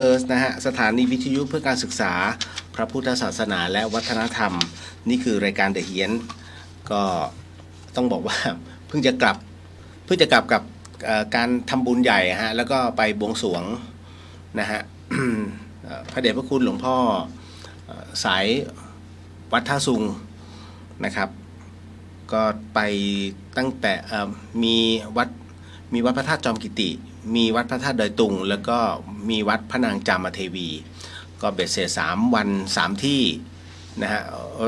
นะฮะสถานีวิทยุเพื่อการศึกษาพระพุทธศาสนาและวัฒนธรรมนี่คือรายการเดอะเฮียนก็ต้องบอกว่าเพิ่งจะกลับกับการทำบุญใหญ่ฮะแล้วก็ไปบวงสรวงนะฮะ พระเดชพระคุณหลวงพ่อสายวัดท่าซุงนะครับก็ไปตั้งแต่มีวัดพระธาตุจอมกิติมีวัดพระธาตุดอยตุงแล้วก็มีวัดพระนางจามเทวีก็เบ็ดเสร็จ3 วัน 3 ที่นะฮะ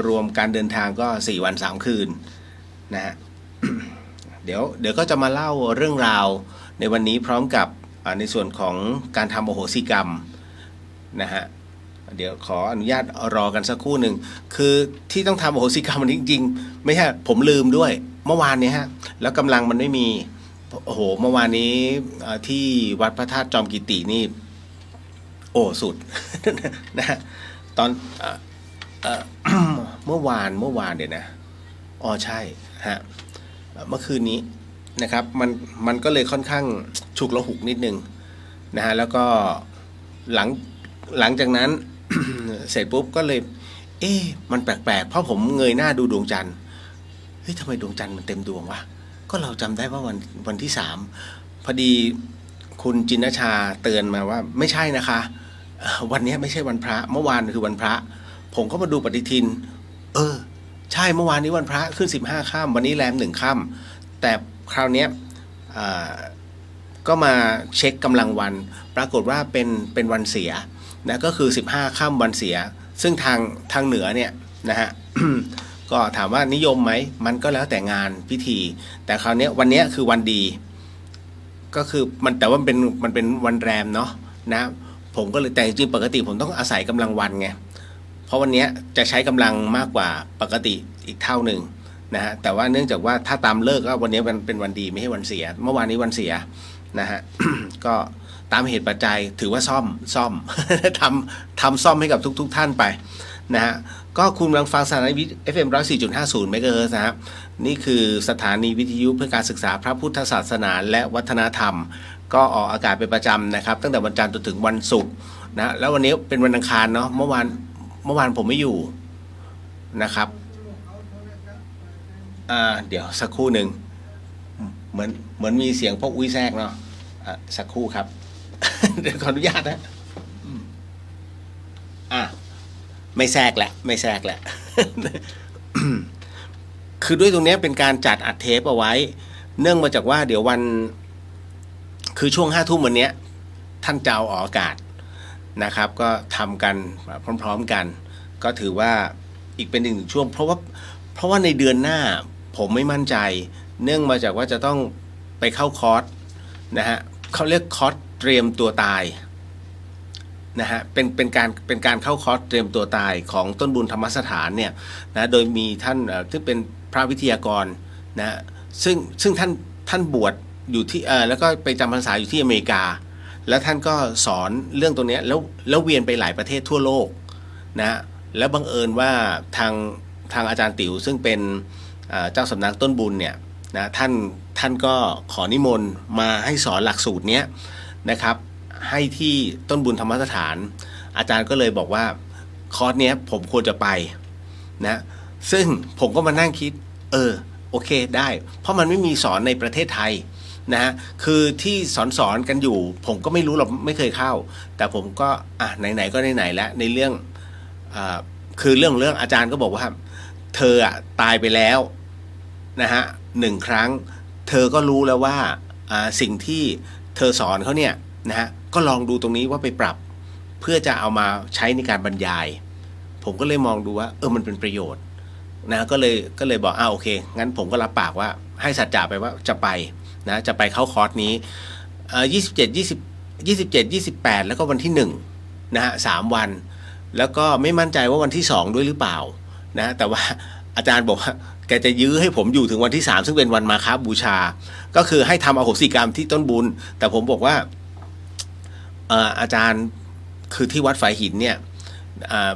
รวมการเดินทางก็4 วัน 3 คืนนะฮะ เดี๋ยวก็จะมาเล่าเรื่องราวในวันนี้พร้อมกับในส่วนของการทำอโหสิกรรมนะฮะเดี๋ยวขออนุญาตรอกันสักครู่หนึ่งคือที่ต้องทำอโหสิกรรมมันจริงๆไม่ใช่ผมลืมด้วยเมื่อวานนี้ฮะแล้วกำลังมันไม่มีโอ้โหเมื่อวานนี้ที่วัดพระธาตุจอมกิตินี่โอ้สุด นะฮะตอนเมื่อวานเดี๋ยวนะอ๋อใช่ฮะเมื่อคืนนี้นะครับมันก็เลยค่อนข้างฉุกละหุกนิดนึงนะฮะแล้วก็หลังจากนั้น เสร็จปุ๊บก็เลยมันแปลกๆเพราะผมเงยหน้าดูดวงจันทร์เฮ้ยทำไมดวงจันทร์มันเต็มดวงวะก็เราจำได้ว่าวันที่3พอดีคุณจินนชาเตือนมาว่าไม่ใช่นะคะวันนี้ไม่ใช่วันพระเมื่อวานคือวันพระผมก็มาดูปฏิทินใช่เมื่อวานนี้วันพระขึ้น15 ค่ำวันนี้แรม1 ค่ำแต่คราวนี้ก็มาเช็คกำลังวันปรากฏว่าเป็นวันเสียนะก็คือ15 ค่ำวันเสียซึ่งทางเหนือเนี่ยนะฮะ ก็ถามว่านิยมไหมมันก็แล้วแต่งานพิธีแต่คราวนี้วันนี้คือวันดีก็คือแต่ว่ามันเป็นวันแรมเนาะนะผมก็เลยแต่จริงปกติผมต้องอาศัยกำลังวันไงเพราะวันนี้จะใช้กำลังมากกว่าปกติอีกเท่าหนึ่งนะฮะแต่ว่าเนื่องจากว่าถ้าตามเลิกก็วันนี้เป็นวันดีไม่ใช่วันเสียเมื่อวานนี้วันเสียนะฮะ ก็ตามเหตุปัจจัยถือว่าซ่อม ทำซ่อมให้กับทุกท่านไปนะฮะก็คุณกำลังฟังสถานี FM 104.50 เมกะเฮิรตซ์นะครับนี่คือสถานีวิทยุเพื่อการศึกษาพระพุทธศาสนาและวัฒนธรรมก็ออกอากาศเป็นประจำนะครับตั้งแต่วันจันทร์จนถึงวันศุกร์นะแล้ววันนี้เป็นวันอังคารเนาะเมื่อวานผมไม่อยู่นะครับเดี๋ยวสักครู่หนึ่งเหมือนมีเสียงพวกอุ้ยแทรกเนาะสักครู่ครับ เดี๋ยวขออนุญาตนะไม่แทรกแหละ คือด้วยตรงนี้เป็นการจัดอัดเทปเอาไว้เนื่องมาจากว่าเดี๋ยวคือช่วง5 ทุ่มวันนี้ท่านจะเอาออกอากาศนะครับก็ทำกันพร้อมๆกันก็ถือว่าอีกเป็น1 ช่วงเพราะว่าในเดือนหน้าผมไม่มั่นใจเนื่องมาจากว่าจะต้องไปเข้าคอร์สนะฮะเขาเรียกคอร์สเตรียมตัวตายนะฮะเป็นการเข้าคอร์สเตรียมตัวตายของต้นบุญธรรมสถานเนี่ยนะโดยมีท่านที่เป็นพระวิทยากรนะซึ่งท่านบวชอยู่ที่แล้วก็ไปจำพรรษาอยู่ที่อเมริกาแล้วท่านก็สอนเรื่องตรงนี้แล้วเวียนไปหลายประเทศทั่วโลกนะแล้วบังเอิญว่าทางอาจารย์ติ๋วซึ่งเป็นเจ้าสำนักต้นบุญเนี่ยนะท่านก็ขอนิมนต์มาให้สอนหลักสูตรเนี้ยนะครับให้ที่ต้นบุญธรรมสถานอาจารย์ก็เลยบอกว่าคอร์สเนี้ยผมควรจะไปนะซึ่งผมก็มานั่งคิดโอเคได้เพราะมันไม่มีสอนในประเทศไทยนะฮะคือที่สอนกันอยู่ผมก็ไม่รู้หรอกไม่เคยเข้าแต่ผมก็ไหนๆก็ไหนๆแล้วในเรื่องคือเรื่องอาจารย์ก็บอกว่าเธอตายไปแล้วนะฮะ1 ครั้งเธอก็รู้แล้วว่าสิ่งที่เธอสอนเขาเนี่ยนะฮะก็ลองดูตรงนี้ว่าไปปรับเพื่อจะเอามาใช้ในการบรรยายผมก็เลยมองดูว่ามันเป็นประโยชน์นะก็เลยบอกโอเคงั้นผมก็รับปากว่าให้สัจจะไปว่าจะไปนะจะไปเข้าคอร์สนี้27 28แล้วก็วันที่1นะฮะ3 วันแล้วก็ไม่มั่นใจว่าวันที่2ด้วยหรือเปล่านะแต่ว่าอาจารย์บอกว่าแกจะยื้อให้ผมอยู่ถึงวันที่3ซึ่งเป็นวันมาฆบูชาก็คือให้ทำอโหสิกรรมที่ต้นบุญแต่ผมบอกว่าอาจารย์คือที่วัดฝายหินเนี่ย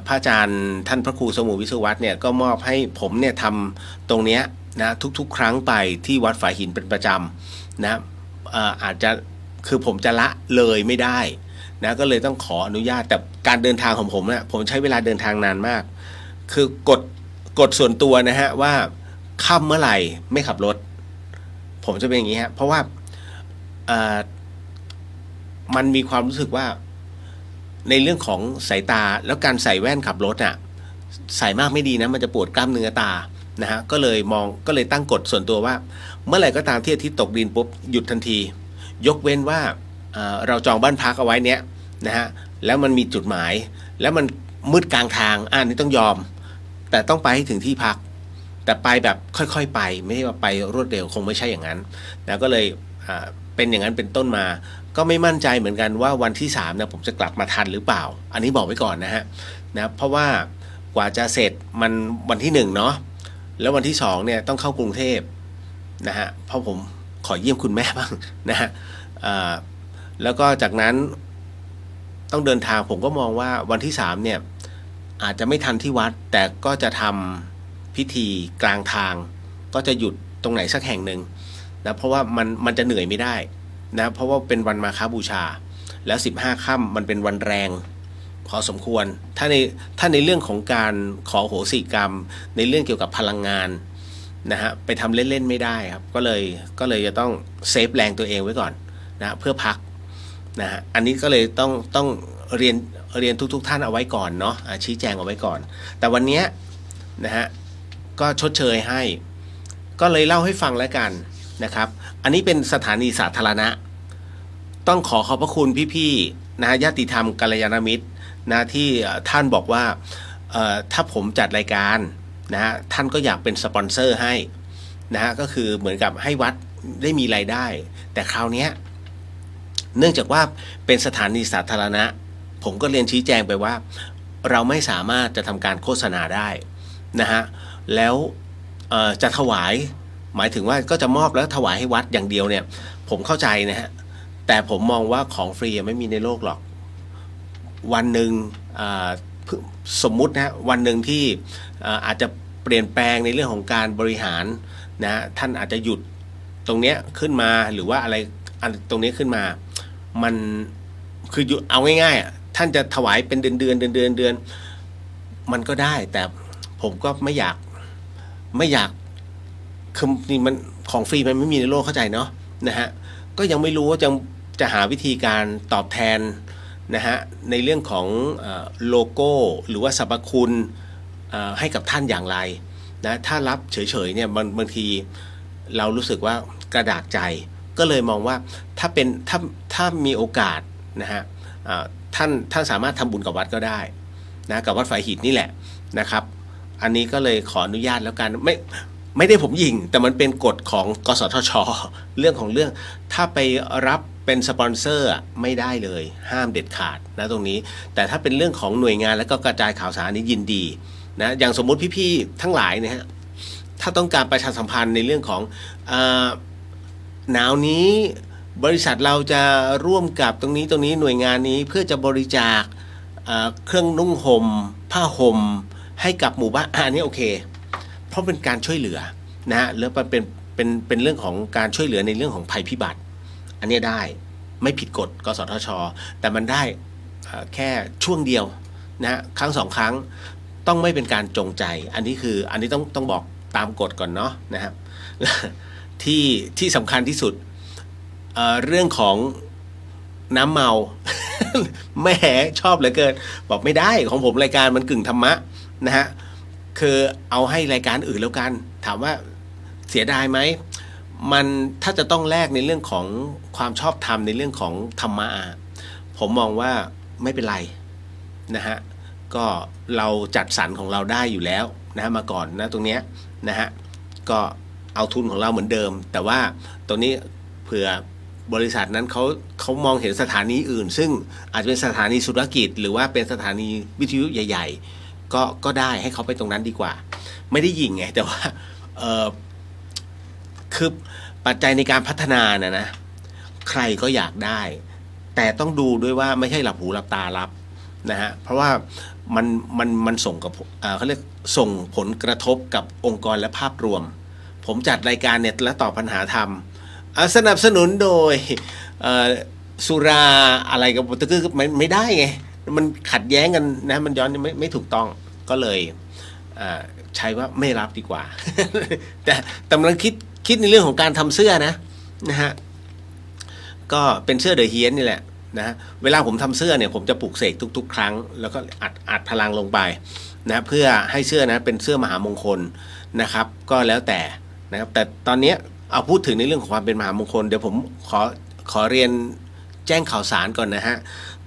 พระอาจารย์ท่านพระครูสมุวิศวัตรเนี่ยก็มอบให้ผมเนี่ยทำตรงเนี้ยนะทุกครั้งไปที่วัดฝายหินเป็นประจำนะอาจจะคือผมจะละเลยไม่ได้ นะก็เลยต้องขออนุญาตแต่การเดินทางของผมนะผมใช้เวลาเดินทางนานมากคือกฎส่วนตัวนะฮะว่าค่ำเมื่อไหร่ไม่ขับรถผมจะเป็นอย่างนี้ฮะเพราะว่ามันมีความรู้สึกว่าในเรื่องของสายตาแล้วการใส่แว่นขับรถอ่ะใส่มากไม่ดีนะมันจะปวดกล้ามเนื้อตานะฮะก็เลยตั้งกฎส่วนตัวว่าเมื่อไหร่ก็ตามที่อาทิตย์ตกดินปุ๊บหยุดทันทียกเว้นว่าเราจองบ้านพักเอาไว้เนี้ยนะฮะแล้วมันมีจุดหมายแล้วมันมืดกลางทางอันนี้ต้องยอมแต่ต้องไปให้ถึงที่พักแต่ไปแบบค่อยๆไปไม่ใช่ว่าไปรวดเร็วคงไม่ใช่อย่างนั้นนะก็เลยเป็นอย่างนั้นเป็นต้นมาก็ไม่มั่นใจเหมือนกันว่าวันที่3นะผมจะกลับมาทันหรือเปล่าอันนี้บอกไว้ก่อนนะฮะนะเพราะว่ากว่าจะเสร็จมันวันที่1เนาะแล้ววันที่2เนี่ยต้องเข้ากรุงเทพนะฮะเพราะผมขอเยี่ยมคุณแม่บ้างนะฮะแล้วก็จากนั้นต้องเดินทางผมก็มองว่าวันที่3เนี่ยอาจจะไม่ทันที่วัดแต่ก็จะทำพิธีกลางทางก็จะหยุดตรงไหนสักแห่งหนึ่งนะเพราะว่ามันจะเหนื่อยไม่ได้นะเพราะว่าเป็นวันมาฆบูชาแล้ว15ค่ำมันเป็นวันแรงพอสมควรถ้าในเรื่องของการขอโหสิกรรมในเรื่องเกี่ยวกับพลังงานนะฮะไปทำเล่นๆไม่ได้ครับก็เลยจะต้องเซฟแรงตัวเองไว้ก่อนนะเพื่อพักนะฮะอันนี้ก็เลยต้องเรียนทุกท่านเอาไว้ก่อนเนาะชี้แจงเอาไว้ก่อนแต่วันนี้นะฮะก็ชดเชยให้ก็เลยเล่าให้ฟังแล้วกันนะครับอันนี้เป็นสถานีสาธารณะต้องขอบพระคุณพี่ๆนะญาติธรรมกัลยาณมิตรนะที่ท่านบอกว่าถ้าผมจัดรายการนะฮะท่านก็อยากเป็นสปอนเซอร์ให้นะฮะก็คือเหมือนกับให้วัดได้มีรายได้แต่คราวนี้เนื่องจากว่าเป็นสถานีสาธารณะผมก็เรียนชี้แจงไปว่าเราไม่สามารถจะทำการโฆษณาได้นะฮะแล้วจะถวายหมายถึงว่าก็จะมอบแล้วถวายให้วัดอย่างเดียวเนี่ยผมเข้าใจนะฮะแต่ผมมองว่าของฟรีไม่มีในโลกหรอกวันหนึ่งสมมุตินะวันหนึ่งที่อาจจะเปลี่ยนแปลงในเรื่องของการบริหารนะท่านอาจจะหยุดตรงเนี้ยขึ้นมาหรือว่าอะไรตรงนี้ขึ้นมามันคือเอาง่ายๆท่านจะถวายเป็นเดือนมันก็ได้แต่ผมก็ไม่อยากคือนี่มันของฟรีมันไม่มีในโลกเข้าใจเนาะนะฮะก็ยังไม่รู้ว่าจะหาวิธีการตอบแทนนะฮะในเรื่องของโลโก้หรือว่าสรรพคุณให้กับท่านอย่างไรนะถ้ารับเฉยๆเนี่ยบางทีเรารู้สึกว่ากระดากใจก็เลยมองว่าถ้ามีโอกาสนะฮะท่านสามารถทำบุญกับวัดก็ได้นะกับวัดฝายหินนี่แหละนะครับอันนี้ก็เลยขออนุญาตแล้วกันไม่ได้ผมยิงแต่มันเป็นกฎของกสทช.เรื่องของเรื่องถ้าไปรับเป็นสปอนเซอร์ไม่ได้เลยห้ามเด็ดขาดนะตรงนี้แต่ถ้าเป็นเรื่องของหน่วยงานแล้วก็กระจายข่าวสารนี้ยินดีนะอย่างสมมุติพี่ๆทั้งหลายนะฮะถ้าต้องการประชาสัมพันธ์ในเรื่องของหนาวนี้บริษัทเราจะร่วมกับตรงนี้หน่วยงานนี้เพื่อจะบริจาคเครื่องนุ่งห่มผ้าห่มให้กับหมู่บ้านอันนี้โอเคเพราะเป็นการช่วยเหลือนะฮะแล้วเป็นเรื่องของการช่วยเหลือในเรื่องของภัยพิบัติอันนี้ได้ไม่ผิดกฎกสทช.แต่มันได้แค่ช่วงเดียวนะครั้ง2 ครั้งต้องไม่เป็นการจงใจอันนี้ต้องบอกตามกฎก่อนเนาะนะครับที่สำคัญที่สุดเรื่องของน้ำเมา แม่ชอบเหลือเกินบอกไม่ได้ของผมรายการมันกึ่งธรรมะนะฮะคือเอาให้รายการอื่นแล้วกันถามว่าเสียดายไหมมันถ้าจะต้องแลกในเรื่องของความชอบธรรมในเรื่องของธรรมะผมมองว่าไม่เป็นไรนะฮะก็เราจัดสรรของเราได้อยู่แล้วนะมาก่อนนะตรงเนี้ยนะฮะก็เอาทุนของเราเหมือนเดิมแต่ว่าตรงนี้เผื่อบริษัทนั้นเขามองเห็นสถานีอื่นซึ่งอาจจะเป็นสถานีธุรกิจหรือว่าเป็นสถานีวิทยุใหญ่ๆก็ได้ให้เขาไปตรงนั้นดีกว่าไม่ได้ยิงไงแต่ว่าคือปัจจัยในการพัฒนานะใครก็อยากได้แต่ต้องดูด้วยว่าไม่ใช่หลับหูหลับตารับนะฮะเพราะว่ามันส่งกับเขาเรียกส่งผลกระทบกับองค์กรและภาพรวมผมจัดรายการเนี่ยและตอบปัญหาธรรมสนับสนุนโดย สุราอะไรกับคือไม่ได้ไงมันขัดแย้งกันนะมันย้อนไม่ถูกต้องก็เลยใช้ว่าไม่รับดีกว่า แต่กำลังคิดในเรื่องของการทำเสื้อนะฮะก็เป็นเสื้อเดอะเฮียนนี่แหละนะเวลาผมทำเสื้อเนี่ยผมจะปลุกเสกทุกๆครั้งแล้วก็อัดพลังลงไปนะเพื่อให้เสื้อนะเป็นเสื้อมหามงคลนะครับก็แล้วแต่นะครับแต่ตอนนี้เอาพูดถึงในเรื่องของความเป็นมหามงคลเดี๋ยวผมขอเรียนแจ้งข่าวสารก่อนนะฮะ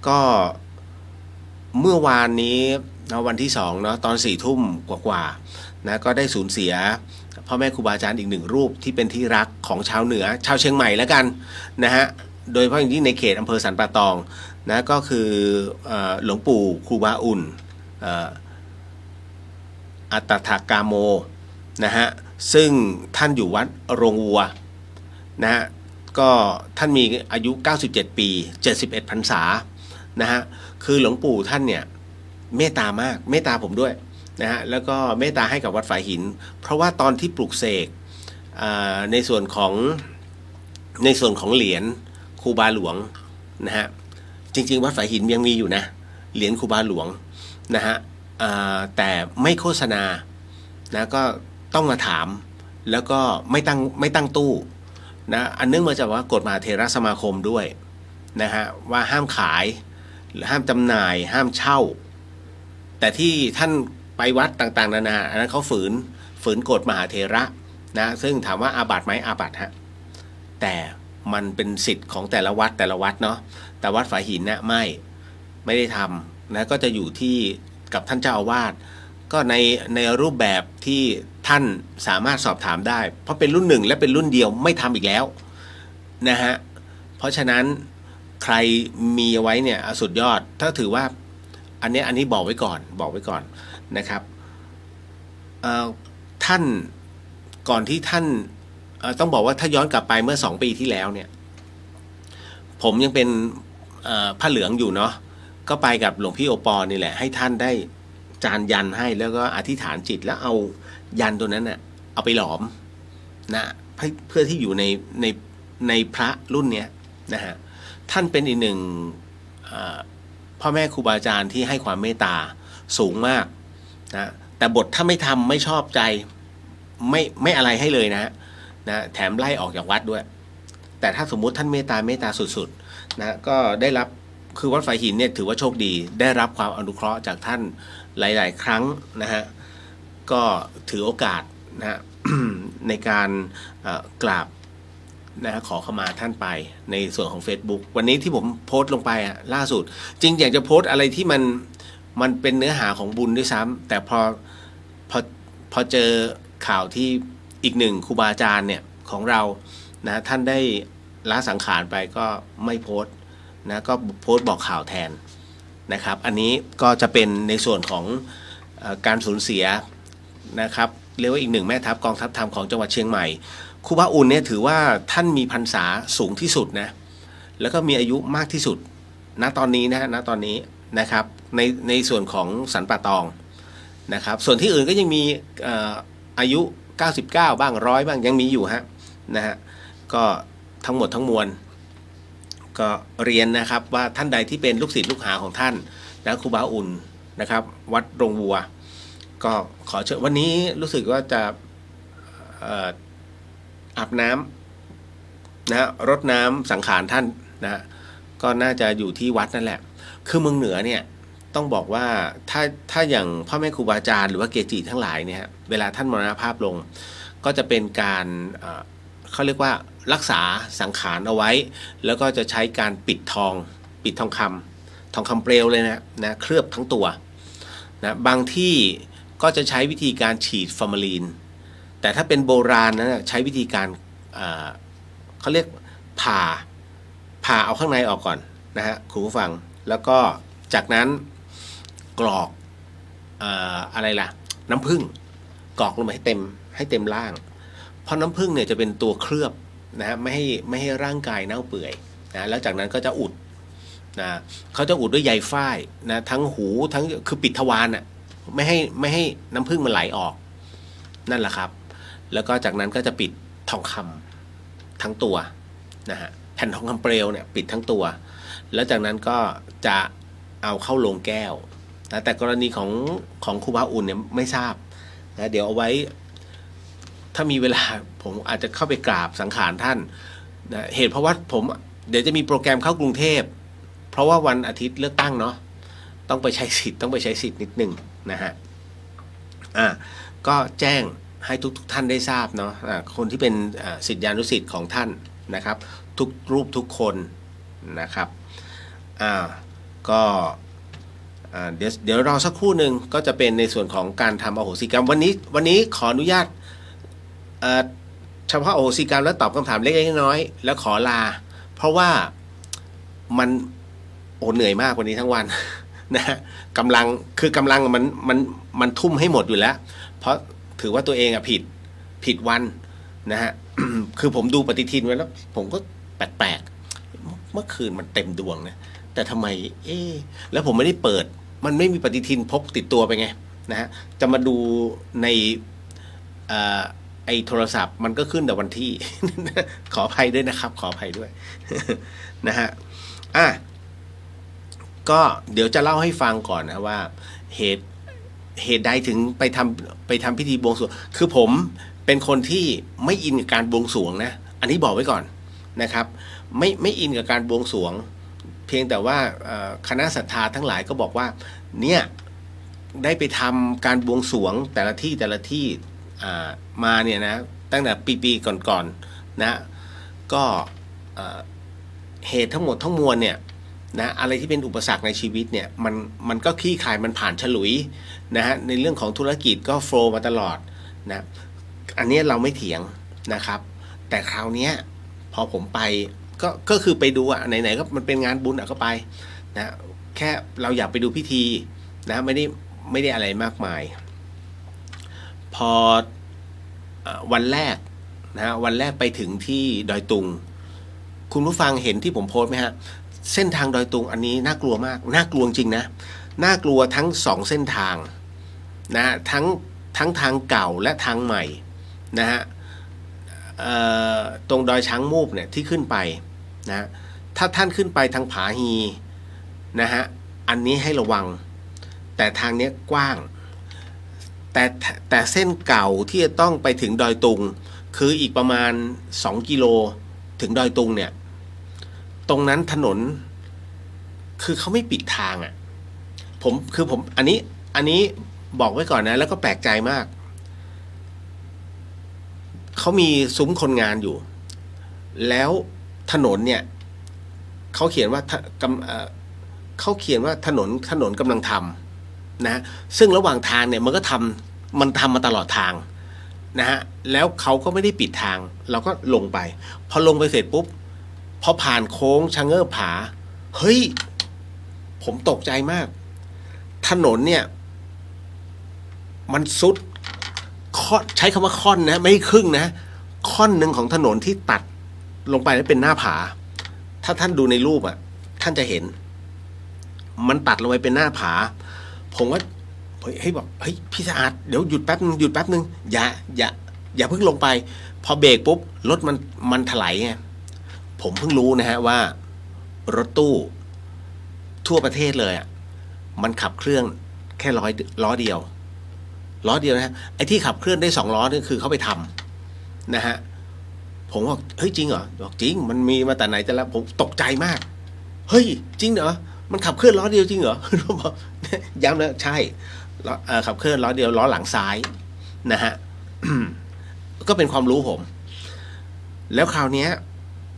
ก็เมื่อวานนี้วันที่2เนาะตอน4 ทุ่มกว่าๆนะก็ได้สูญเสียพ่อแม่ครูบาอาจารย์อีก1 รูปที่เป็นที่รักของชาวเหนือชาวเชียงใหม่แล้วกันนะฮะโดยเฉพาะอย่างยิ่งในเขตอำเภอสันป่าตองนะก็คือหลวงปู่ครูบาอุ่นอัตถกาโมนะฮะซึ่งท่านอยู่วัดโรงวัวนะฮะก็ท่านมีอายุ 97 ปี 71 พรรษานะฮะคือหลวงปู่ท่านเนี่ยเมตตามากเมตตาผมด้วยนะฮะแล้วก็เมตตาให้กับวัดฝายหินเพราะว่าตอนที่ปลูกเสกในส่วนของเหรียญครูบาหลวงนะฮะจริงๆวัดฝายหินยังมีอยู่นะเหรียญครูบาหลวงนะฮะแต่ไม่โฆษณานะก็ต้องมาถามแล้วก็ไม่ตั้งตู้นะอันเนื่องมาจากว่ากฎมหาเถรสมาคมด้วยนะฮะว่าห้ามขายหรือห้ามจำหน่ายห้ามเช่าแต่ที่ท่านไปวัดต่างๆนานาอันนั้นเขาฝืนกฎมหาเถระนะซึ่งถามว่าอาบัติไหมอาบัติฮะแต่มันเป็นสิทธิ์ของแต่ละวัดเนาะแต่วัดฝายหินเนี่ยไม่ได้ทำนะก็จะอยู่ที่กับท่านเจ้าอาวาสก็ในรูปแบบที่ท่านสามารถสอบถามได้เพราะเป็นรุ่น1และเป็นรุ่นเดียวไม่ทำอีกแล้วนะฮะเพราะฉะนั้นใครมีเอาไว้เนี่ยสุดยอดถ้าถือว่าอันนี้บอกไว้ก่อนนะครับท่านก่อนที่ท่านต้องบอกว่าถ้าย้อนกลับไปเมื่อ2 ปีที่แล้วเนี่ยผมยังเป็นผ้าเหลืองอยู่เนาะก็ไปกับหลวงพี่โอปอนี่แหละให้ท่านได้จานยันให้แล้วก็อธิษฐานจิตแล้วเอายันตัวนั้นน่ะเอาไปหลอมนะเพื่อที่อยู่ในพระรุ่นเนี้ยนะฮะท่านเป็นอีกหนึ่งพ่อแม่ครูบาอาจารย์ที่ให้ความเมตตาสูงมากนะแต่บทถ้าไม่ทำไม่ชอบใจไม่อะไรให้เลยนะแถมไล่ออกจากวัดด้วยแต่ถ้าสมมุติท่านเมตตาสุดๆนะก็ได้รับคือวัดฝายหินเนี่ยถือว่าโชคดีได้รับความอนุเคราะห์จากท่านหลายๆครั้งนะฮะก็ถือโอกาสนะ ในการกราบนะขอเข้ามาท่านไปในส่วนของ Facebook วันนี้ที่ผมโพสต์ลงไปล่าสุดจริงอยากจะโพสต์อะไรที่มันเป็นเนื้อหาของบุญด้วยซ้ำแต่พอเจอข่าวที่อีกหนึ่งครูบาอาจารย์เนี่ยของเรานะท่านได้ละสังขารไปก็ไม่โพสต์นะก็โพสต์บอกข่าวแทนนะครับอันนี้ก็จะเป็นในส่วนของการสูญเสียนะครับเรียกว่าอีกหนึ่งแม่ทัพกองทัพธรรมของจังหวัดเชียงใหม่ครูบาอุ่นเนี่ยถือว่าท่านมีพรรษาสูงที่สุดนะแล้วก็มีอายุมากที่สุดณตอนนี้นะครับในส่วนของสันป่าตองนะครับส่วนที่อื่นก็ยังมีอายุ99บ้าง100บ้างยังมีอยู่ฮะนะฮะก็ทั้งหมดทั้งมวลก็เรียนนะครับว่าท่านใดที่เป็นลูกศิษย์ลูกหาของท่านนะครูบาอุ่นนะครับวัดโรงวัวก็ขอเชิญวันนี้รู้สึกว่าจะอาบน้ำนะรดน้ำสังขารท่านนะก็น่าจะอยู่ที่วัดนั่นแหละคือเมืองเหนือเนี่ยต้องบอกว่าถ้าอย่างพ่อแม่ครูบาอาจารย์หรือว่าเกจิทั้งหลายเนี่ยเวลาท่านมรณภาพลงก็จะเป็นการเขาเรียกว่ารักษาสังขารเอาไว้แล้วก็จะใช้การปิดทองคำเปลวเลยนะเคลือบทั้งตัวนะบางที่ก็จะใช้วิธีการฉีดฟอร์มาลีนแต่ถ้าเป็นโบราณนะใช้วิธีการเขาเรียกผ่าเอาข้างในออกก่อนนะฮะคุณผู้ฟังแล้วก็จากนั้นกรอกอะไรล่ะน้ำผึ้งกรอกลงไปให้เต็มร่างเพราะน้ำผึ้งเนี่ยจะเป็นตัวเคลือบนะฮะไม่ให้ร่างกายเน่าเปื่อยนะแล้วจากนั้นก็จะอุดนะเขาจะอุดด้วยใยฝ้ายนะทั้งหูทั้งคือปิดทวารอ่ะไม่ให้น้ำผึ้งมันไหลออกนั่นแหละครับแล้วก็จากนั้นก็จะปิดทองคำทั้งตัวนะฮะ แผ่นทองคำเปลวเนี่ยปิดทั้งตัวแล้วจากนั้นก็จะเอาเข้าโลงแก้วนะแต่กรณีของครูบาอุ่นเนี่ยไม่ทราบนะเดี๋ยวเอาไว้ถ้ามีเวลาผมอาจจะเข้าไปกราบสังขารท่านนะเหตุเพราะว่าผมเดี๋ยวจะมีโปรแกรมเข้ากรุงเทพเพราะว่าวันอาทิตย์เลือกตั้งเนาะต้องไปใช้สิทธิ์นิดนึงนะฮะก็แจ้งให้ทุกท่านได้ทราบเนาะคนที่เป็นศิษยานุศิษย์ของท่านนะครับทุกรูปทุกคนนะครับก็เดี๋ยวรอสักครู่หนึ่งก็จะเป็นในส่วนของการทำอโหสิกรรมวันนี้ขออนุญาตเฉพาะอโหสิกรรมแล้วตอบคำถามเล็กๆน้อยๆแล้วขอลาเพราะว่ามันเหนื่อยมากวันนี้ทั้งวันนะฮะกำลังมันทุ่มให้หมดอยู่แล้วเพราะถือว่าตัวเองผิดวันนะฮะ คือผมดูปฏิทินไว้แล้วผมก็แปลกเมื่อคืนมันเต็มดวงนะแต่ทำไมแล้วผมไม่ได้เปิดมันไม่มีปฏิทินพกติดตัวไปไงนะฮะจะมาดูในไอ้โทรศัพท์มันก็ขึ้นแต่วันที่ ขออภัยด้วยนะครับขออภัยด้วย นะฮะก็เดี๋ยวจะเล่าให้ฟังก่อนนะว่าเหตุใดถึงไปทำพิธีบวงสรวงคือผมเป็นคนที่ไม่อินกับการบวงสรวงนะอันนี้บอกไว้ก่อนนะครับไม่อินกับการบวงสรวงเพียงแต่ว่าคณะศรัทธาทั้งหลายก็บอกว่าเนี่ยได้ไปทำการบวงสรวงแต่ละที่มาเนี่ยนะตั้งแต่ปีก่อนๆนะก็เหตุทั้งหมดทั้งมวลเนี่ยนะอะไรที่เป็นอุปสรรคในชีวิตเนี่ยมันก็คลี่คลายมันผ่านฉลุยนะฮะในเรื่องของธุรกิจก็โฟลว์มาตลอดนะอันนี้เราไม่เถียงนะครับแต่คราวนี้พอผมไปก็คือไปดูไหนๆก็มันเป็นงานบุญก็ไปนะแค่เราอยากไปดูพิธีนะไม่ได้อะไรมากมายพอวันแรกนะวันแรกไปถึงที่ดอยตุงคุณผู้ฟังเห็นที่ผมโพสต์ไหมฮะเส้นทางดอยตุงอันนี้น่ากลัวมากน่ากลัวจริงนะน่ากลัวทั้ง2เส้นทางนะทั้งทางเก่าและทางใหม่นะฮะตรงดอยช้างมูบเนี่ยที่ขึ้นไปนะถ้าท่านขึ้นไปทางผาฮีนะฮะอันนี้ให้ระวังแต่ทางนี้กว้างแต่เส้นเก่าที่จะต้องไปถึงดอยตุงคืออีกประมาณ2 กิโลถึงดอยตุงเนี่ยตรงนั้นถนนคือเขาไม่ปิดทางผมอันนี้บอกไว้ก่อนนะแล้วก็แปลกใจมากเขามีซุ้มคนงานอยู่แล้วถนนเนี่ยเขาเขียนว่าถนนกำลังทำนะซึ่งระหว่างทางเนี่ยมันทำมาตลอดทางนะฮะแล้วเขาก็ไม่ได้ปิดทางเราก็ลงไปพอลงไปเสร็จปุ๊บพอผ่านโค้งชะเง้อผาเฮ้ยผมตกใจมากถนนเนี่ยมันซุดใช้คำว่าค่อนนะไม่ครึ่งนะค่อนหนึ่งของถนนที่ตัดลงไปแล้วเป็นหน้าผาถ้าท่านดูในรูปท่านจะเห็นมันตัดลงไปเป็นหน้าผาผมว่าบอกเฮ้ยพี่สะอาดเดี๋ยวหยุดแป๊บนึงอย่าเพิ่งลงไปพอเบรกปุ๊บรถมันถลายไงผมเพิ่งรู้นะฮะว่ารถตู้ทั่วประเทศเลยมันขับเครื่องแค่ล้อเดียวนะฮะไอ้ที่ขับเคลื่อนได้2 ล้อนี่คือเขาไปทำนะฮะผมว่าเฮ้ยจริงเหรอบอกจริงมันมีมาแต่ไหนแต่แล้วผมตกใจมากเฮ้ยจริงเหรอมันขับเคลื่อนล้อเดียวจริงเหรอบอกย้ำนะใช่ขับเคลื่อนล้อเดียวล้อหลังซ้ายนะฮะ ก็เป็นความรู้ผมแล้วคราวนี้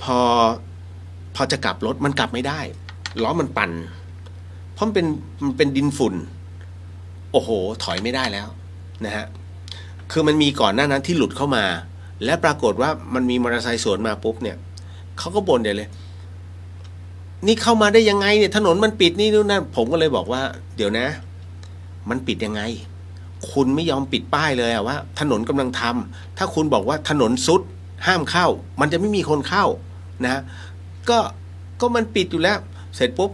พอจะกลับรถมันกลับไม่ได้ล้อมันปั่นเพราะมันเป็นดินฝุ่นโอ้โหถอยไม่ได้แล้วนะฮะคือมันมีก่อนหน้านั้นที่หลุดเข้ามาและปรากฏว่ามันมีมอเตอร์ไซค์สวนมาปุ๊บเนี่ยเขาก็บ่นเดี๋ยวเลยนี่เข้ามาได้ยังไงเนี่ยถนนมันปิดนี่นู่นนั่นผมก็เลยบอกว่าเดี๋ยวนะมันปิดยังไงคุณไม่ยอมปิดป้ายเลยว่าถนนกำลังทำถ้าคุณบอกว่าถนนซุดห้ามเข้ามันจะไม่มีคนเข้านะก็มันปิดอยู่แล้วเสร็จปุ๊บ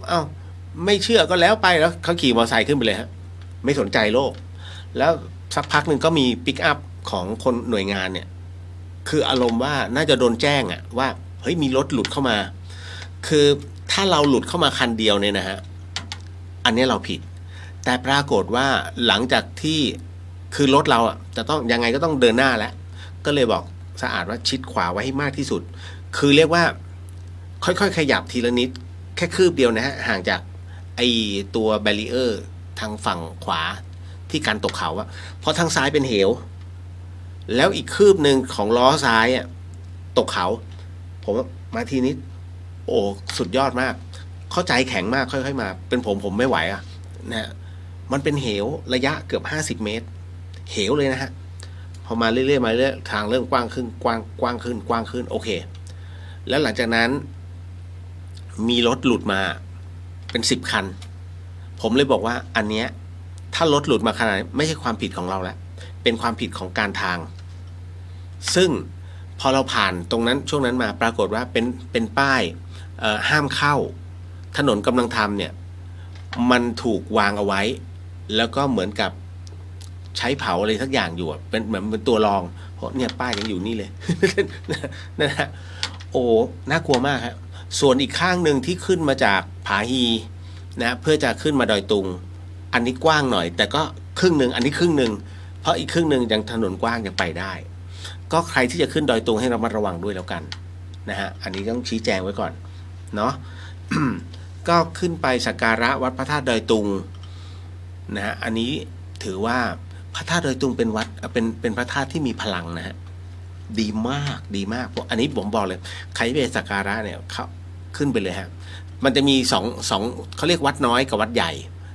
ไม่เชื่อก็แล้วไปแล้วเขาขี่มอเตอร์ไซค์ขึ้นไปเลยฮะไม่สนใจโลกแล้วสักพักหนึ่งก็มีปิกอัพของคนหน่วยงานเนี่ยคืออารมณ์ว่าน่าจะโดนแจ้งว่า เฮ้ยมีรถหลุดเข้ามาคือถ้าเราหลุดเข้ามาคันเดียวเนี่ยนะฮะอันนี้เราผิดแต่ปรากฏว่าหลังจากที่คือรถเราอ่ะจะต้องยังไงก็ต้องเดินหน้าแล้วก็เลยบอกสะอาดว่าชิดขวาไว้ให้มากที่สุดคือเรียกว่าค่อยๆขยับทีละนิดแค่คืบเดียวนะฮะห่างจากไอตัวแบรีเออร์ทางฝั่งขวาที่กันตกเขาอะเพราะทางซ้ายเป็นเหวแล้วอีกคืบหนึ่งของล้อซ้ายอะตกเขาผมมาทีนี้โอ้สุดยอดมากเข้าใจแข็งมากค่อยๆมาเป็นผมไม่ไหวอะนะฮะมันเป็นเหวระยะเกือบ50 เมตรเหวเลยนะฮะพอมาเรื่อยๆมาเรื่อยทางเริ่มกว้างขึ้นกว้างขึ้นโอเคแล้วหลังจากนั้นมีรถหลุดมาเป็น10 คันผมเลยบอกว่าอันเนี้ยถ้ารถหลุดมาขนาดนี้ไม่ใช่ความผิดของเราแล้วเป็นความผิดของการทางซึ่งพอเราผ่านตรงนั้นช่วงนั้นมาปรากฏว่าเป็นป้ายห้ามเข้าถนนกำลังทำเนี่ยมันถูกวางเอาไว้แล้วก็เหมือนกับใช้เผาอะไรสักอย่างอยู่เป็นเหมือนเป็นตัวรองเพราะเนี่ยป้ายยังอยู่นี่เลย นะฮะโอ้น่ากลัวมากครับส่วนอีกข้างหนึ่งที่ขึ้นมาจากผาฮีนะเพื่อจะขึ้นมาดอยตุงอันนี้กว้างหน่อยแต่ก็ครึ่งหนึ่งอันนี้ครึ่งหนึ่งเพราะอีกครึ่งหนึ่งยังถนนกว้างยังไปได้ก็ใครที่จะขึ้นดอยตุงให้ระมัดระวังด้วยแล้วกันนะฮะอันนี้ต้องชี้แจงไว้ก่อนเนาะ ก็ขึ้นไปสักการะวัดพระธาตุดอยตุงนะฮะอันนี้ถือว่าพระธาตุดอยตุงเป็นวัดเป็นพระธาตุที่มีพลังนะฮะดีมากดีมากอันนี้ผมบอกเลยใครไปสักการะเนี่ยเขาขึ้นไปเลยฮะมันจะมีสองเขาเรียกวัดน้อยกับวัดใหญ่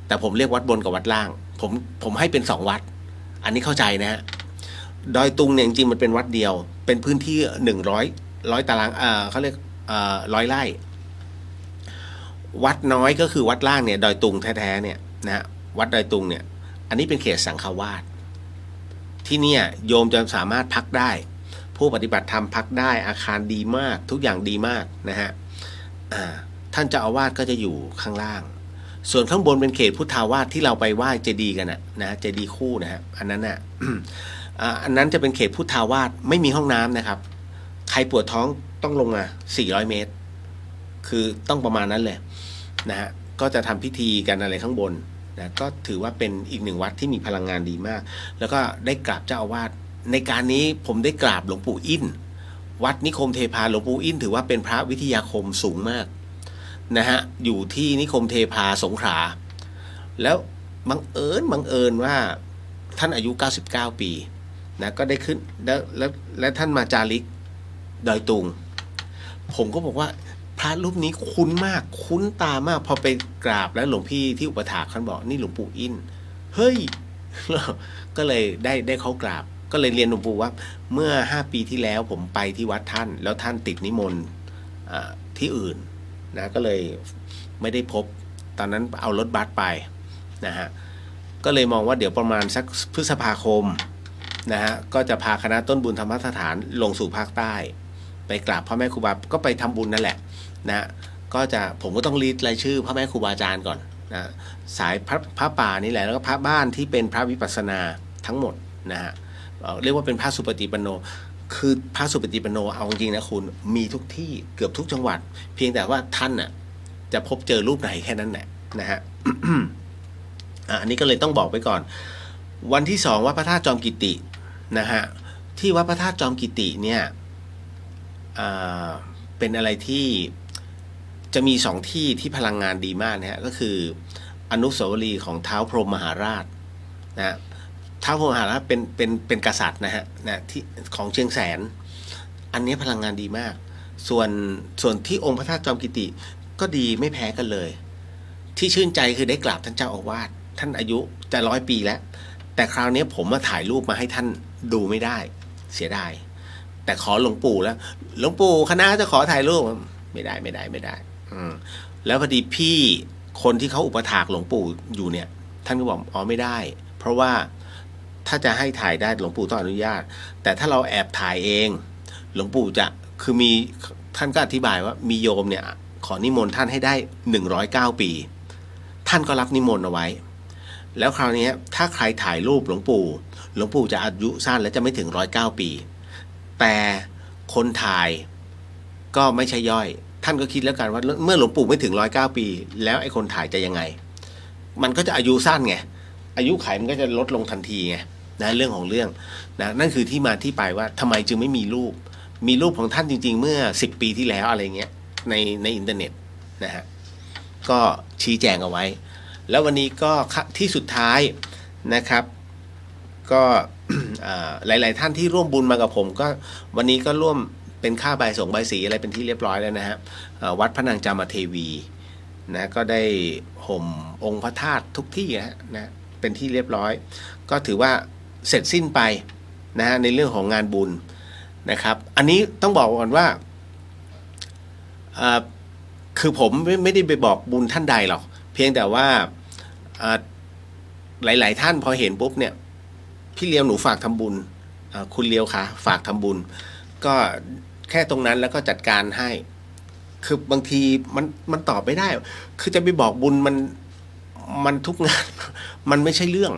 แต่ผมเรียกวัดบนกับวัดล่างผมให้เป็น2 วัดอันนี้เข้าใจนะฮะดอยตุงเนี่ยจริงๆมันเป็นวัดเดียวเป็นพื้นที่100ตารางเขาเรียก100 ไร่วัดน้อยก็คือวัดล่างเนี่ยดอยตุงแท้ๆเนี่ยนะฮะวัดดอยตุงเนี่ยอันนี้เป็นเขตสังฆวาสที่เนี่ยโยมจะสามารถพักได้ผู้ปฏิบัติธรรมพักได้อาคารดีมากทุกอย่างดีมากนะฮะท่านเจ้าอาวาสก็จะอยู่ข้างล่างส่วนข้างบนเป็นเขตพุทธาวาสที่เราไปไหว้เจดีย์กันนะเจดีย์คู่นะฮะอันนั้นน่ะ อันนั้นจะเป็นเขตพุทธาวาสไม่มีห้องน้ำนะครับใครปวดท้องต้องลงมา400 เมตรคือต้องประมาณนั้นเลยนะฮะก็จะทำพิธีกันอะไรข้างบนนะก็ถือว่าเป็นอีก1 วัดที่มีพลังงานดีมากแล้วก็ได้กราบเจ้าอาวาสในการนี้ผมได้กราบหลวงปู่อินวัดนิคมเทพาหลวงปู่อินถือว่าเป็นพระวิทยาคมสูงมากนะฮะอยู่ที่นิคมเทพาสงขลาแล้วบังเอิญว่าท่านอายุ99 ปีนะก็ได้ขึ้นแล้วท่านมาจาริกดอยตุงผมก็บอกว่าพระรูปนี้คุ้นมากคุ้นตามากพอไปกราบแล้วหลวงพี่ที่อุปถากท่านบอกนี่หลวงปู่อินเฮ้ย ก็เลยได้เขากราบก็เลยเรียนหลวงปู่ว่าเมื่อ5 ปีที่แล้วผมไปที่วัดท่านแล้วท่านติดนิมนต์ที่อื่นนะก็เลยไม่ได้พบตอนนั้นเอารถบัสไปนะฮะก็เลยมองว่าเดี๋ยวประมาณสักพฤษภาคมนะฮะก็จะพาคณะต้นบุญธรรมสถานลงสู่ภาคใต้ไปกราบพ่อแม่ครูบาก็ไปทำบุญนั่นแหละนะก็จะผมก็ต้องรีดรายชื่อพ่อแม่ครูบาอาจารย์ก่อนนะสายพระป่านี่แหละแล้วก็พระบ้านที่เป็นพระวิปัสสนาทั้งหมดนะฮะเรียกว่าเป็นพระสุปฏิปันโนคือพระสุปฏิปันโนเอาจริงนะคุณมีทุกที่เกือบทุกจังหวัดเพียงแต่ว่าท่านน่ะจะพบเจอรูปไหนแค่นั้นแหละนะฮะ อันนี้ก็เลยต้องบอกไปก่อนวันที่2วัดพระธาตุจอมกิตินะฮะที่วัดพระธาตุจอมกิติเนี่ยเป็นอะไรที่จะมี2 ที่ที่พลังงานดีมากนะฮะก็คืออนุสาวรีย์ของท้าวพรหมมหาราชนะท้าวพรหมมหาราชเป็นกษัตริย์นะฮะที่ของเชียงแสนอันนี้พลังงานดีมากส่วนที่องค์พระธาตุจอมกิติก็ดีไม่แพ้กันเลยที่ชื่นใจคือได้กราบท่านเจ้าอาวาสท่านอายุจะ100 ปีแล้วแต่คราวนี้ผมมาถ่ายรูปมาให้ท่านดูไม่ได้เสียดายแต่ขอหลวงปู่แล้วหลวงปู่คณะจะขอถ่ายรูปไม่ได้แล้วพอดีพี่คนที่เขาอุปถากหลวงปู่อยู่เนี่ยท่านก็บอกอ๋อไม่ได้เพราะว่าถ้าจะให้ถ่ายได้หลวงปู่ต้องอนุญาตแต่ถ้าเราแอบถ่ายเองหลวงปู่จะคือมีท่านก็อธิบายว่ามีโยมเนี่ยขอนิมนต์ท่านให้ได้109 ปีท่านก็รับนิมนต์เอาไว้แล้วคราวนี้ถ้าใครถ่ายรูปหลวงปู่จะอายุสั้นและจะไม่ถึง109 ปีแต่คนถ่าย ก็ไม่ใช่ย่อยท่านก็คิดแล้วกันว่าเมื่อหลวงปู่ไม่ถึง109 ปีแล้วไอ้คนถ่ายจะยังไงมันก็จะอายุสั้นไงอายุไขมันก็จะลดลงทันทีไงนะเรื่องของเรื่องนะนั่นคือที่มาที่ไปว่าทำไมจึงไม่มีรูปของท่านจริงๆเมื่อ10 ปีที่แล้วอะไรเงี้ยในอินเทอร์เน็ตนะฮะก็ชี้แจงเอาไว้แล้ววันนี้ก็ที่สุดท้ายนะครับก็หลายๆท่านที่ร่วมบุญมากับผมก็วันนี้ก็ร่วมเป็นค่าใบส่งใบสีอะไรเป็นที่เรียบร้อยแล้วนะฮะวัดพระนางจามเทวีนะก็ได้ห่มองค์พระธาตุทุกที่นะเป็นที่เรียบร้อยก็ถือว่าเสร็จสิ้นไปนะฮะในเรื่องของงานบุญนะครับอันนี้ต้องบอกก่อนว่าคือผมไม่ได้ไปบอกบุญท่านใดหรอกเพียงแต่ว่าหลายๆท่านพอเห็นปุ๊บเนี่ยพี่เลียวหนูฝากทำบุญคุณเลียวคะฝากทำบุญก็แค่ตรงนั้นแล้วก็จัดการให้คือบางทีมันตอบไม่ได้คือจะไปบอกบุญมันทุกงานมันไม่ใช่เรื่อง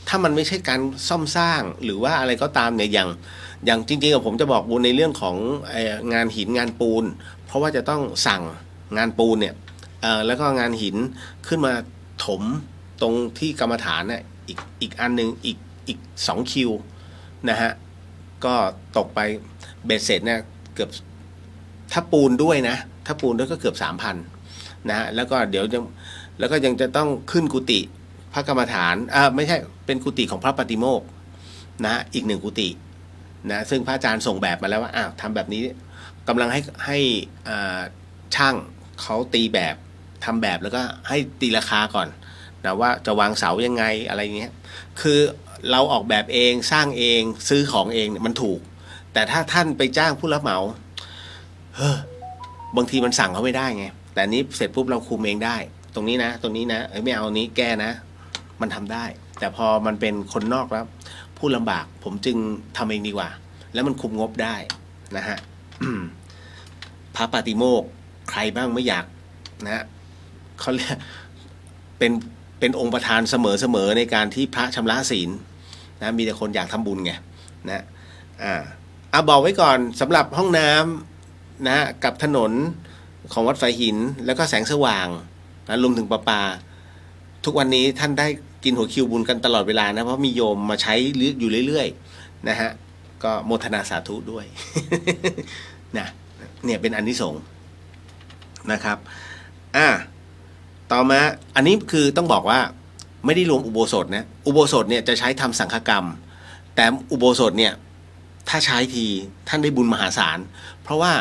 ถ้ามันไม่ใช่การซ่อมสร้างหรือว่าอะไรก็ตามเนี่ยอย่างจริงๆผมจะบอกบุญในเรื่องของงานหินงานปูนเพราะว่าจะต้องสั่งงานปูนเนี่ยแล้วก็งานหินขึ้นมาถมตรงที่กรรมฐานเนี่ยอีกอันนึงอีก2 คิวนะฮะก็ตกไปเบ็ดเสร็จเนี่ยเกือบถ้าปูนด้วยนะถ้าปูนด้วยก็เกือบ 3,000 นะฮะแล้วก็เดี๋ยวแล้วก็ยังจะต้องขึ้นกุฏิพระกรรมฐานไม่ใช่เป็นกุฏิของพระปฏิโมกข์นะอีก1 กุฏินะซึ่งพระอาจารย์ส่งแบบมาแล้วว่าทำแบบนี้กำลังให้ช่างเขาตีแบบทำแบบแล้วก็ให้ตีราคาก่อนนะว่าจะวางเสายังไงอะไรเงี้ยคือเราออกแบบเองสร้างเองซื้อของเองเนี่ยมันถูกแต่ถ้าท่านไปจ้างผู้รับเหมาบางทีมันสั่งเขาไม่ได้ไงแต่นี้เสร็จปุ๊บเราคุมเองได้ตรงนี้นะไม่เอานี้แก้นะมันทำได้แต่พอมันเป็นคนนอกแล้วผู้ลำบากผมจึงทำเองดีกว่าแล้วมันคุมงบได้นะฮะ พระปาติโมกข์ใครบ้างไม่อยากนะฮะเขาเรียกเป็นองค์ประธานเสมอในการที่พระชำระศีลนะมีแต่คนอยากทำบุญไงนะบอกไว้ก่อนสำหรับห้องน้ำนะกับถนนของวัดไฟหินแล้วก็แสงสว่างนะรวมถึงประปาทุกวันนี้ท่านได้กินหัวคิวบุญกันตลอดเวลานะเพราะมีโยมมาใช้อยู่เรื่อยๆนะฮะก็โมทนาสาธุด้วย นะเนี่ยเป็นอานิสงส์นะครับต่อมาอันนี้คือต้องบอกว่าไม่ได้รวมอุโบสถนะอุโบสถเนี่ยจะใช้ทำสังฆกรรมแต่อุโบสถเนี่ยถ้าใช้ทีท่านได้บุญมหาศาลเพราะว่า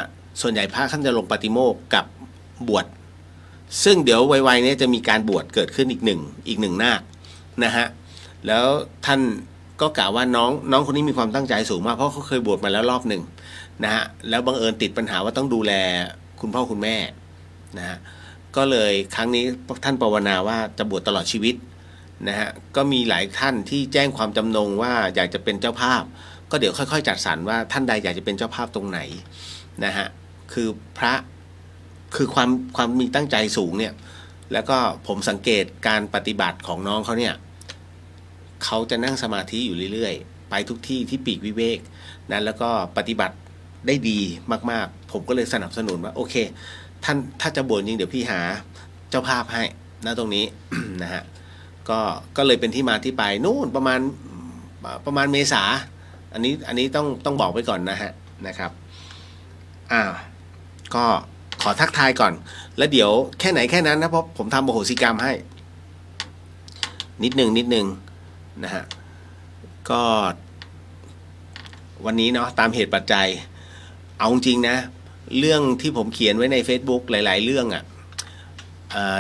ส่วนใหญ่พระท่านจะลงปฏิโมกข์กับบวชซึ่งเดี๋ยวไวๆนี้จะมีการบวชเกิดขึ้นอีกหนึ่งนาคนะฮะแล้วท่านก็กล่าวว่าน้องคนนี้มีความตั้งใจสูงมากเพราะเขาเคยบวชมาแล้วรอบหนึ่งนะฮะแล้วบังเอิญติดปัญหาว่าต้องดูแลคุณพ่อคุณแม่นะฮะก็เลยครั้งนี้ท่านภาวนาว่าจะบวชตลอดชีวิตนะฮะก็มีหลายท่านที่แจ้งความจำนงว่าอยากจะเป็นเจ้าภาพก็เดี๋ยวค่อยๆจัดสรรว่าท่านใดอยากจะเป็นเจ้าภาพตรงไหนนะฮะคือพระคือความมีตั้งใจสูงเนี่ยแล้วก็ผมสังเกตการปฏิบัติของน้องเขาเนี่ยเขาจะนั่งสมาธิอยู่เรื่อยๆไปทุกที่ที่ปีกวิเวกนะแล้วก็ปฏิบัติได้ดีมากๆผมก็เลยสนับสนุนว่าโอเคท่านถ้าจะบวชจริงเดี๋ยวพี่หาเจ้าภาพให้นะตรงนี้ นะฮะก็เลยเป็นที่มาที่ไปนู่นประมาณเมษาอันนี้ต้องบอกไว้ก่อนนะฮะนะครับก็ขอทักทายก่อนแล้วเดี๋ยวแค่ไหนแค่นั้นนะเพราะผมทำโอโหสิกรรมให้นิดนึงนะฮะก็วันนี้เนาะตามเหตุปัจจัยเอาจริงนะเรื่องที่ผมเขียนไว้ใน Facebook หลายๆเรื่อง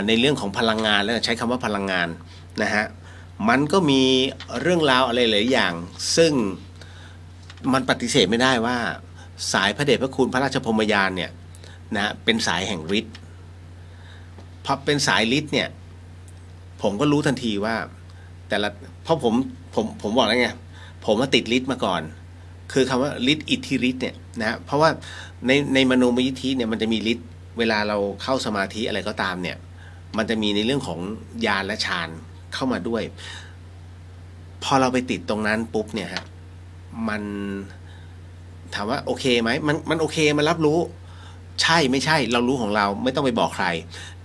ในเรื่องของพลังงานแล้วใช้คำว่าพลังงานนะฮะมันก็มีเรื่องราวอะไรหลายอย่างซึ่งมันปฏิเสธไม่ได้ว่าสายพระเดชพระคุณพระราชพรหมยานเนี่ยนะเป็นสายแห่งฤทธิ์พอเป็นสายฤทธิ์เนี่ยผมก็รู้ทันทีว่าแต่ละเพราะผมบอกแล้วไงผมมาติดฤทธิ์มาก่อนคือคำว่าฤทธิ์อิทธิฤทธิ์เนี่ยนะเพราะว่าในมโนมยิทธิเนี่ยมันจะมีฤทธิ์เวลาเราเข้าสมาธิอะไรก็ตามเนี่ยมันจะมีในเรื่องของญาณและฌานเข้ามาด้วยพอเราไปติดตรงนั้นปุ๊บเนี่ยฮะมันถามว่าโอเคไหมมันโอเคมันรับรู้ ใช่ไม่ใช่เรารู้ของเราไม่ต้องไปบอกใคร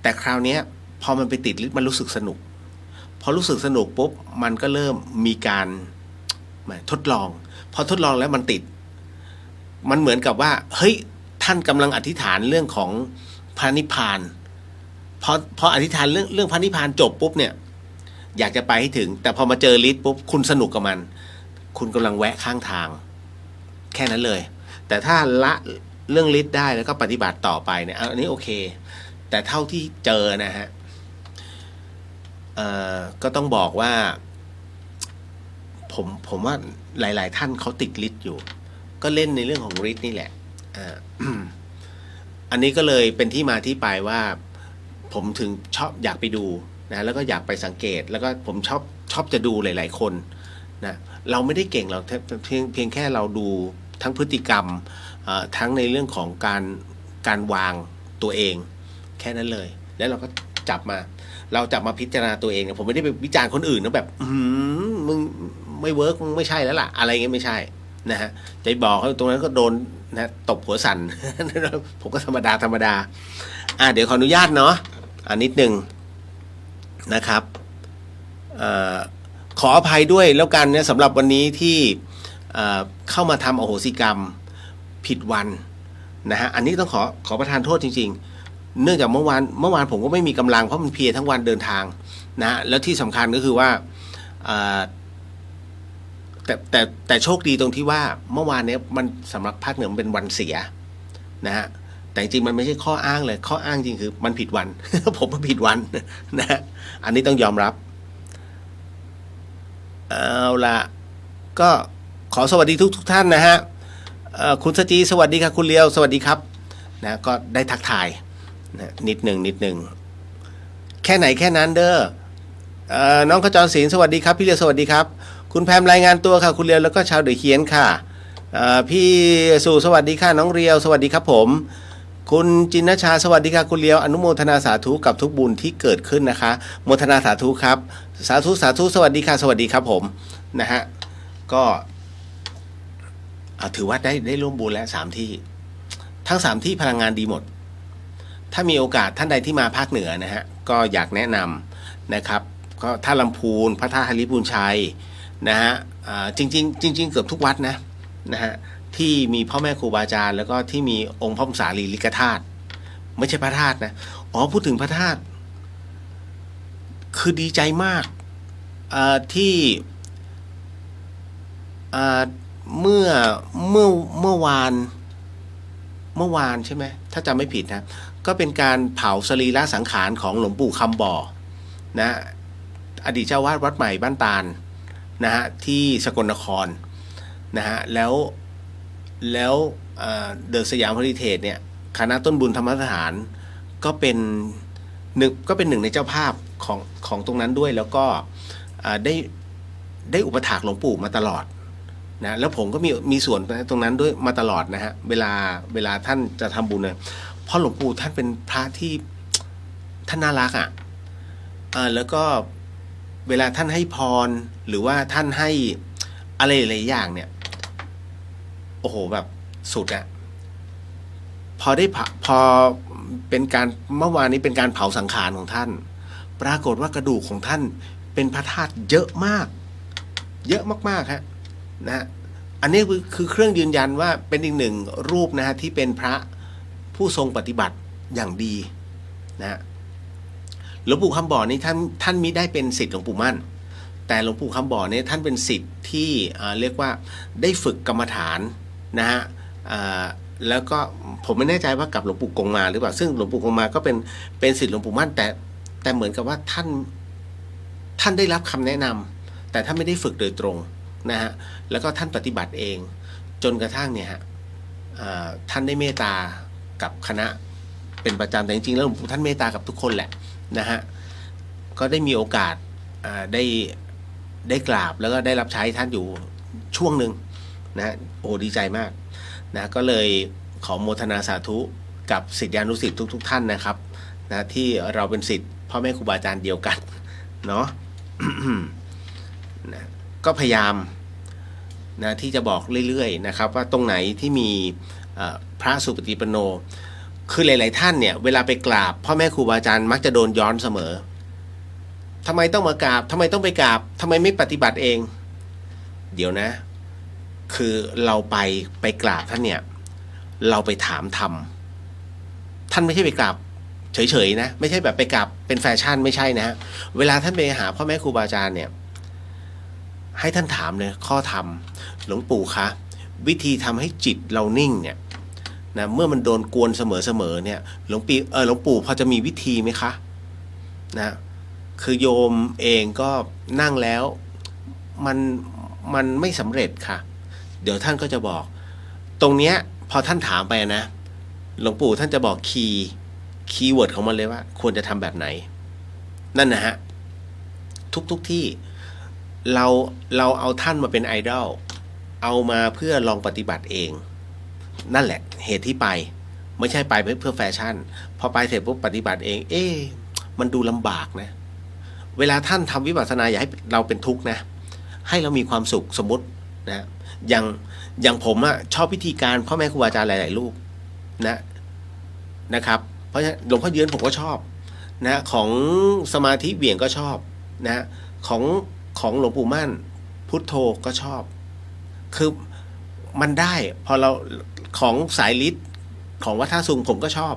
แต่คราวเนี้ยพอมันไปติดฤทธิ์มันรู้สึกสนุกพอรู้สึกสนุกปุ๊บมันก็เริ่มมีการทดลองพอทดลองแล้วมันติดมันเหมือนกับว่าเฮ้ยท่านกำลังอธิษฐานเรื่องของพระนิพพานพออธิษฐานเรื่องพระนิพพานจบปุ๊บเนี่ยอยากจะไปให้ถึงแต่พอมาเจอฤทธิ์ปุ๊บคุณสนุกกับมันคุณกำลังแวะข้างทางแค่นั้นเลยแต่ถ้าละเรื่องฤทธิ์ได้แล้วก็ปฏิบัติต่อไปเนี่ยอันนี้โอเคแต่เท่าที่เจอนะฮะก็ต้องบอกว่าผมว่าหลายๆท่านเขาติดฤทธิ์อยู่ก็เล่นในเรื่องของฤทธิ์นี่แหละอันนี้ก็เลยเป็นที่มาที่ไปว่าผมถึงชอบอยากไปดูนะแล้วก็อยากไปสังเกตแล้วก็ผมชอบจะดูหลายๆคนนะเราไม่ได้เก่งเราเพียงแค่เราดูทั้งพฤติกรรมทั้งในเรื่องของการวางตัวเองแค่นั้นเลยแล้วเราก็จับมาพิจารณาตัวเองผมไม่ได้ไปวิจารณ์คนอื่นนะแบบมึงไม่เวิร์กมึงไม่ใช่แล้วล่ะอะไรเงี้ยไม่ใช่นะฮะใจบอกเขาตรงนั้นก็โดนนะตบหัวสั่น ผมก็ธรรมดาเดี๋ยวขออนุญาตเนาะนิดนึงนะครับขออภัยด้วยแล้วกันเนี่ยสำหรับวันนี้ที่เข้ามาทำอโหสิกรรมผิดวันนะฮะอันนี้ต้องขอประทานโทษจริงๆเนื่องจากเมื่อวานผมก็ไม่มีกำลังเพราะมันเพลียทั้งวันเดินทางนะแล้วที่สำคัญก็คือว่าแต่โชคดีตรงที่ว่าเมื่อวานเนี้ยมันสำหรับภาคเหนือมันเป็นวันเสียนะฮะแต่จริงมันไม่ใช่ข้ออ้างเลยข้ออ้างจริงคือมันผิดวัน ผมมันผิดวันนะฮะอันนี้ต้องยอมรับเอาละก็ขอสวัสดีทุกท่านนะฮะคุณสจีสวัสดีครับคุณเลียวสวัสดีครับนะก็ได้ทักทายนะนิดหนึ่งแค่ไหนแค่นั้นเด้อน้องขจรศิลป์สวัสดีครับพี่เลียวสวัสดีครับคุณแพมรายงานตัวค่ะคุณเลียวแล้วก็ชาวเดือเขียนค่ะพี่สู่สวัสดีค่ะน้องเรียวสวัสดีครับผมคุณจินนชาสวัสดีค่ะคุณเลียวอนุโมทนาสาธุกับทุกบุญที่เกิดขึ้นนะคะโมทนาสาธุครับสาธุสวัสดีค่ะสวัสดีครับผมนะฮะก็ถือว่าได้ร่วมบุญแล้ว3ที่ทั้ง3ที่พลังงานดีหมดถ้ามีโอกาสท่านใดที่มาภาคเหนือนะฮะก็อยากแนะนำนะครับก็ท่าลำพูนพระธาตุฮาริพูนชัยนะฮะจริงเกือบทุกวัดนะฮะที่มีพ่อแม่ครูบาอาจารย์แล้วก็ที่มีองค์พระสารีริกธาตุไม่ใช่พระธาตุนะพูดถึงพระธาตุคือดีใจมากที่เมื่อวานใช่ไหมถ้าจำไม่ผิดนะก็เป็นการเผาสรีระสังขารของหลวงปู่คำบ่อนะอดีตเจ้าวาดวัดใหม่บ้านตาลนะฮะที่สกลนครนะฮะแล้วเดอะสยามเฮริเทจเนี่ยคณะต้นบุญธรรมสถานก็เป็นหนึ่งในเจ้าภาพของตรงนั้นด้วยแล้วก็ได้อุปถากหลวงปู่มาตลอดนะแล้วผมก็มีส่วนตรงนั้นด้วยมาตลอดนะฮะเวลาท่านจะทำบุญเนี่ยเพราะหลวงปู่ท่านเป็นพระที่ท่านน่ารักแล้วก็เวลาท่านให้พรหรือว่าท่านให้อะไรหลายอย่างเนี่ยโอ้โหแบบสุดพอเป็นการเมื่อวานนี้เป็นการเผาสังขารของท่านปรากฏว่ากระดูกของท่านเป็นพระธาตุเยอะมากฮะนะฮะอันนี้คือเครื่องยืนยันว่าเป็นอีกหนึ่งรูปนะฮะที่เป็นพระผู้ทรงปฏิบัติอย่างดีนะหลวงปู่คำบ่อนี่ท่านมิได้เป็นศิษย์หลวงปู่มั่นแต่หลวงปู่คำบ่อเนี่ยท่านเป็นศิษย์ที่เรียกว่าได้ฝึกกรรมฐานนะฮะแล้วก็ผมไม่แน่ใจว่ากับหลวงปู่กงมาหรือเปล่าซึ่งหลวงปู่กงมาก็เป็นศิษย์หลวงปู่มั่นแต่เหมือนกับว่าท่านได้รับคำแนะนำแต่ท่านไม่ได้ฝึกโดยตรงนะฮะแล้วก็ท่านปฏิบัติเองจนกระทั่งเนี่ยฮะท่านได้เมตตากับคณะเป็นประจำแต่จริงๆแล้วหลวงปู่ท่านเมตตากับทุกคนแหละนะฮะก็ได้มีโอกาสได้กราบแล้วก็ได้รับใช้ท่านอยู่ช่วงหนึ่งนะโอ้ดีใจมากนะก็เลยขอโมทนาสาธุกับศิษยานุศิษย์ทุกท่านนะครับนะที่เราเป็นศิษย์พ่อแม่ครูบาอาจารย์เดียวกันเนาะ นะก็พยายามนะที่จะบอกเรื่อยๆนะครับว่าตรงไหนที่มีพระสุปฏิปันโน คือหลายๆท่านเนี่ยเวลาไปกราบพ่อแม่ครูบาอาจารย์มักจะโดนย้อนเสมอทำไมต้องมากราบทำไมต้องไปกราบทำไมไม่ปฏิบัติเองเดี๋ยวนะ คือเราไปกราบท่านเนี่ยเราไปถามธรรมท่านไม่ใช่ไปกราบเฉยๆนะไม่ใช่แบบไปกราบเป็นแฟชั่นไม่ใช่นะเวลาท่านไปหาพ่อแม่ครูบาอาจารย์เนี่ยให้ท่านถามเลยข้อธรรมหลวงปู่คะวิธีทำให้จิตเรานิ่งเนี่ยนะเมื่อมันโดนกวนเสมอๆเนี่ยหลวงปู่พอจะมีวิธีไหมคะนะคือโยมเองก็นั่งแล้วมันไม่สำเร็จค่ะเดี๋ยวท่านก็จะบอกตรงเนี้ยพอท่านถามไปนะหลวงปู่ท่านจะบอกคีย์เวิร์ดของมันเลยว่าควรจะทำแบบไหนนั่นนะฮะทุกที่เราเอาท่านมาเป็นไอดอลเอามาเพื่อลองปฏิบัติเองนั่นแหละเหตุที่ไปไม่ใช่ไปเพื่อแฟชั่นพอไปเสร็จปุ๊บปฏิบัติเองมันดูลำบากนะเวลาท่านทำวิปัสสนาอย่าให้เราเป็นทุกข์นะให้เรามีความสุขสมมตินะอย่างผมอะชอบพิธีการพ่อแม่ครูอาจารย์หลายๆรูปนะครับเพราะฉะนั้นหลวงพ่อเยือนผมก็ชอบนะของสมาธิเบี่ยงก็ชอบนะของหลวงปู่มั่นพุทโธก็ชอบคือมันได้พอเราของสายฤทธิ์ของวัฒนสุงผมก็ชอบ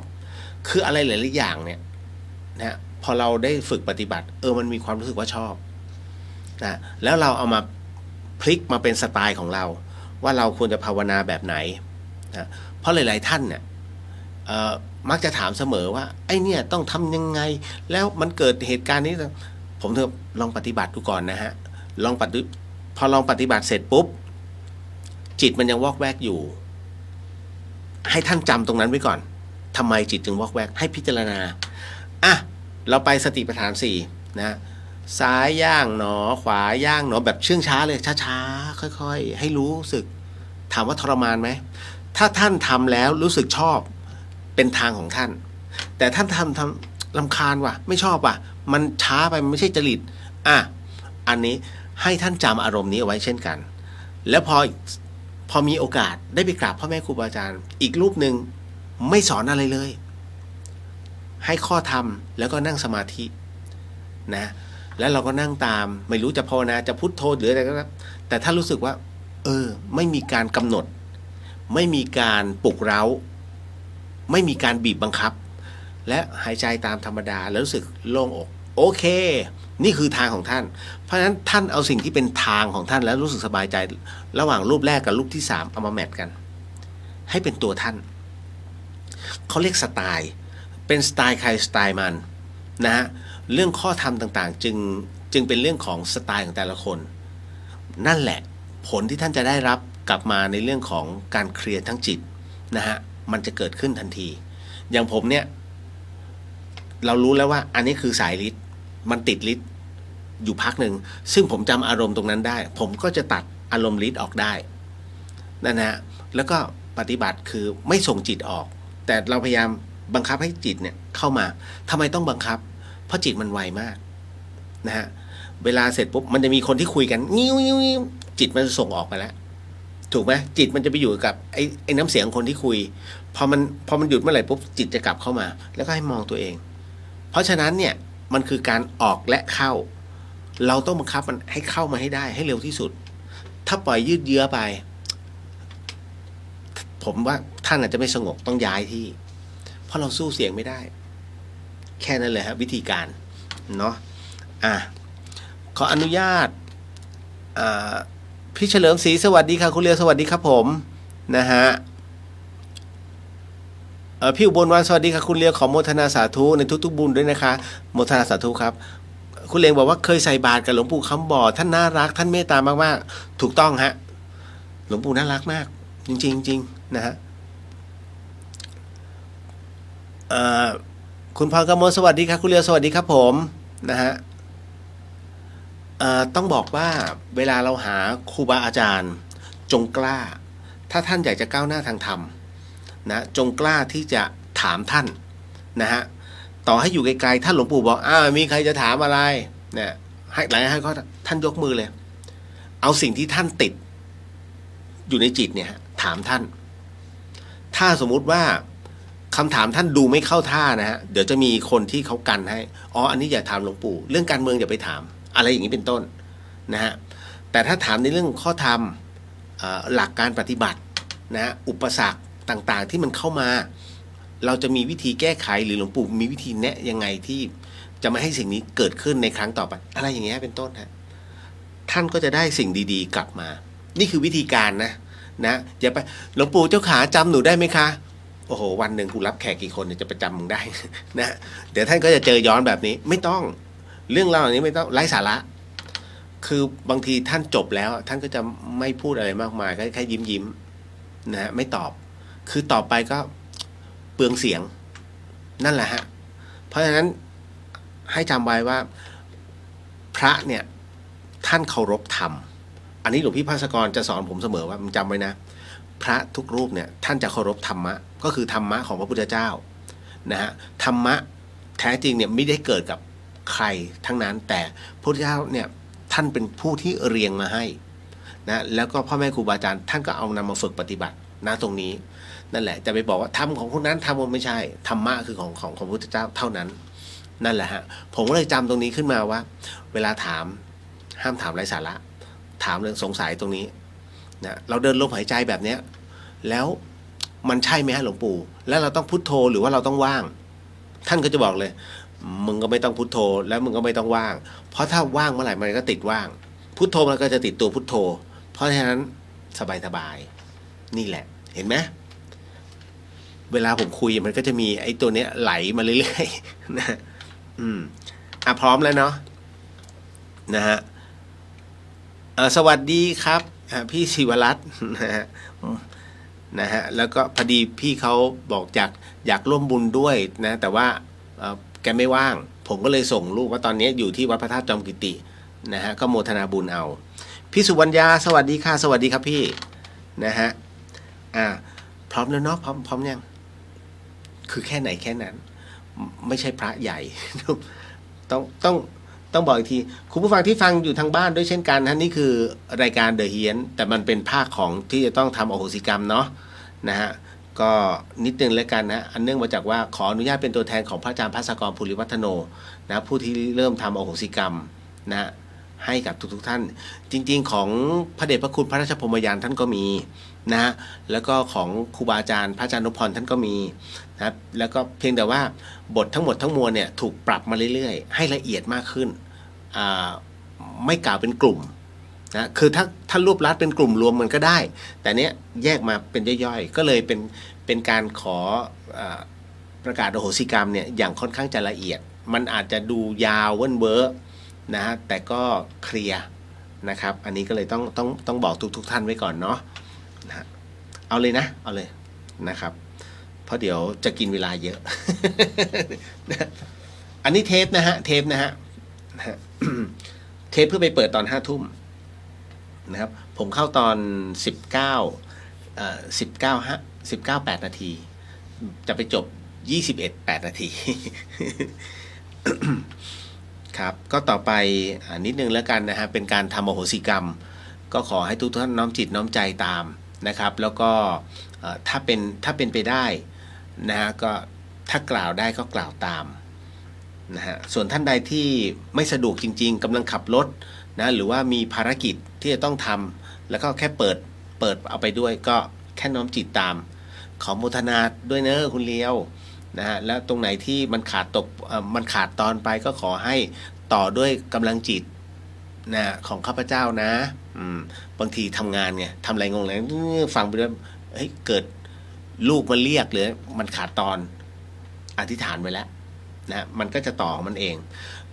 คืออะไรหลายๆอย่างเนี่ยนะพอเราได้ฝึกปฏิบัติมันมีความรู้สึกว่าชอบนะแล้วเราเอามาพลิกมาเป็นสไตล์ของเราว่าเราควรจะภาวนาแบบไหนนะเพราะหลายๆท่านเนี่ยมักจะถามเสมอว่าไอ้เนี่ยต้องทำยังไงแล้วมันเกิดเหตุการณ์นี้ผมลองปฏิบัติดูก่อนนะฮะพอลองปฏิบัติเสร็จปุ๊บจิตมันยังวอกแวกอยู่ให้ท่านจำตรงนั้นไว้ก่อนทำไมจิตจึงวอกแวกให้พิจารณาเราไปสติปัฏฐาน4นะซ้ายย่างหนอขวาย่างหนอแบบเชื่องช้าเลยช้าๆค่อยๆให้รู้สึกถามว่าทรมานไหมถ้าท่านทำแล้วรู้สึกชอบเป็นทางของท่านแต่ท่านทำรำคาญว่ะไม่ชอบว่ะมันช้าไปมันไม่ใช่จริตอันนี้ให้ท่านจำอารมณ์นี้เอาไว้เช่นกันแล้วพอมีโอกาสได้ไปกราบพ่อแม่ครูบาอาจารย์อีกรูปหนึ่งไม่สอนอะไรเลยให้ข้อธรรมแล้วก็นั่งสมาธินะแล้วเราก็นั่งตามไม่รู้จะภาวนาจะพุทโธหรืออะไรก็แล้วแต่ถ้ารู้สึกว่าไม่มีการกำหนดไม่มีการปลุกเร้าไม่มีการบีบบังคับและหายใจตามธรรมดาแล้วรู้สึกโล่งอกโอเคนี่คือทางของท่านเพราะฉะนั้นท่านเอาสิ่งที่เป็นทางของท่านแล้วรู้สึกสบายใจระหว่างรูปแรกกับรูปที่3เอามาแมทกันให้เป็นตัวท่านเขาเรียกสไตล์เป็นสไตล์ใครสไตล์มันนะฮะเรื่องข้อธรรมต่างๆจึงเป็นเรื่องของสไตล์ของแต่ละคนนั่นแหละผลที่ท่านจะได้รับกลับมาในเรื่องของการเคลียร์ทั้งจิตนะฮะมันจะเกิดขึ้นทันทีอย่างผมเนี่ยเรารู้แล้วว่าอันนี้คือสายฤทธิ์มันติดฤทธิ์อยู่พักหนึ่งซึ่งผมจำอารมณ์ตรงนั้นได้ผมก็จะตัดอารมณ์ฤทธิ์ออกได้นั่นนะฮะแล้วก็ปฏิบัติคือไม่ส่งจิตออกแต่เราพยายามบังคับให้จิตเนี่ยเข้ามาทำไมต้องบังคับเพราะจิตมันไวมากนะฮะเวลาเสร็จปุ๊บมันจะมีคนที่คุยกันนิ้วจิตมันจะส่งออกไปแล้วถูกไหมจิตมันจะไปอยู่กับไอ้น้ำเสียงคนที่คุยพอมันหยุดเมื่อไหร่ปุ๊บจิตจะกลับเข้ามาแล้วก็ให้มองตัวเองเพราะฉะนั้นเนี่ยมันคือการออกและเข้าเราต้องบังคับมันให้เข้ามาให้ได้ให้เร็วที่สุดถ้าปล่อยยืดเยื้อไปผมว่าท่านอาจจะไม่สงบต้องย้ายที่เพราะเราสู้เสียงไม่ได้แค่นั้นเลยครับวิธีการเนาะขออนุญาตพี่เฉลิมศรีสวัสดีค่ะคุณเลียวสวัสดีครับผมนะฮะพี่อุบลวันสวัสดีค่ะคุณเลียวขอโมทนาสาธุในทุกๆบุญด้วยนะคะโมทนาสาธุครับคุณเลียงบอกว่าเคยใส่บาตรกับหลวงปู่คำบ่อท่านน่ารักท่านเมตตามากๆถูกต้องฮะหลวงปู่น่ารักมากจริงๆจริงนะฮะคุณพรกมลสวัสดีครับคุณเลียวสวัสดีครับผมนะฮะต้องบอกว่าเวลาเราหาครูบาอาจารย์จงกล้าถ้าท่านอยากจะก้าวหน้าทางธรรมนะจงกล้าที่จะถามท่านนะฮะต่อให้อยู่ไกลๆท่านหลวงปู่บอกมีใครจะถามอะไรเนี่ยให้หลายให้เขาท่านยกมือเลยเอาสิ่งที่ท่านติดอยู่ในจิตเนี่ยถามท่านถ้าสมมุติว่า คำถามท่านดูไม่เข้าท่านะฮะเดี๋ยวจะมีคนที่เขากันให้อันนี้อย่าถามหลวงปู่เรื่องการเมืองอย่าไปถามอะไรอย่างนี้เป็นต้นนะฮะแต่ถ้าถามในเรื่องข้อธรรมหลักการปฏิบัตินะอุปสรรคต่างๆที่มันเข้ามาเราจะมีวิธีแก้ไขหรือหลวงปู่มีวิธีแนะยังไงที่จะไม่ให้สิ่งนี้เกิดขึ้นในครั้งต่อไปอะไรอย่างเงี้ยเป็นต้นฮะท่านก็จะได้สิ่งดีๆกลับมานี่คือวิธีการนะอย่าไปหลวงปู่เจ้าขาจำหนูได้ไหมคะโอ้โหวันหนึ่งกูรับแขกกี่คนเนี่ยจะประจำมึงได้ นะเดี๋ยวท่านก็จะเจอย้อนแบบนี้ไม่ต้องเรื่องราวเหล่านี้ไม่ต้องไร้สาระคือบางทีท่านจบแล้วท่านก็จะไม่พูดอะไรมากมายแค่ยิ้มนะไม่ตอบคือต่อไปก็เปลืองเสียงนั่นแหละฮะเพราะฉะนั้นให้จำไว้ว่าพระเนี่ยท่านเคารพธรรมอันนี้หลวงพี่ภาสกรจะสอนผมเสมอว่ามึงจำไว้นะพระทุกรูปเนี่ยท่านจะเคารพธรรมะก็คือธรรมะของพระพุทธเจ้านะฮะธรรมะแท้จริงเนี่ยไม่ได้เกิดกับใครทั้งนั้นแต่พระพุทธเจ้าเนี่ยท่านเป็นผู้ที่เรียงมาให้นะแล้วก็พ่อแม่ครูบาอาจารย์ท่านก็เอานำมาฝึกปฏิบัตินะตรงนี้นั่นแหละจะไปบอกว่าธรรมของคนนั้นธรรมของไม่ใช่ธรรมะคือของพระพุทธเจ้าเท่านั้นนั่นแหละฮะผมก็เลยจำตรงนี้ขึ้นมาว่าเวลาถามห้ามถามไร้สาระถามเรื่องสงสัยตรงนี้นะเราเดินลมหายใจแบบเนี้ยแล้วมันใช่ไหมฮะหลวงปู่แล้วเราต้องพุทโธหรือว่าเราต้องว่างท่านก็จะบอกเลยมึงก็ไม่ต้องพุทโธแล้วมึงก็ไม่ต้องว่างเพราะถ้าว่างเมื่อไหร่มันก็ติดว่างพุทโธมันก็จะติดตัวพุทโธเพราะฉะนั้นสบายๆนี่แหละเห็นไหมเวลาผมคุยมันก็จะมีไอ้ตัวเนี้ยไหลมาเรื่อยๆนะพร้อมแล้วเนาะนะฮะสวัสดีครับพี่ศิวรัตน์นะฮะแล้วก็พอดีพี่เขาบอกอยากร่วมบุญด้วยนะแต่ว่าแกไม่ว่างผมก็เลยส่งรูปว่าตอนนี้อยู่ที่วัดพระธาตุจอมกิตินะฮะก็โมทนาบุญเอาพี่สุวรรณยาสวัสดีค่ะสวัสดีครับพี่นะฮะพร้อมแล้วเนาะพร้อมยังคือแค่ไหนแค่นั้นไม่ใช่พระใหญ่ ต้องบอกอีกทีคุณผู้ฟังที่ฟังอยู่ทางบ้านด้วยเช่นกันนะนี่คือรายการเดอะเฮียนแต่มันเป็นภาคของที่จะต้องทำอโหสิกรรมเนาะนะฮะก็นิดนึงแล้วกันนะอันเนื่องมาจากว่าขออนุญาตเป็นตัวแทนของพระอาจารย์ภาสกรภูริวัฒโนนะผู้ที่เริ่มทำอโหสิกรรมนะให้กับทุกท่านจริงๆของพระเดชพระคุณพระราชพรหมยานท่านก็มีนะฮะแล้วก็ของครูบาอาจารย์พระอาจารย์นพพรท่านก็มีนะครับแล้วก็เพียงแต่ว่าบททั้งหมดทั้งมวลเนี่ยถูกปรับมาเรื่อยๆให้ละเอียดมากขึ้นไม่กล่าวเป็นกลุ่มนะคือถ้ารวบรัดเป็นกลุ่มรวมมันก็ได้แต่เนี้ยแยกมาเป็นย่อยๆก็เลยเป็นการขอประกาศอโหสิกรรมเนี่ยอย่างค่อนข้างจะละเอียดมันอาจจะดูยาวเว้นเว้อนะแต่ก็เคลียร์นะครับอันนี้ก็เลยต้องบอกทุกท่านไว้ก่อนเนาะนะเอาเลยนะเอาเลยนะครับเพราะเดี๋ยวจะกินเวลาเยอะ อันนี้เทปนะฮะเทปเพื่อไปเปิดตอน5 ทุ่มนะครับผมเข้าตอน19:8 นาทีจะไปจบ21:08 นาที ครับก็ต่อไปนิดนึงแล้วกันนะฮะเป็นการทำอโหสิกรรมก็ขอให้ทุกท่านน้อมจิตน้อมใจตามนะครับแล้วก็ถ้าเป็นไปได้นะฮะก็ถ้ากล่าวได้ก็กล่าวตามนะฮะส่วนท่านใดที่ไม่สะดวกจริงๆกำลังขับรถนะหรือว่ามีภารกิจที่จะต้องทำแล้วก็แค่เปิดเอาไปด้วยก็แค่น้อมจิตตามขอโมทนาด้วยเนอะคุณเลี้ยวนะฮะแล้วตรงไหนที่มันขาดตอนไปก็ขอให้ต่อด้วยกำลังจิตนะของข้าพเจ้านะบางทีทำงานไงทำอะไรงงเลยฟังไปด้วยเฮ้ยเกิดลูกมันเรียกหรือมันขาดตอนอธิษฐานไว้แล้วนะมันก็จะต่อของมันเอง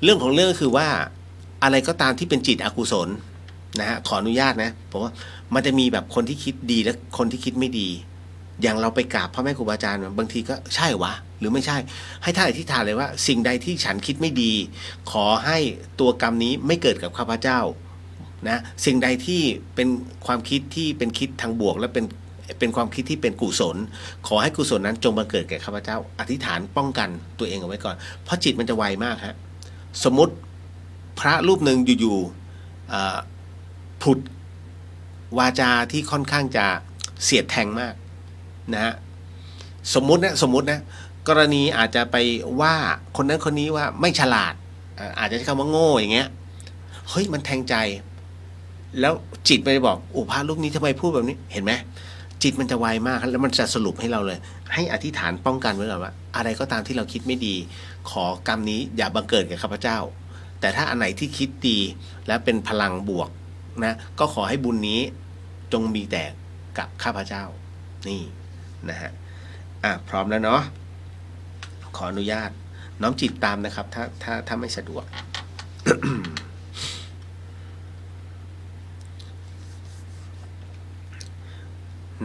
เรื่องของเรื่องคือว่าอะไรก็ตามที่เป็นจิตอกุศลนะฮะขออนุญาตนะเพราะว่ามันจะมีแบบคนที่คิดดีและคนที่คิดไม่ดีอย่างเราไปกราบพ่อแม่ครูบาอาจารย์บางทีก็ใช่วะหรือไม่ใช่ให้ท่านอธิษฐานเลยว่าสิ่งใดที่ฉันคิดไม่ดีขอให้ตัวกรรมนี้ไม่เกิดกับข้าพเจ้านะสิ่งใดที่เป็นความคิดที่เป็นคิดทางบวกและเป็นความคิดที่เป็นกุศลขอให้กุศลนั้นจงบังเกิดแก่ข้าพเจ้าอธิษฐานป้องกันตัวเองเอาไว้ก่อนเพราะจิตมันจะไวมากฮะสมมติพระรูปหนึ่งอยู่ๆผุดวาจาที่ค่อนข้างจะเสียดแทงมากนะฮะ สมมุตินะกรณีอาจจะไปว่าคนนั้นคนนี้ว่าไม่ฉลาดอาจจะใช้คำว่าโง่อย่างเงี้ยเฮ้ยมันแทงใจแล้วจิตไปบอกโอ้พระรูปนี้ทำไมพูดแบบนี้เห็นไหมจิตมันจะไวมากแล้วมันจะสรุปให้เราเลยให้อธิษฐานป้องกันไว้ก่อนว่าอะไรก็ตามที่เราคิดไม่ดีขอกรรมนี้อย่าบังเกิดกับข้าพเจ้าแต่ถ้าอันไหนที่คิดดีและเป็นพลังบวกนะก็ขอให้บุญนี้จงมีแต่กับข้าพเจ้านี่นะฮะพร้อมแล้วเนาะขออนุญาตน้อมจิตตามนะครับถ้าไม่สะดวก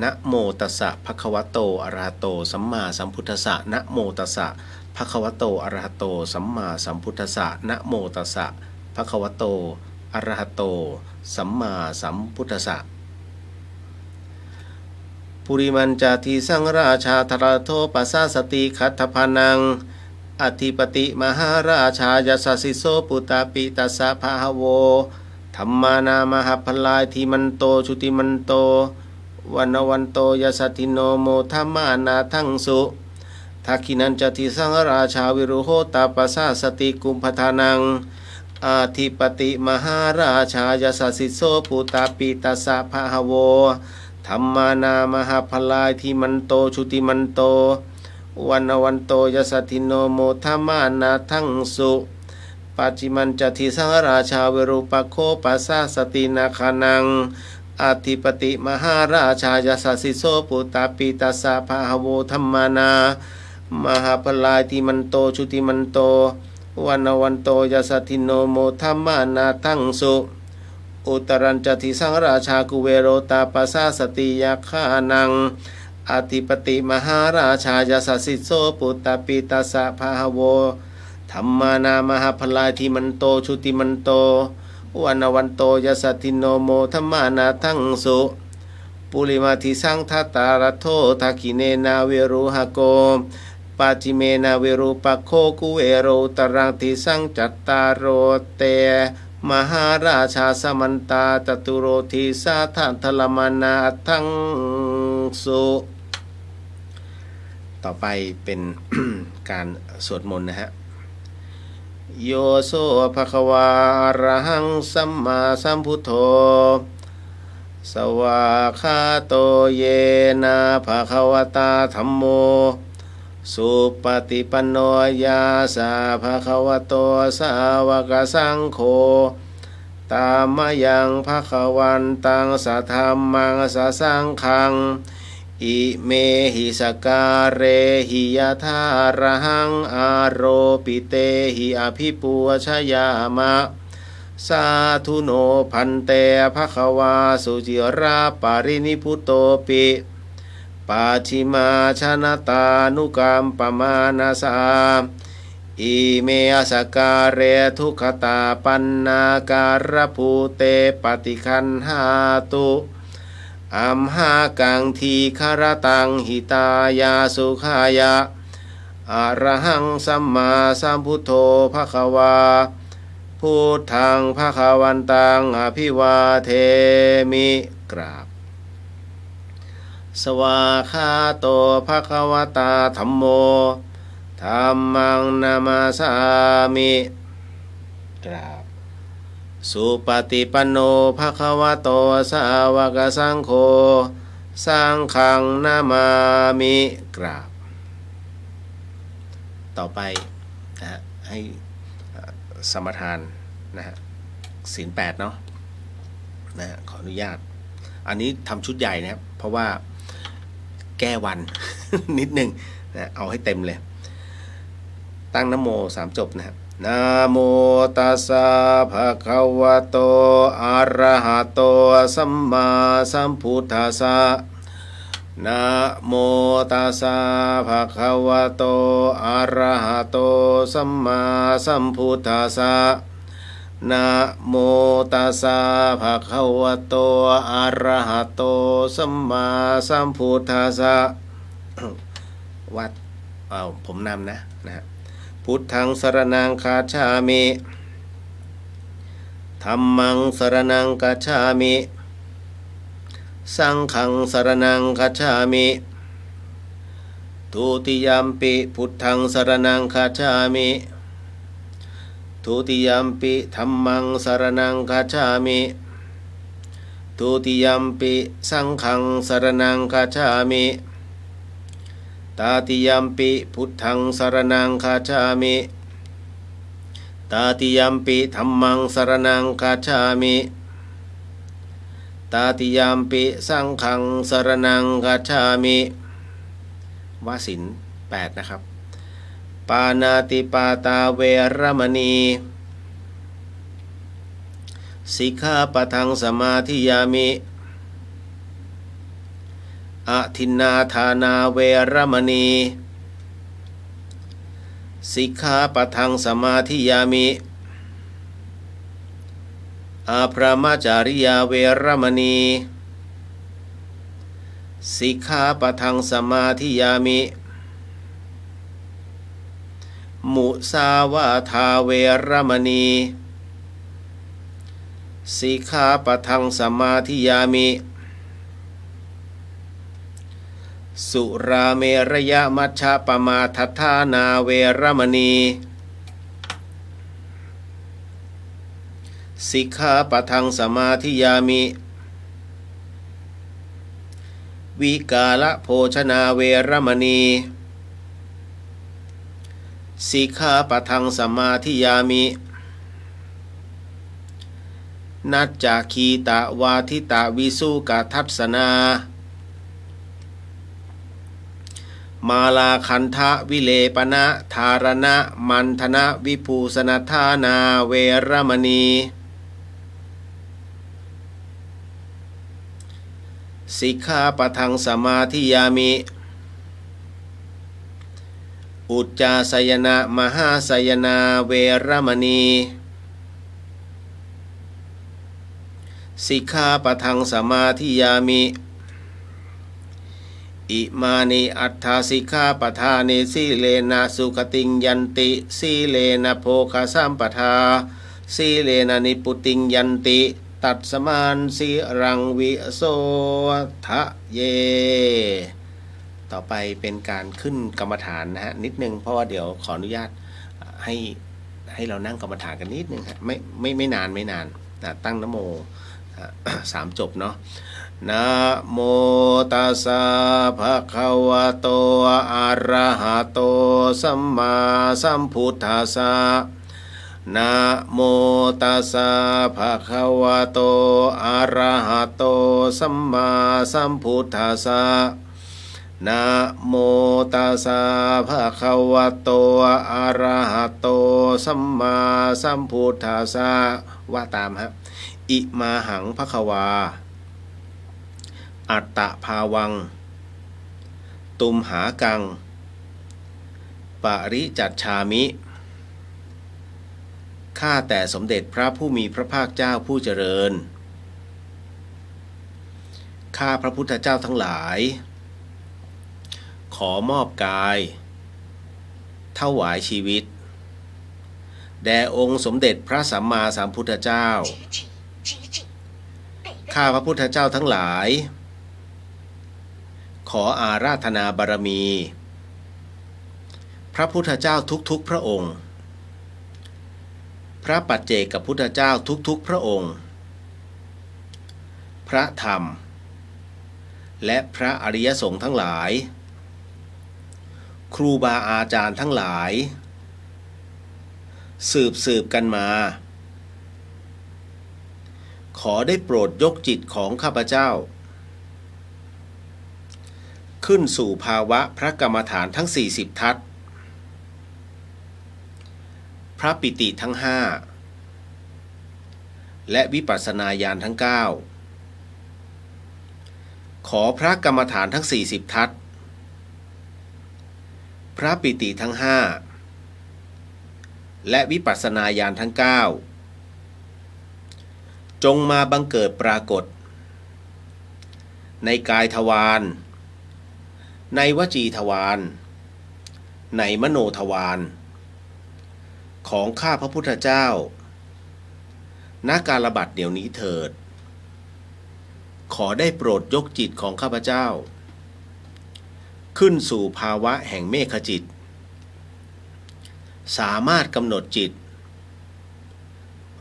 นะโมตัสสะภะคะวะโตอะระหะโตสัมมาสัมพุทธัสสะนะโมตัสสะภะคะวะโตอะระหะโตสัมมาสัมพุทธัสสะนะโมตัสสะภะคะวะโตอะระหะโตสัมมาสัมพุทธัสสะปุริมันจาทิสังราชาธรโทปัสสะสติคัตถพานังอธิปติมหาราชายาสสิโสปุตตาปิตัสสะภะคะโวธัมมานา มหาพลายทิมันโตชุติมันโตวันวันโตยสัตถิโนโมธัมมานาทังสุทักขินันจติสังราชาวิรุโหตาปัสสะสติกุมภทานังอธิปติมหาราชายาสสิโสปุตตาปิตัสสะภะคะโวธัมมานามหาพลายทิมันโตชุติมันโตวันวันโตยสัตถิโนโมธัมมานาทังสุปัจจิมันจติสังราชาวิรุปโคปัสสะสตินาคานังอธิปติมหาราชายาสสิโสปุตตาปิตัสสะภะคะโวธัมมานามหาพลายทิมันโตชุติมันโตวันวันโตยสัตถิโนโมธัมมานาทังสุอุตรัญจติสังราชากุเวโรตาปัสสะสติยาคานังอธิปติมหาราชายาสสิโสปุตตาปิตัสสะภะคะโวธัมมานามหาพลายทิมันโตชุติมันโตวันวันโตยสัตถิโนโมธัมมานาทังสุปุริมาทิสังทัตตารัตโธทักขิเนนาเวรุหโกปัจจิเมนาเวรุปโคกุเวโรตรังทิสังจัตตารโรเตมหาราชาสมันตาจตุโรธีสาทันทลมานาทังสุต่อไปเป็น การสวดมนต์นะฮะโยโสภะคะวาอะระหังสัมมาสัมพุทโธสวากขาโตเยนะภะคะวตาธัมโมสุปฏิปันโนยาสาภะคะวะโตสาวกสังโฆตามะยังภะคะวันตังสัทธัมมังสสังฆังอิเมหิสการเรหิยะทาระหังอาโรปิเตหิอภิปูชยามะสาธุโนพันเตภะคะวาสุจิราปารินิพุตโตปิปัจฉิมาชนะตานุกรรมปมานาสาอิเมสการเรทุขตาปันนาการภูเตปฏิคันหาตุอัมหากังทีคารตังหิตายาสุขายะอะระหังสัมมาสัมพุทโธภะคะวาพุทธังภะคะวันตังอภิวาเทมิกราบสวาคาโตภะคะวตาธัมโมธัมมังนามาสามิกราบสุปฏิปันโนภะคะวะโตสาวกสังโฆสังฆังนามามิกราบต่อไปนะฮะให้สมทานนะฮะศีล 8เนาะนะฮะขออนุญาตอันนี้ทำชุดใหญ่นะครับเพราะว่าแก้วัน นิดนึงนะเอาให้เต็มเลยตั้งนะโม3จบนะครับนะโมตัสสะภะคะวะโตอะระหะโตสัมมาสัมพุทธัสสะนะโมตัสสะภะคะวะโตอะระหะโตสัมมาสัมพุทธัสสะนะโมตัสสะภะคะวะโตอะระหะโตสัมมาสัมพุทธัสสะ วัดผมนำนะพุทธังสรณังคัจฉามิธัมมังสรณังคัจฉามิสังฆังสรณังคัจฉามิท ทุติยัมปิพุทธังสรณังคัจฉามิทุติยัมปิธัมมังสรณังคัจฉามิทุติยัมปิสังฆังสรณังคัจฉามิตาติยัมปิพุทธังสรณังคัจฉามิตาติยัมปิธัมมังสรณังคัจฉามิตาติยัมปิสังฆังสรณังคัจฉามิวสิน8นะครับปานาติปาตาเวรมณีสิกขาปะทังสมาธิยามิอะทินนาทานาเวรมณีสิกขาปะทังสมาธิยามิอาพรหมจาริยาเวรมณีสิกขาปะทังสมาธิยามิมุสาวาทาเวรมณีสิกขาปะทังสมาธิยามิสุราเมรยมัชฌะปมาทัฏฐานาเวรมณีสิกขาปะทังสมาธิยามิวิกาลโภชนาเวรมณีสิกขาปะทังสมาธิยามินัจจคีตะวาทิตะวิสุกทัสสนามาลาคันทะวิเลปนะธารณะมันธนะวิภูสนทานาเวรมณีสิกขาปะทังสมาธิยามิอุจจาสยนะมหาสยนาเวรมณีสิกขาปะทังสมาธิยามิอิมานิอัตถาสิกขาปทานิสีเลนะสุขติงยันติสีเลนะโภคสัมปทาสีเลนะนิพุติงยันติตัดสมานสีรังวิโสทะเยต่อไปเป็นการขึ้นกรรมฐานนะฮะนิดนึงเพราะว่าเดี๋ยวขออนุญาตให้เรานั่งกรรมฐานกันนิดนึงฮะไม่นานนะตั้งนะโม3 จบเนาะนะโมตัสสะภะคะวะโตอะระหะโตสัมมาสัมพุทธัสสะนะโมตัสสะภะคะวะโตอะระหะโตสัมมาสัมพุทธัสสะนะโมตัสสะภะคะวะโตอะระหะโตสัมมาสัมพุทธัสสะว่าตามครับอิมาหังภะคะวาอัตตะภาวังตุมหากังปริจัตฉามิข้าแต่สมเด็จพระผู้มีพระภาคเจ้าผู้เจริญข้าพระพุทธเจ้าทั้งหลายขอมอบกายถวายชีวิตแด่องค์สมเด็จพระสัมมาสัมพุทธเจ้าข้าพระพุทธเจ้าทั้งหลายขออาราธนาบารมีพระพุทธเจ้าทุกๆพระองค์พระปัจเจกพุทธเจ้าทุกๆพระองค์พระธรรมและพระอริยสงฆ์ทั้งหลายครูบาอาจารย์ทั้งหลายสืบกันมาขอได้โปรดยกจิตของข้าพเจ้าขึ้นสู่ภาวะพระกรรมฐานทั้ง40ทัศน์พระปิติทั้ง5และวิปัสสนาญาณทั้ง9ขอพระกรรมฐานทั้ง40ทัศน์พระปิติทั้ง5และวิปัสสนาญาณทั้ง9จงมาบังเกิดปรากฏในกายทวารในวจีทวารในมโนทวารของข้าพระพุทธเจ้าณกาลบัดเดี๋ยวนี้เถิดขอได้โปรดยกจิตของข้าพเจ้า ขึ้นสู่ภาวะแห่งเมฆจิตสามารถกำหนดจิต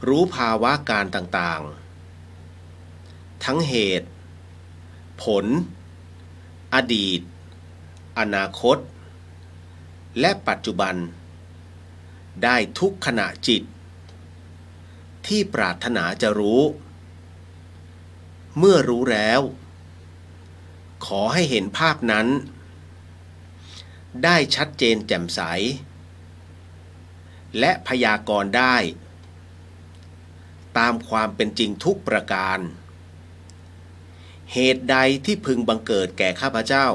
รู้ภาวะการต่างๆทั้งเหตุผลอดีตอนาคตและปัจจุบันได้ทุกขณะจิตที่ปรารถนาจะรู้เมื่อรู้แล้วขอให้เห็นภาพนั้นได้ชัดเจนแจ่มใสและพยากรณ์ได้ตามความเป็นจริงทุกประการเหตุใดที่พึงบังเกิดแก่ข้าพเจ้า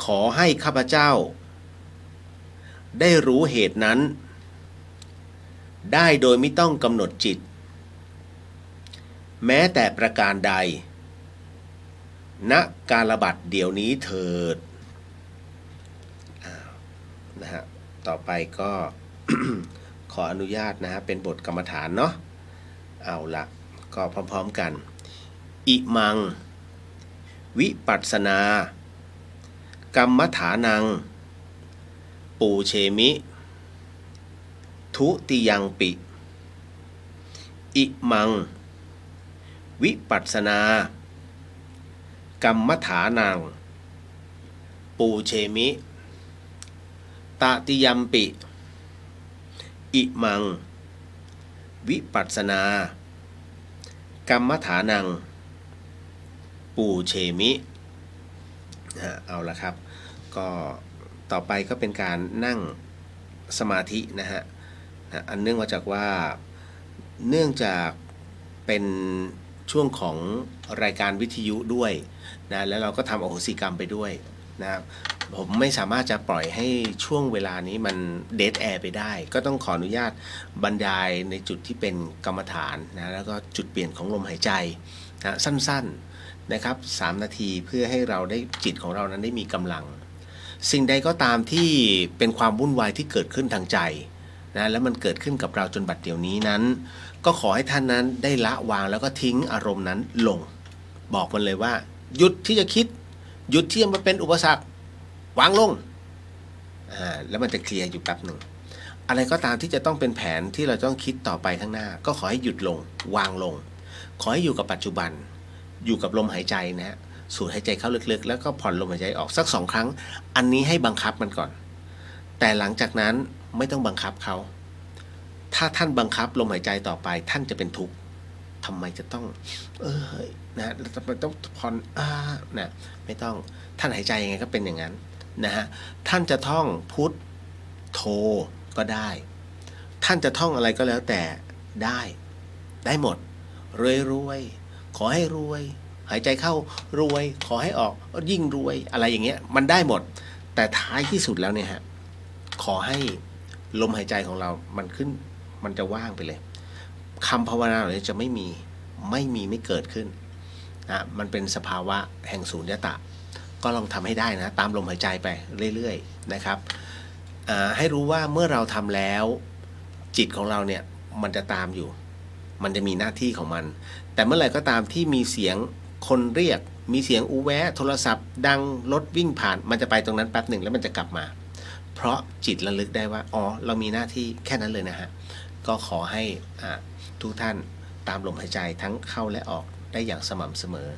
ขอให้ข้าพเจ้าได้รู้เหตุนั้นได้โดยไม่ต้องกำหนดจิตแม้แต่ประการใดณกาลบัดเดี๋ยวนี้เถิดนะฮะต่อไปก็ ขออนุญาตนะฮะเป็นบทกรรมฐานเนาะเอาละก็พร้อมๆกันอิมังวิปัสสนากรรมฐานังปูเชมิทุติยังปิอิมังวิปัสสนากรรมฐานังปูเชมิตติยัมปิอิมังวิปัสสนากรรมฐานังปูเชมิเอาละครับก็ต่อไปก็เป็นการนั่งสมาธินะฮะอันเนื่องมาจากว่าเนื่องจากเป็นช่วงของรายการวิทยุด้วยนะแล้วเราก็ทำอโหสิกรรมไปด้วยนะครับผมไม่สามารถจะปล่อยให้ช่วงเวลานี้มันเดดแอร์ไปได้ก็ต้องขออนุญาตบรรยายในจุดที่เป็นกรรมฐานนะแล้วก็จุดเปลี่ยนของลมหายใจนะสั้นๆนะครับ3 นาทีเพื่อให้เราได้จิตของเรานั้นได้มีกำลังสิ่งใดก็ตามที่เป็นความวุ่นวายที่เกิดขึ้นทางใจนะแล้วมันเกิดขึ้นกับเราจนบัดเดี๋ยวนี้นั้นก็ขอให้ท่านนั้นได้ละวางแล้วก็ทิ้งอารมณ์นั้นลงบอกมันเลยว่าหยุดที่จะคิดหยุดที่จะมาเป็นอุปสรรควางลงแล้วมันจะเคลียร์อยู่แป๊บหนึ่งอะไรก็ตามที่จะต้องเป็นแผนที่เราต้องคิดต่อไปข้างหน้าก็ขอให้หยุดลงวางลงขอให้อยู่กับปัจจุบันอยู่กับลมหายใจนะฮะสูดหายใจเข้าลึกๆแล้วก็ผ่อนลมหายใจออกสัก2 ครั้งอันนี้ให้บังคับมันก่อนแต่หลังจากนั้นไม่ต้องบังคับเขาถ้าท่านบังคับลมหายใจต่อไปท่านจะเป็นทุกข์ทำไมจะต้องนะทำไมต้องผ่อนนะไม่ต้องท่านหายใจยังไงก็เป็นอย่างนั้นนะฮะท่านจะท่องพุทโธก็ได้ท่านจะท่องอะไรก็แล้วแต่ได้หมดรวยขอให้รวยหายใจเข้ารวยขอให้ออกยิ่งรวยอะไรอย่างเงี้ยมันได้หมดแต่ท้ายที่สุดแล้วเนี่ยฮะขอให้ลมหายใจของเรามันขึ้นมันจะว่างไปเลยคำภาวนาเหล่านี้จะไม่เกิดขึ้นนะมันเป็นสภาวะแห่งสูญญตะก็ลองทำให้ได้นะตามลมหายใจไปเรื่อยๆนะครับให้รู้ว่าเมื่อเราทำแล้วจิตของเราเนี่ยมันจะตามอยู่มันจะมีหน้าที่ของมันแต่เมื่อไหร่ก็ตามที่มีเสียงคนเรียกมีเสียงอูแวะโทรศัพท์ดังรถวิ่งผ่านมันจะไปตรงนั้นแป๊บหนึ่งแล้วมันจะกลับมาเพราะจิตระลึกได้ว่าอ๋อเรามีหน้าที่แค่นั้นเลยนะฮะก็ขอให้ทุกท่านตามลมหายใจทั้งเข้าและออกได้อย่างสม่ำเสมอ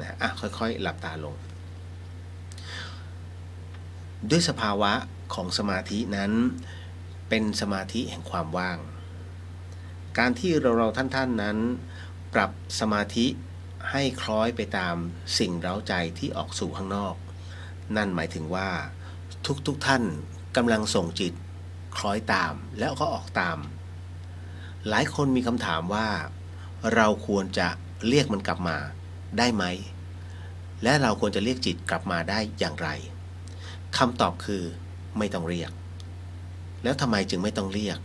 นะค่อยๆหลับตาลงด้วยสภาวะของสมาธินั้นเป็นสมาธิแห่งความว่างการที่เราท่านนั้นปรับสมาธิให้คล้อยไปตามสิ่งเร้าใจที่ออกสู่ข้างนอกนั่นหมายถึงว่าทุกท่านกำลังส่งจิตคล้อยตามแล้วก็ออกตามหลายคนมีคำถามว่าเราควรจะเรียกมันกลับมาได้ไหมและเราควรจะเรียกจิตกลับมาได้อย่างไรคำตอบคือไม่ต้องเรียกแล้วทำไมจึงไม่ต้องเรียก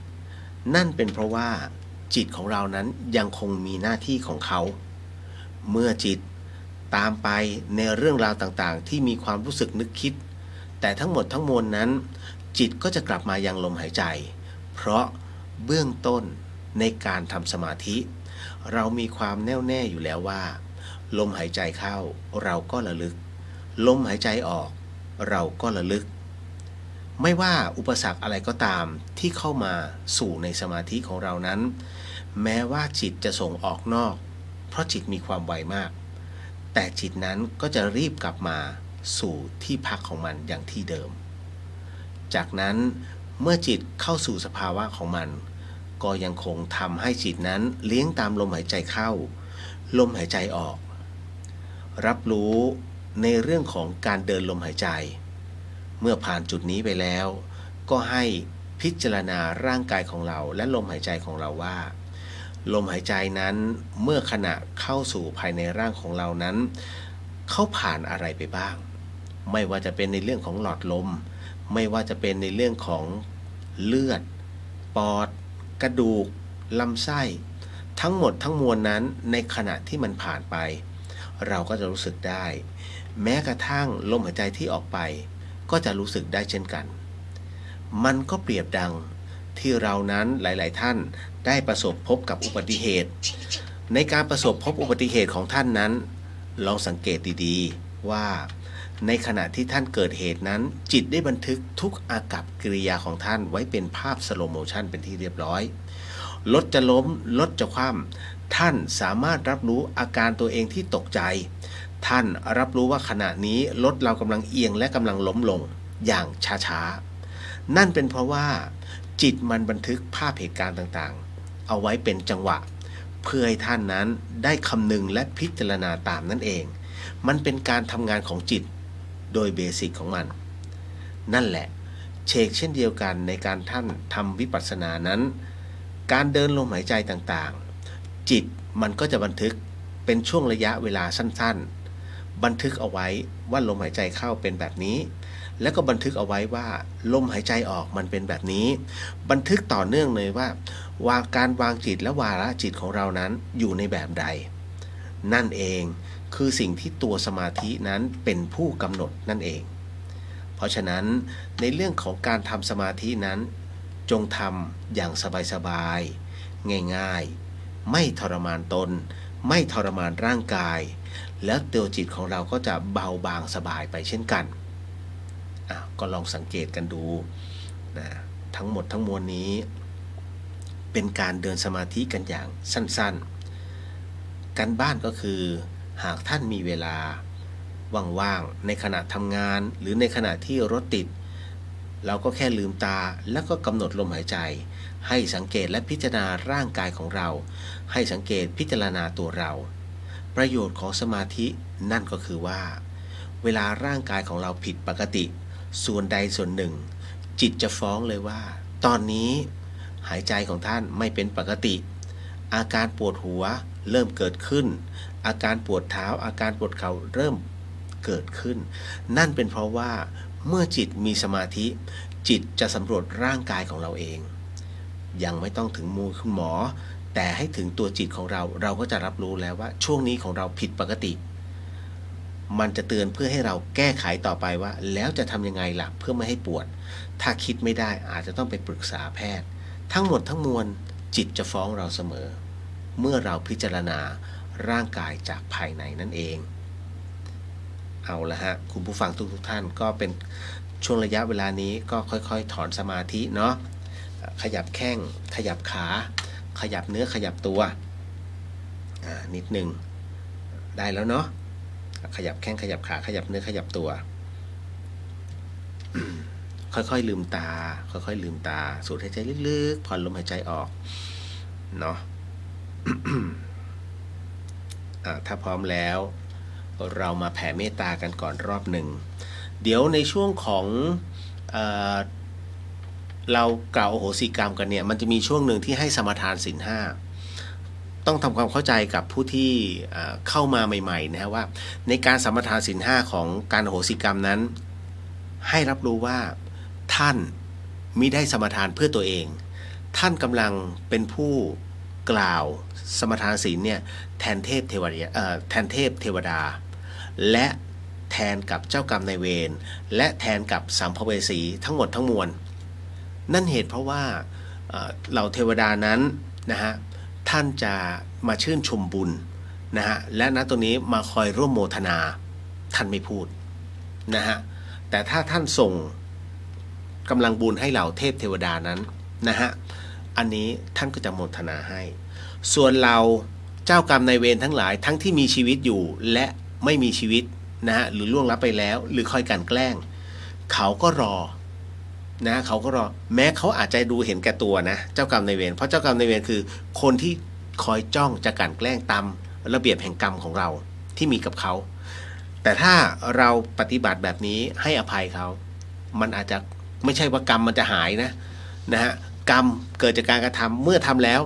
นั่นเป็นเพราะว่าจิตของเรานั้นยังคงมีหน้าที่ของเขาเมื่อจิตตามไปในเรื่องราวต่างๆที่มีความรู้สึกนึกคิดแต่ทั้งหมดทั้งมวลนั้นจิตก็จะกลับมายังลมหายใจเพราะเบื้องต้นในการทำสมาธิเรามีความแน่วแน่อยู่แล้วว่าลมหายใจเข้าเราก็ระลึก ลมหายใจออกเราก็ระลึกไม่ว่าอุปสรรคอะไรก็ตามที่เข้ามาสู่ในสมาธิของเรานั้นแม้ว่าจิตจะส่งออกนอกเพราะจิตมีความไวมากแต่จิตนั้นก็จะรีบกลับมาสู่ที่พักของมันอย่างที่เดิมจากนั้นเมื่อจิตเข้าสู่สภาวะของมันก็ยังคงทำให้จิตนั้นเลี้ยงตามลมหายใจเข้าลมหายใจออกรับรู้ในเรื่องของการเดินลมหายใจเมื่อผ่านจุดนี้ไปแล้วก็ให้พิจารณาร่างกายของเราและลมหายใจของเราว่าลมหายใจนั้นเมื่อขณะเข้าสู่ภายในร่างของเรานั้นเขาผ่านอะไรไปบ้างไม่ว่าจะเป็นในเรื่องของหลอดลมไม่ว่าจะเป็นในเรื่องของเลือดปอดกระดูกลำไส้ทั้งหมดทั้งมวลนั้นในขณะที่มันผ่านไปเราก็จะรู้สึกได้แม้กระทั่งลมหายใจที่ออกไปก็จะรู้สึกได้เช่นกันมันก็เปรียบดังที่เรานั้นหลายๆท่านได้ประสบพบกับอุบัติเหตุในการประสบพบอุบัติเหตุของท่านนั้นลองสังเกตดีๆว่าในขณะที่ท่านเกิดเหตุนั้นจิตได้บันทึกทุกอากัปกิริยาของท่านไว้เป็นภาพสโลโมชันเป็นที่เรียบร้อยรถจะล้มรถจะคว่ำท่านสามารถรับรู้อาการตัวเองที่ตกใจท่านรับรู้ว่าขณะนี้รถเรากำลังเอียงและกำลังล้มลงอย่างช้าๆนั่นเป็นเพราะว่าจิตมันบันทึกภาพเหตุการณ์ต่างๆเอาไว้เป็นจังหวะเพื่อให้ท่านนั้นได้คำนึงและพิจารณาตามนั่นเองมันเป็นการทำงานของจิตโดยเบสิกของมันนั่นแหละเชนเดียวกันในการท่านทำวิปัสสนานั้นการเดินลมหายใจต่างๆจิตมันก็จะบันทึกเป็นช่วงระยะเวลาสั้นๆบันทึกเอาไว้ว่าลมหายใจเข้าเป็นแบบนี้แล้วก็บันทึกเอาไว้ว่าลมหายใจออกมันเป็นแบบนี้บันทึกต่อเนื่องเลยว่าการวางจิตและวาระจิตของเรานั้นอยู่ในแบบใดนั่นเองคือสิ่งที่ตัวสมาธินั้นเป็นผู้กำหนดนั่นเองเพราะฉะนั้นในเรื่องของการทำสมาธินั้นจงทำอย่างสบายๆง่ายๆไม่ทรมานตนไม่ทรมานร่างกายแล้วตัวจิตของเราก็จะเบาบางสบายไปเช่นกันก็ลองสังเกตกันดูนะทั้งหมดทั้งมวลนี้เป็นการเดินสมาธิกันอย่างสั้นๆการบ้านก็คือหากท่านมีเวลาว่างๆในขณะทำงานหรือในขณะที่รถติดเราก็แค่ลืมตาแล้วก็กำหนดลมหายใจให้สังเกตและพิจารณาร่างกายของเราให้สังเกตพิจารณาตัวเราประโยชน์ของสมาธินั่นก็คือว่าเวลาร่างกายของเราผิดปกติส่วนใดส่วนหนึ่งจิตจะฟ้องเลยว่าตอนนี้หายใจของท่านไม่เป็นปกติอาการปวดหัวเริ่มเกิดขึ้นอาการปวดเท้าอาการปวดเข่าเริ่มเกิดขึ้นนั่นเป็นเพราะว่าเมื่อจิตมีสมาธิจิตจะสำรวจร่างกายของเราเองยังไม่ต้องถึงมือคุณหมอแต่ให้ถึงตัวจิตของเราเราก็จะรับรู้แล้วว่าช่วงนี้ของเราผิดปกติมันจะเตือนเพื่อให้เราแก้ไขต่อไปว่าแล้วจะทำยังไงล่ะเพื่อไม่ให้ปวดถ้าคิดไม่ได้อาจจะต้องไปปรึกษาแพทย์ทั้งหมดทั้งมวลจิตจะฟ้องเราเสมอเมื่อเราพิจารณาร่างกายจากภายในนั่นเองเอาละฮะคุณผู้ฟังทุกท่านก็เป็นช่วงระยะเวลานี้ก็ค่อยๆถอนสมาธิเนาะขยับแข้งขยับขาขยับเนื้อขยับตัวนิดนึงได้แล้วเนาะขยับแข้งขยับขาขยับเนื้อขยับตัว ค่อยๆลืมตาค่อยๆลืมตาสูดหายใจลึกๆผ่อนลมหายใจออกเนาะ ถ้าพร้อมแล้วเรามาแผ่เมตตากันก่อนรอบหนึ่งเดี๋ยวในช่วงของเรากล่าวอโหสิกรรมกันเนี่ยมันจะมีช่วงหนึ่งที่ให้สมทานศีล 5ต้องทำความเข้าใจกับผู้ที่เข้ามาใหม่ๆนะฮะว่าในการสมทานศีล 5ของการอโหสิกรรมนั้นให้รับรู้ว่าท่านมิได้สมทานเพื่อตัวเองท่านกำลังเป็นผู้กล่าวสมทานศีลเนี่ยแทนเทพเทวดาและแทนกับเจ้ากรรมนายเวรและแทนกับสัมภเวสีทั้งหมดทั้งมวลนั่นเหตุเพราะว่าเหล่าเทวดานั้นนะฮะท่านจะมาชื่นชมบุญนะฮะและณตรงนี้มาคอยร่วมโมทนาท่านไม่พูด นะฮะแต่ถ้าท่านส่งกำลังบุญให้เหล่าเทพเทวดานั้นนะฮะอันนี้ท่านก็จะโมทนาให้ส่วนเราเจ้ากรรมนายเวรทั้งหลายทั้งที่มีชีวิตอยู่และไม่มีชีวิตนะฮะหรือล่วงลับไปแล้วหรือคอยกลั่นแกล้งเขาก็รอนะเขาก็รอแม้เขาอาจจะดูเห็นแก่ตัวนะเจ้ากรรมนายเวรเพราะเจ้ากรรมนายเวรคือคนที่คอยจ้องจะกลั่นแกล้งตามระเบียบแห่งกรรมของเราที่มีกับเขาแต่ถ้าเราปฏิบัติแบบนี้ให้อภัยเขามันอาจจะไม่ใช่ว่ากรรมมันจะหายนะฮะกรรมเกิดจากการกระทำเมื่อทำแล้ว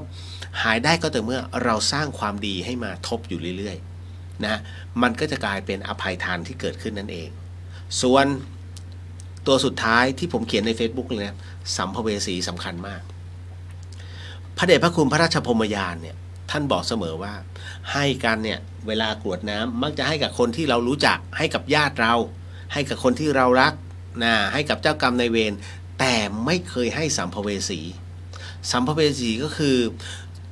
หายได้ก็แต่เมื่อเราสร้างความดีให้มาทบอยู่เรื่อยๆนะมันก็จะกลายเป็นอภัยทานที่เกิดขึ้นนั่นเองส่วนตัวสุดท้ายที่ผมเขียนใน Facebook เลยนะสัมภเวสีสำคัญมากพระเดชพระคุณพระราชพรหมยานเนี่ยท่านบอกเสมอว่าให้กันเนี่ยเวลากรวดน้ำมักจะให้กับคนที่เรารู้จักให้กับญาติเราให้กับคนที่เรารักนะให้กับเจ้ากรรมนายเวรแต่ไม่เคยให้สัมภเวสีสัมภเวสีก็คือ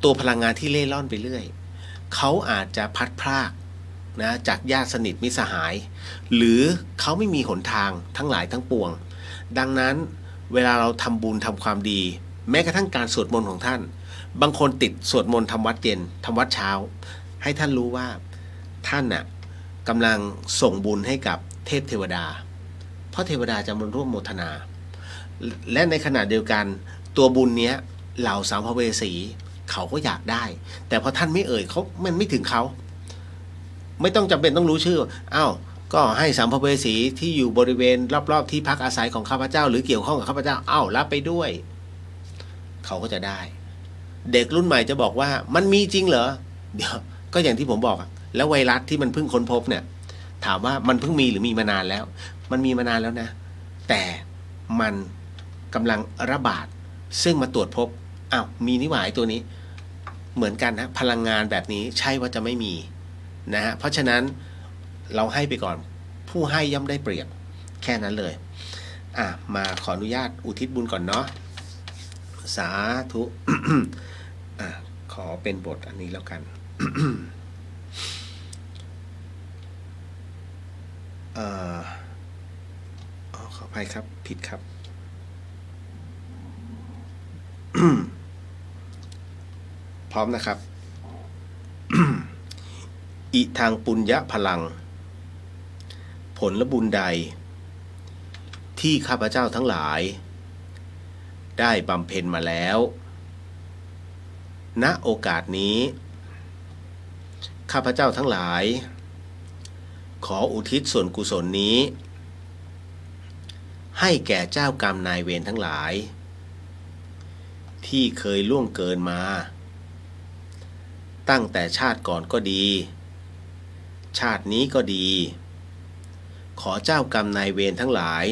ตัวพลังงานที่เล่ร่อนไปเรื่อยเขาอาจจะพัดพรากนะจากญาติสนิทมิตรสหายหรือเขาไม่มีหนทางทั้งหลายทั้งปวงดังนั้นเวลาเราทำบุญทำความดีแม้กระทั่งการสวดมนต์ของท่านบางคนติดสวดมนต์ทำวัดเย็นทำวัดเช้าให้ท่านรู้ว่าท่านน่ะกำลังส่งบุญให้กับเทพเทวดาเพราะเทวดาจะมาร่วมโมทนาและในขณะเดียวกันตัวบุญเนี้ยเหล่าสัมภเวสีเขาก็อยากได้แต่พอท่านไม่เอ่ยเขามันไม่ถึงเขาไม่ต้องจำเป็นต้องรู้ชื่ออ้าวก็ให้สัมภเวสีที่อยู่บริเวณรอบๆที่พักอาศัยของข้าพเจ้าหรือเกี่ยวข้องกับข้าพเจ้าอ้าวรับไปด้วยเขาก็จะได้เด็กรุ่นใหม่จะบอกว่ามันมีจริงเหรอเดี๋ยวก็อย่างที่ผมบอกแล้วไวรัสที่มันเพิ่งค้นพบเนี่ยถามว่ามันเพิ่งมีหรือมีมานานแล้วมันมีมานานแล้วนะแต่มันกำลังระบาดซึ่งมาตรวจพบอ้าวมีนิหวายตัวนี้เหมือนกันนะพลังงานแบบนี้ใช่ว่าจะไม่มีนะฮะเพราะฉะนั้นเราให้ไปก่อนผู้ให้ย่อมได้เปรียบแค่นั้นเลยมาขออนุญาตอุทิศบุญก่อนเนาะสาธุ ขอเป็นบทอันนี้แล้วกัน ขออภัยครับผิดครับ พร้อมนะครับ อิทางปุญญพลังผลบุญใดที่ข้าพเจ้าทั้งหลายได้บำเพ็ญมาแล้วณโอกาสนี้ข้าพเจ้าทั้งหลายขออุทิศส่วนกุศลนี้ให้แก่เจ้ากรรมนายเวรทั้งหลายที่เคยล่วงเกินมาตั้งแต่ชาติก่อนก็ดีชาตินี้ก็ดีขอเจ้ากรรมนายเวรทั้งหลาย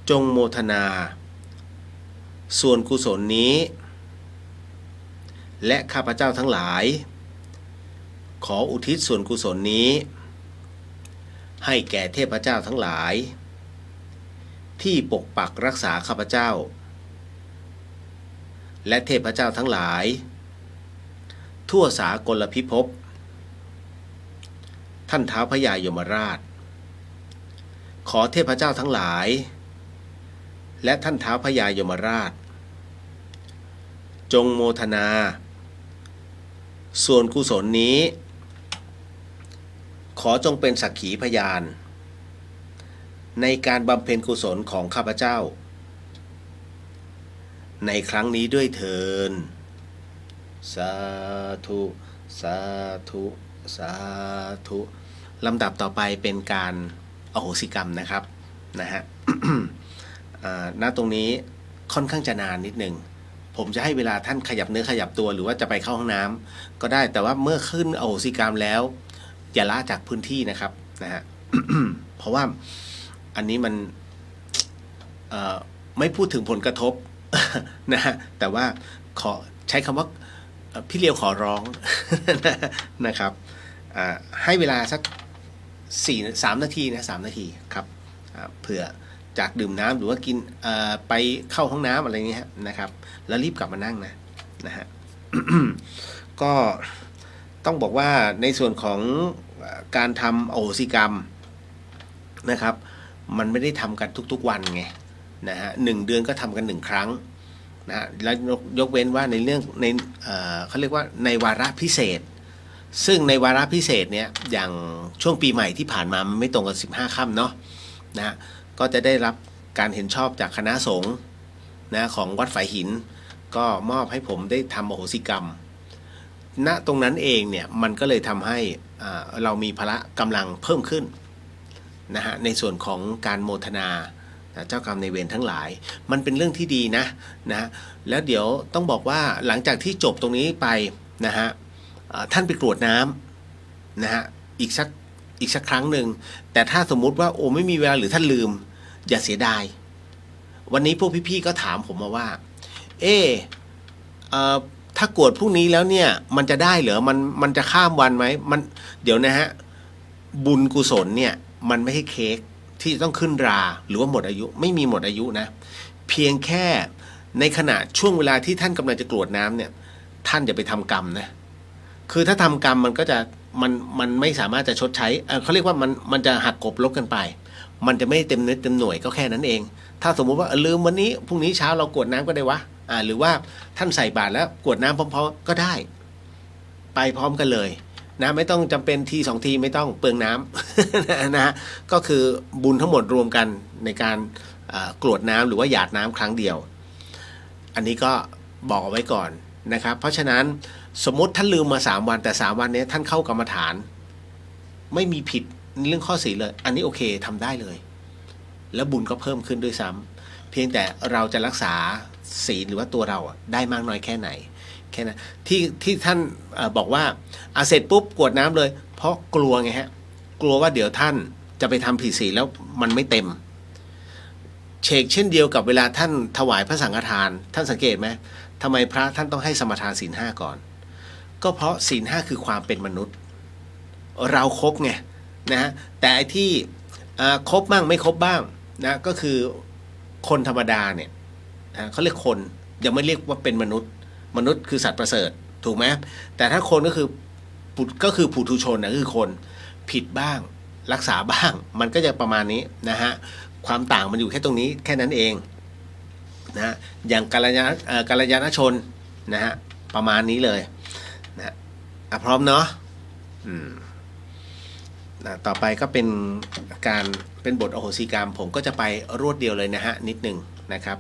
จงโมทนาส่วนกุศลนี้และข้าพเจ้าทั้งหลายขออุทิศส่วนกุศลนี้ให้แก่เทพเจ้าทั้งหลายที่ปกปักรักษาข้าพเจ้าและเทพเจ้าทั้งหลายทั่วสากลพิภพท่านท้าวพญายมราชขอเทพเจ้าทั้งหลายและท่านท้าวพญายมราชจงโมทนาส่วนกุศลนี้ขอจงเป็นสักขีพยานในการบำเพ็ญกุศลของข้าพเจ้าในครั้งนี้ด้วยเถิดสาธุสาธุสาธุลำดับต่อไปเป็นการอโหสิกรรมนะครับนะฮะ ณตรงนี้ค่อนข้างจะนานนิดหนึ่งผมจะให้เวลาท่านขยับเนื้อขยับตัวหรือว่าจะไปเข้าห้องน้ำก็ได้แต่ว่าเมื่อขึ้นอโหสิกรรมแล้วอย่าละจากพื้นที่นะครับนะฮะ เพราะว่าอันนี้มันไม่พูดถึงผลกระทบ นะฮะแต่ว่าขอใช้คำว่าพี่เลียวขอร้อง นะครับให้เวลาสัก3 นาทีนะ3 นาทีครับเผื่อจากดื่มน้ำหรือว่ากินไปเข้าห้องน้ำอะไรเงี้ยนะครับแล้วรีบกลับมานั่งนะฮะ ก็ต้องบอกว่าในส่วนของการทำอโหสิกรรม นะครับมันไม่ได้ทำกันทุกๆวันไงนะฮะ1 เดือนก็ทำกัน1 ครั้งนะฮะแล้วยกเว้นว่าในเรื่องในเขาเรียกว่าในวาระพิเศษซึ่งในวาระพิเศษเนี่ยอย่างช่วงปีใหม่ที่ผ่านมามันไม่ตรงกับ15 ค่ำเนาะนะก็จะได้รับการเห็นชอบจากคณะสงฆ์นะของวัดฝายหินก็มอบให้ผมได้ทำอโหสิกรรมณตรงนั้นเองเนี่ยมันก็เลยทำให้เรามีพละกำลังเพิ่มขึ้นนะฮะในส่วนของการโมทนาเจ้ากรรมในายเวรทั้งหลายมันเป็นเรื่องที่ดีนะแล้วเดี๋ยวต้องบอกว่าหลังจากที่จบตรงนี้ไปนะฮะท่านไปกรวดน้ำนะฮะอีกสักครั้งหนึ่งแต่ถ้าสมมุติว่าโอ้ไม่มีเวลาหรือท่านลืมอย่าเสียดายวันนี้พวกพี่ๆก็ถามผมมาว่าถ้ากรวดพรุ่งนี้แล้วเนี่ยมันจะได้เหรอมันจะข้ามวันไหมมันเดี๋ยวนะฮะบุญกุศลเนี่ยมันไม่ใช่เค้กที่ต้องขึ้นราหรือว่าหมดอายุไม่มีหมดอายุนะเพียงแค่ในขณะช่วงเวลาที่ท่านกำลังจะกรวดน้ำเนี่ยท่านอย่าไปทำกรรมนะคือถ้าทำกรรมมันก็จะมันไม่สามารถจะชดใช้เขาเรียกว่ามันจะหักกลบลบกันไปมันจะไม่เต็มเนื้อเต็มหน่วยก็แค่นั้นเองถ้าสมมุติว่าลืมวันนี้พรุ่งนี้เช้าเรากรวดน้ำก็ได้วะหรือว่าท่านใส่บาตรแล้วกรวดน้ำพร้อมๆก็ได้ไปพร้อมกันเลยนะไม่ต้องจำเป็นที2 ทีไม่ต้องเปลืองน้ำ นะฮะก็คือบุญทั้งหมดรวมกันในการกรวดน้ำหรือว่าหยาดน้ำครั้งเดียวอันนี้ก็บอกเอาไว้ก่อนนะครับเพราะฉะนั้นสมมติท่านลืมมา3 วันแต่3 วันนี้ท่านเข้ากรรมฐานไม่มีผิดเรื่องข้อศีลเลยอันนี้โอเคทำได้เลยแล้วบุญก็เพิ่มขึ้นด้วยซ้ำเพียงแต่เราจะรักษาศีลหรือว่าตัวเราได้มากน้อยแค่ไหนแค่นั้นที่ท่านบอกว่าเสร็จปุ๊บกรวดน้ำเลยเพราะกลัวไงฮะกลัวว่าเดี๋ยวท่านจะไปทำผิดศีลแล้วมันไม่เต็มเช่นเดียวกับเวลาท่านถวายพระสังฆทานท่านสังเกตไหมทำไมพระท่านต้องให้สมทานศีล 5ก่อนก็เพราะศีล 5คือความเป็นมนุษย์เราครบไงนะฮะแต่ไอ้ที่ครบบ้างไม่ครบบ้างนะก็คือคนธรรมดาเนี่ยเขาเรียกคนยังไม่เรียกว่าเป็นมนุษย์คือสัตว์ประเสริฐถูกไหมแต่ถ้าคนก็คือปุถุชนนะคือคนผิดบ้างรักษาบ้างมันก็จะประมาณนี้นะฮะความต่างมันอยู่แค่ตรงนี้แค่นั้นเองนะอย่างกัลยาณชนนะฮะประมาณนี้เลยนะพร้อมเนาะต่อไปก็เป็นการเป็นบทอโหสิกรรมผมก็จะไปรวดเดียวเลยนะฮะนิดหนึ่งนะครับ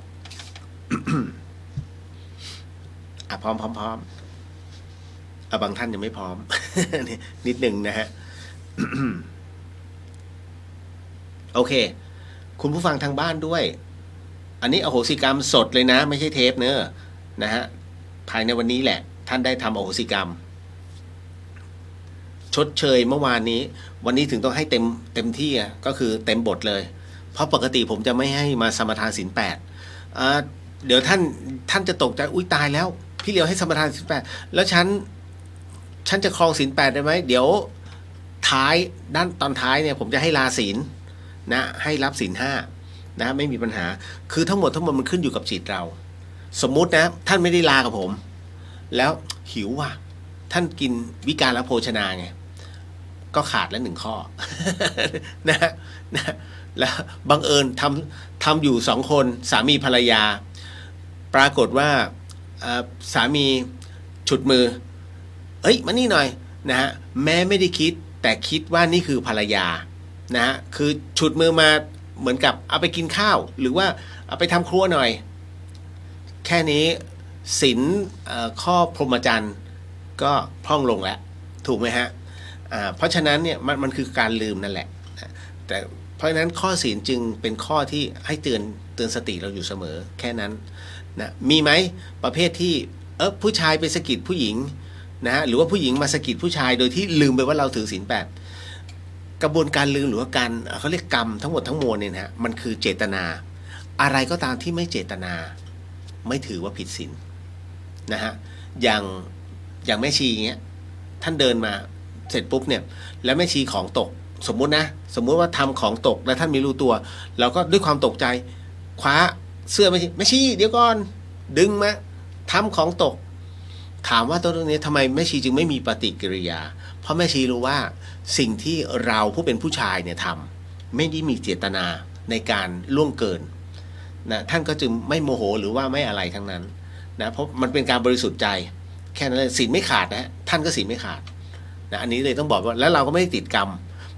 พร้อมบางท่านยังไม่พร้อม นิดหนึ่งนะฮะ โอเคคุณผู้ฟังทางบ้านด้วยอันนี้อโหสิกรรมสดเลยนะไม่ใช่เทปเนอะนะฮะภายในวันนี้แหละท่านได้ทำอโหสิกรรมชดเชยเมื่อวานนี้วันนี้ถึงต้องให้เต็มที่ก็คือเต็มบทเลยเพราะปกติผมจะไม่ให้มาสมทานศีล 8เดี๋ยวท่านจะตกใจอุ้ยตายแล้วพี่เลียวให้สมทานศีล 8แล้วฉันจะครองศีล 8ได้ไหมเดี๋ยวท้ายด้านตอนท้ายเนี่ยผมจะให้ลาศีลนะให้รับศีล 5นะไม่มีปัญหาคือทั้งหมดมันขึ้นอยู่กับจิตเราสมมุตินะท่านไม่ได้ลากับผมแล้วหิวว่ะท่านกินวิการโภชนาไงก็ขาดแล้ว1 ข้อ นะแล้วบังเอิญทำอยู่2 คนสามีภรรยาปรากฏว่าสามีฉุดมือมานี่หน่อยนะฮะแม้ไม่ได้คิดแต่คิดว่านี่คือภรรยานะฮะคือฉุดมือมาเหมือนกับเอาไปกินข้าวหรือว่าเอาไปทำครัวหน่อยแค่นี้ศีลข้อพรหมจรรย์ก็พร่องลงแล้วถูกไหมฮะเพราะฉะนั้นเนี่ยมันคือการลืมนั่นแหละแต่เพราะฉะนั้นข้อศีลจึงเป็นข้อที่ให้เตือนสติเราอยู่เสมอแค่นั้นนะมีไหมประเภทที่ผู้ชายไปสะกิดผู้หญิงนะฮะหรือว่าผู้หญิงมาสะกิดผู้ชายโดยที่ลืมไปว่าเราถือศีล 8กระบวนการลืมหรือว่าการเขาเรียกกรรมทั้งหมดทั้งมวลเนี่ยนะฮะมันคือเจตนาอะไรก็ตามที่ไม่เจตนาไม่ถือว่าผิดศีลนะฮะอย่างแม่ชีเงี้ยท่านเดินมาเสร็จปุ๊บเนี่ยแล้วแม่ชีของตกสมมุติว่าทำของตกแล้วท่านไม่รู้ตัวเราก็ด้วยความตกใจคว้าเสื้อแม่ชีเดี๋ยวก่อนดึงมาทำของตกถามว่าตรงนี้ทำไมแม่ชีจึงไม่มีปฏิกิริยาเพราะแม่ชีรู้ว่าสิ่งที่เราผู้เป็นผู้ชายเนี่ยทำ ไม่ได้มีเจตนาในการล่วงเกินนะท่านก็จึงไม่โมโหหรือว่าไม่อะไรทั้งนั้นนะเพราะมันเป็นการบริสุทธิ์ใจแค่นั้นเลยศีลไม่ขาดนะท่านก็ศีลไม่ขาดนะอันนี้เลยต้องบอกว่าแล้วเราก็ไม่ได้ติดกรรม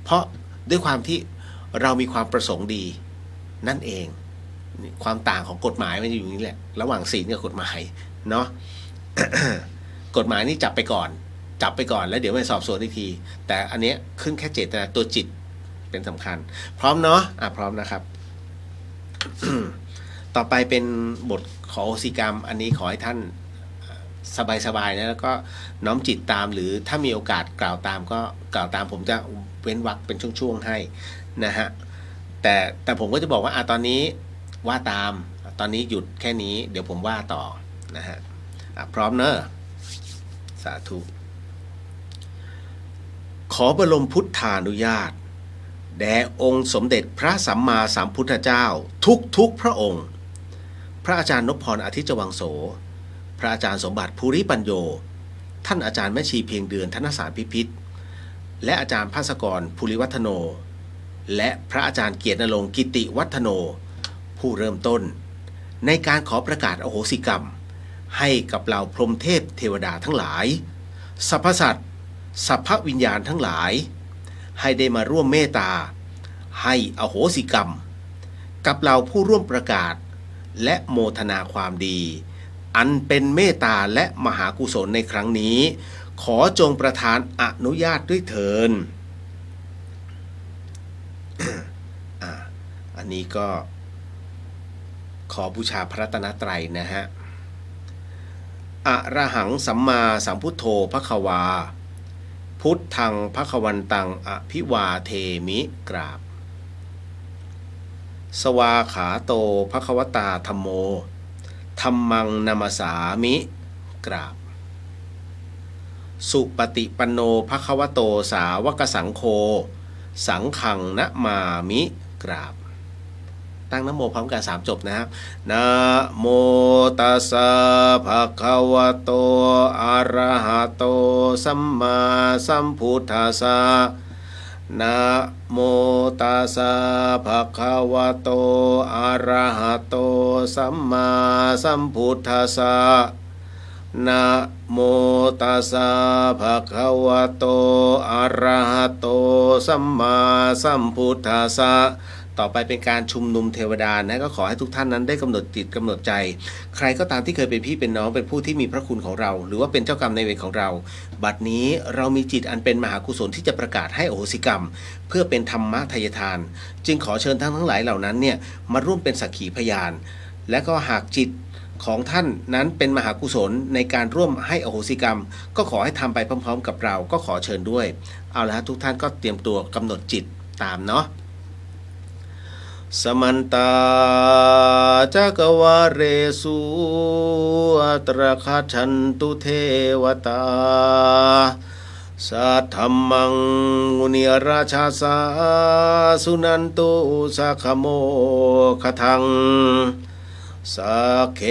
เพราะด้วยความที่เรามีความประสงค์ดีนั่นเองความต่างของกฎหมายมันอยู่นี่แหละระหว่างศีลกับกฎหมายเนาะ กฎหมายนี่จับไปก่อนแล้วเดี๋ยวไปสอบสวนอีกทีแต่อันนี้ขึ้นแค่เจตนาตัวจิตเป็นสำคัญพร้อมเนาะพร้อมนะครับ ต่อไปเป็นบทขอโหสิกรรมอันนี้ขอให้ท่านสบายๆนะแล้วก็น้อมจิตตามหรือถ้ามีโอกาสกล่าวตามก็กล่าวตามผมจะเว้นวรรคเป็นช่วงๆให้นะฮะแต่ผมก็จะบอกว่าตอนนี้ว่าตามตอนนี้หยุดแค่นี้เดี๋ยวผมว่าต่อนะฮะพร้อมเนอะสาธุขอบรมพุทธานุญาตแด่องค์สมเด็จพระสัมมาสัมพุทธเจ้าทุกพระองค์พระอาจารย์นพพรอาทิตย์จวังโสพระอาจารย์สมบัติภูริปัญโยท่านอาจารย์แม่ชีเพียงเดือนธนสารพิพิธและอาจารย์ภาสกรภูริวัฒโนและพระอาจารย์เกียรติณรงค์กิติวัฒโนผู้เริ่มต้นในการขอประกาศอโหสิกรรมให้กับเหล่าพรหมเทพเทวดาทั้งหลายสรรพสัตว์สรรพวิญญาณทั้งหลายให้ได้มาร่วมเมตตาให้อโหสิกรรมกับเราผู้ร่วมประกาศและโมทนาความดีอันเป็นเมตตาและมหากุศลในครั้งนี้ขอจงประทานอนุญาตด้วยเถิด อันนี้ก็ขอบูชาพระรัตนตรัยนะฮะอะระหังสัมมาสัมพุทโธภควาพุทธังภควันตังอภิวาเทมิกราบสวาขาโตภควตาธัมโมธัมมังนามัสสามิกราบสุปฏิปันโนภควโตสาวกสังโฆสังฆังนะมามิกราบตั้งนะโมพร้อมกัน3จบนะครับนะโมตัสสะภะคะวะโตอะระหะโตสัมมาสัมพุทธัสสะนะโมตัสสะภะคะวะโตอะระหะโตสัมมาสัมพุทธัสสะนะโมตัสสะภะคะวะโตอะระหะโตสัมมาสัมพุทธัสสะต่อไปเป็นการชุมนุมเทวดานะก็ขอให้ทุกท่านนั้นได้กำหนดจิตกำหนดใจใครก็ตามที่เคยเป็นพี่เป็นน้องเป็นผู้ที่มีพระคุณของเราหรือว่าเป็นเจ้ากรรมนายเวรของเราบัดนี้เรามีจิตอันเป็นมหากุศลที่จะประกาศให้อโหสิกรรมเพื่อเป็นธรรมะทายทานจึงขอเชิญทั้งหลายเหล่านั้นเนี่ยมาร่วมเป็นสักขีพยานและก็หากจิตของท่านนั้นเป็นมหากุศลในการร่วมให้อโหสิกรรมก็ขอให้ทำไปพร้อมๆกับเราก็ขอเชิญด้วยเอาละทุกท่านก็เตรียมตัวกำหนดจิตตามเนาะสมันตาจักวาเรสุอัตระคัจฉันตุเทวตาสัทธัมมังมุนีราชาสาสุนันตุสัคโมคทังสักเค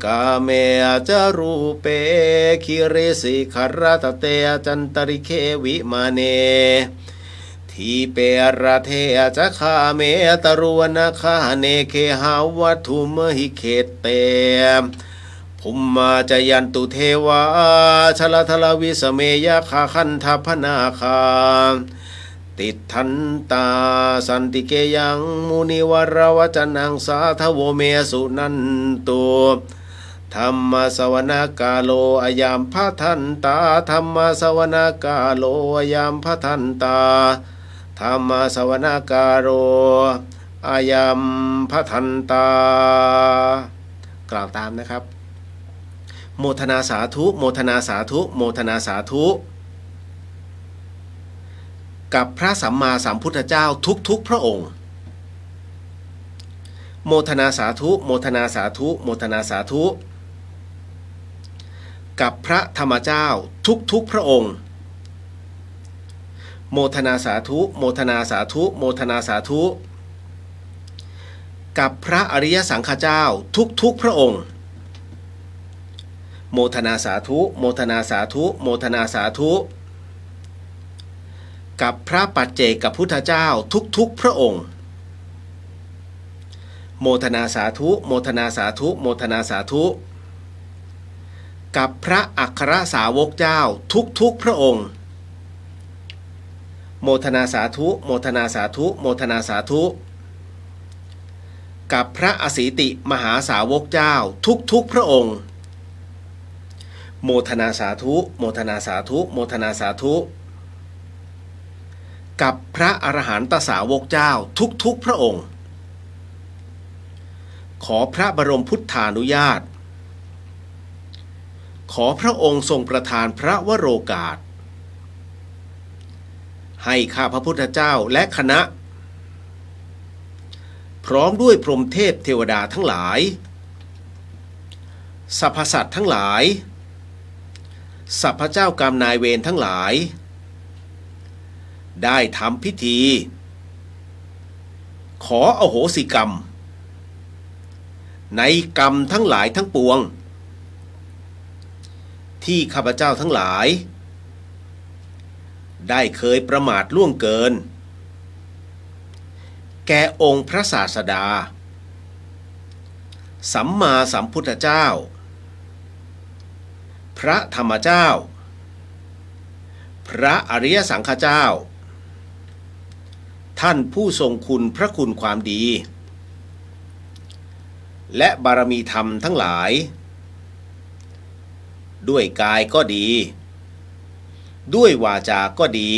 กาเมอาจารูเปคิเรสิขรตเตจันตริเควิมาเนทีเประเทจะคาเมตรุวนาคาเนเคหาวัตุมหิเขตเตภุมมาจยันตุเทวาชลทลวิสเมยคาคันทพนาคาติทันตาสันติเกยังมุนิวรวจนังสาทโวเมสุนันตุธรรมสวนากาโลอายามพะทันตาธรรมสวนากาโลอายามพะทันตาธรรมสวนากาโลอายามพะทันตากล่าวตามนะครับโมทนาสาธุโมทนาสาธุโมทนาสาธุกับพระสัมมาสัมพุทธเจ้าทุกพระองค์โมทนาสาธุโมทนาสาธุโมทนาสาธุกับพระธรรมเจ้าทุกพระองค์โมทนาสาธุโมทนาสาธุโมทนาสาธุกับพระอริยสังฆเจ้าทุกพระองค์โมทนาสาธุโมทนาสาธุโมทนาสาธุ กับพระปัจเจกพุทธเจ้าทุกๆพระองค์โมทนาสาธุโมทนาสาธุโมทนาสาธุกับพระอัครสาวกเจ้าทุกๆพระองค์โมทนาสาธุโมทนาสาธุโมทนาสาธุกับพระอสีติมหาสาวกเจ้าทุกๆพระองค์โมทนาสาธุโมทนาสาธุโมทนาสาธุกับพระอรหันตสาวกเจ้าทุกๆพระองค์ขอพระบรมพุทธานุญาตขอพระองค์ทรงประทานพระวโรกาสให้ข้าพระพุทธเจ้าและคณะพร้อมด้วยพรหมเทพเทวดาทั้งหลายสรรพสัตว์ทั้งหลายสรรพเจ้ากรรมนายเวรทั้งหลายได้ทำพิธีขออโหสิกรรมในกรรมทั้งหลายทั้งปวงที่ข้าพเจ้าทั้งหลายได้เคยประมาทล่วงเกินแก่องค์พระศาสดาสัมมาสัมพุทธเจ้าพระธรรมเจ้าพระอริยสังฆเจ้าท่านผู้ทรงคุณพระคุณความดีและบารมีธรรมทั้งหลายด้วยกายก็ดีด้วยวาจาก็ดี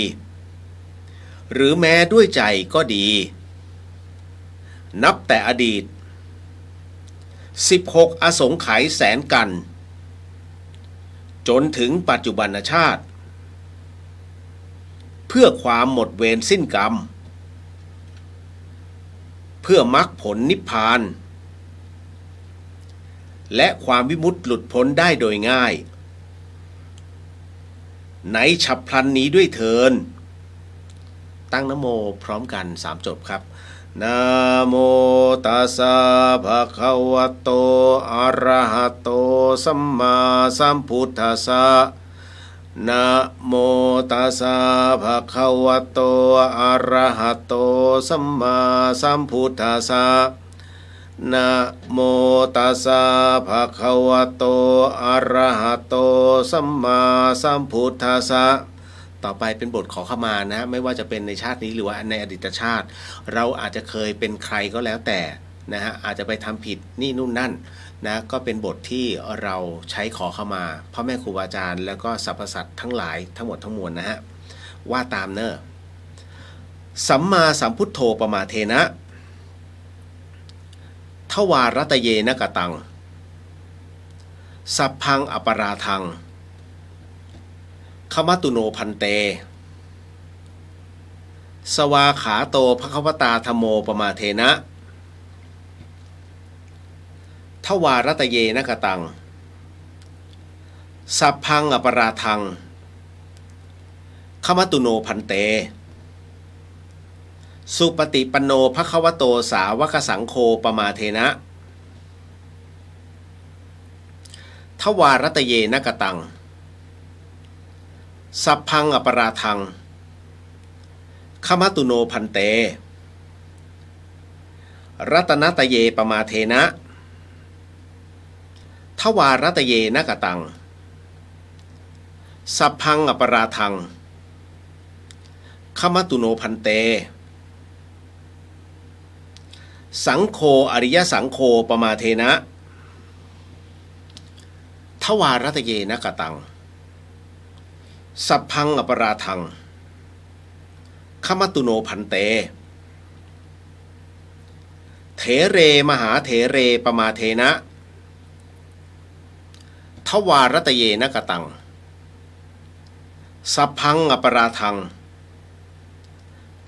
หรือแม้ด้วยใจก็ดีนับแต่อดีต16อสงไขยแสนกันจนถึงปัจจุบันชาติเพื่อความหมดเวรสิ้นกรรมเพื่อมรรคผลนิพพานและความวิมุตติหลุดพ้นได้โดยง่ายในฉับพลันนี้ด้วยเถิดตั้งนะโมพร้อมกัน3 จบครับนะโมตัสสะภะคะวะโตอะระหะโตสัมมาสัมพุทธัสสะนะโมตัสสะภะคะวะโตอะระหะโตสัมมาสัมพุทธัสสะนะโมตัสสะภะคะวะโตอะระหะโตสัมมาสัมพุทธัสสะต่อไปเป็นบทขอขมานะไม่ว่าจะเป็นในชาตินี้หรือว่าในอดีตชาติเราอาจจะเคยเป็นใครก็แล้วแต่นะฮะอาจจะไปทำผิดนี่นู่นนั่นนะก็เป็นบทที่เราใช้ขอขมาพ่อแม่ครูบาอาจารย์แล้วก็สรรพสัตว์ทั้งหลายทั้งหมดทั้งมวลนะฮะว่าตามเนอะสัมมาสัมพุทโธปมาเทนะทวารัตเยนะกตังสัพพังอปราทังขมตุโนพันเตสวาขาโตภควตาธัมโมปมาเทนะทวารัตเยนะกตังสัพพังอปราทังขมตุโนพันเตสุปฏิปันโนภควโตสาวกสังโฆปมาเทนะทวารัตเยนะกตังสัพพังอปราทังขมตุโนพันเตรัตนตเยปมาเทนะทวารัตเยนะกตังสัพพังอปราทังขมตุโนพันเตสังโฆอริยสังโฆปมาเทนะทวารัตเยนะกตังสัพพังอปราทังขมตุโนพันเตเถเรมหาเถเรปมาเทนะทวารัตเยนะกตังสัพพังอปราทัง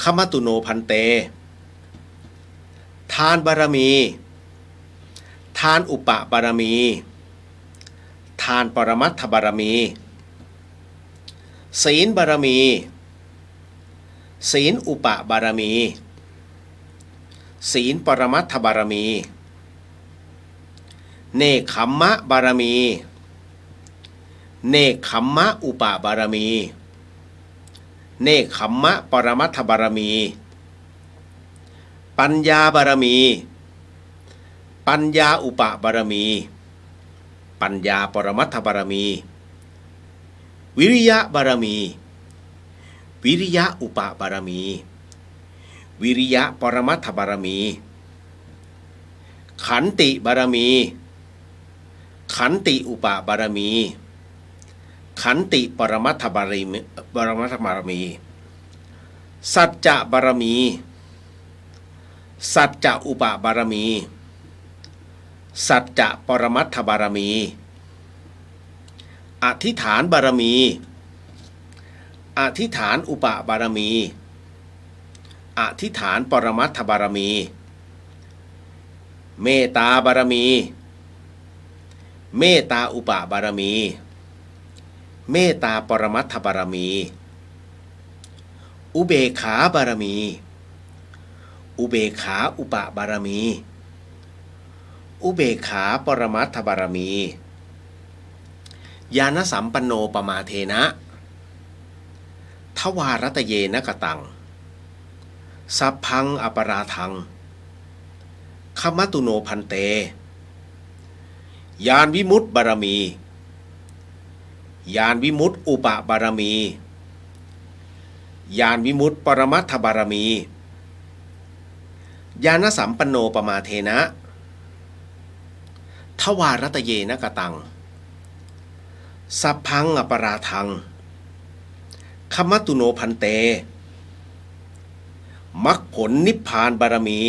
ขมตุโนพันเตทานบารมีทานอุปบารมีทานปรมัตถบารมีศีลบารมีศีลอุปบารมีศีลปรมัตถบารมีเนกขัมมะบารมีเนกขัมมะอุปบารมี เนกขัมมะปรมัตถบารมีปัญญาบารมีปัญญาอุปบารมีปัญญาปรมัตถบารมีวิริยะบารมีวิริยะอุปบารมีวิริยะปรมัตถบารมีขันติบารมีขันติอุปบารมีขันติปรมัตถบารมีสัจจะบารมีสัจจะอุปบารมีสัจจะปรมัตถบารมีอธิษฐานบารมีอธิษฐานอุปบารมีอธิษฐานปรมัตถบารมีเมตตาบารมีเมตตาอุปบารมีเมตตาปรมัตถบารมีอุเบกขาบารมีอุเบกขาอุปบารมีอุเบกขาปรมัตถบารมีญาณสัมปันโนปมาเทนะทวารตเยนะกตังสัพพังอปราทังคัมมตุโนพันเตญาณวิมุตติบารมีญาณวิมุตติอุปบารมีญาณวิมุตติปรมัตถบารมีญาณสัมปันโนปมาเทนะทวารตเยนะกตังสัพพังอปราทังคัมมตุโนพันเตมรรคผลนิพพานบารมี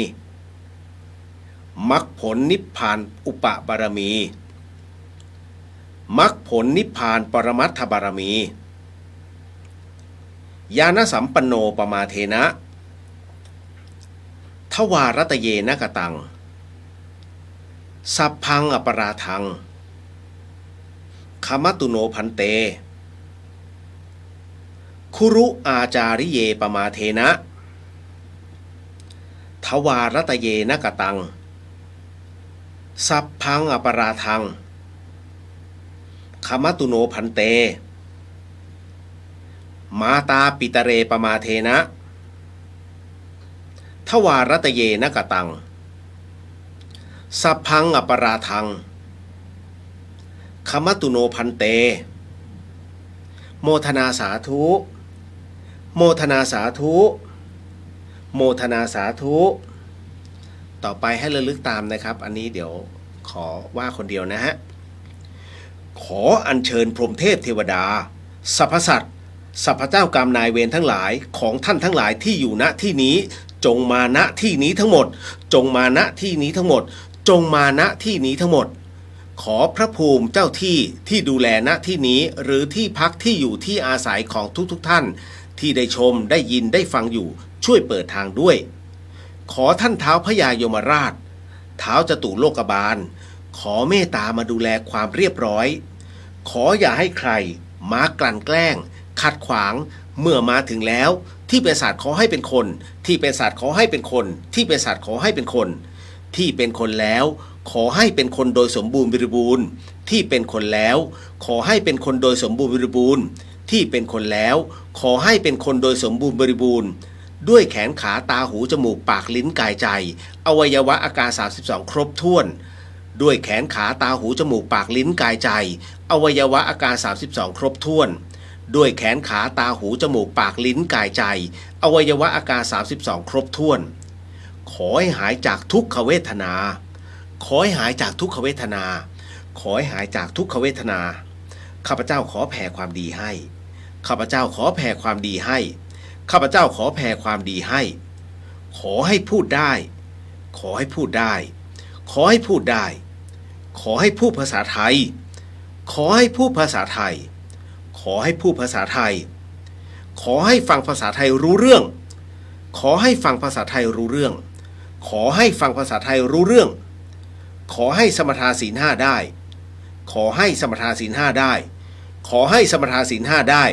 มรรคผลนิพพานอุปบารมีมรรคผลนิพพานปรมัตถบารมีญาณสัมปันโนปมาเทนะทวารตเยนะกตังสัพพังอปราทังคัมมตุโนพันเตคุรุอาจาริเยปมาเทนะทวารตเยนะกตังสัพพังอปราทังคัมมตุโนพันเตมาตาปิตเรปมาเทนะทวารตเยนะกตังสัพพังอปราทังคัมมตุโนพันเตโมทนาสาธุโมทนาสาธุโมทนาสาธุต่อไปให้ระลึกตามนะครับอันนี้เดี๋ยวขอว่าคนเดียวนะฮะขออัญเชิญพรหมเทพเทวดาสรรพสัตว์สรรพเจ้ากรรมนายเวรทั้งหลายของท่านทั้งหลายที่อยู่ณที่นี้จงมาณที่นี้ทั้งหมดจงมาณที่นี้ทั้งหมดจงมาณที่นี้ทั้งหมดขอพระภูมิเจ้าที่ที่ดูแลณที่นี้หรือที่พักที่อยู่ที่อาศัยของทุกท่านที่ได้ชมได้ยินได้ฟังอยู่ช่วยเปิดทางด้วยขอท่านท้าวพญายมราชท้าวจตุโลกบาลขอเมตตามาดูแลความเรียบร้อยขออย่าให้ใครมากลั่นแกล้งขัดขวางเมื่อมาถึงแล้วที่เป็นสัตว์ขอให้เป็นคนที่เป็นสัตว์ขอให้เป็นคนที่เป็นสัตว์ขอให้เป็นคนที่เป็นคนแล้วขอให้เป็นคนโดยสมบูรณ์บริบูรณ์ที่เป็นคนแล้วขอให้เป็นคนโดยสมบูรณ์บริบูรณ์ที่เป็นคนแล้วขอให้เป็นคนโดยสมบูรณ์บริบูรณ์ด้วยแขนขาตาหูจมูกปากลิ้นกายใจอวัยวะอาการ32ครบถ้วนด้วยแขนขาตาหูจมูกปากลิ้นกายใจอวัยวะอาการ32ครบถ้วนด้วยแขนขาตาหูจมูกปากลิ้นกายใจอวัยวะอาการ32ครบถ้วนขอให้หายจากทุกขเวทนาขอให้หายจากทุกขเวทนาขอให้หายจากทุกขเวทนาข้าพเจ้าขอแผ่ความดีให้ข้าพเจ้าขอแผ่ความดีให้ข้าพเจ้าขอแผ่ความดีให้ขอให้พูดได้ขอให้พูดได้ขอให้พูดได้ขอให้พูดภาษาไทยขอให้พูดภาษาไทยขอให้พูดภาษาไทยขอให้ฟังภาษาไทยรู้เรื่องขอให้ฟังภาษาไทยรู้เรื่องขอให้ฟังภาษาไทยรู้เรื่องขอให้สมทานศีลห้าได้ขอให้สมทานศีลห้าได้ขอให้สมทานศีลห้าได้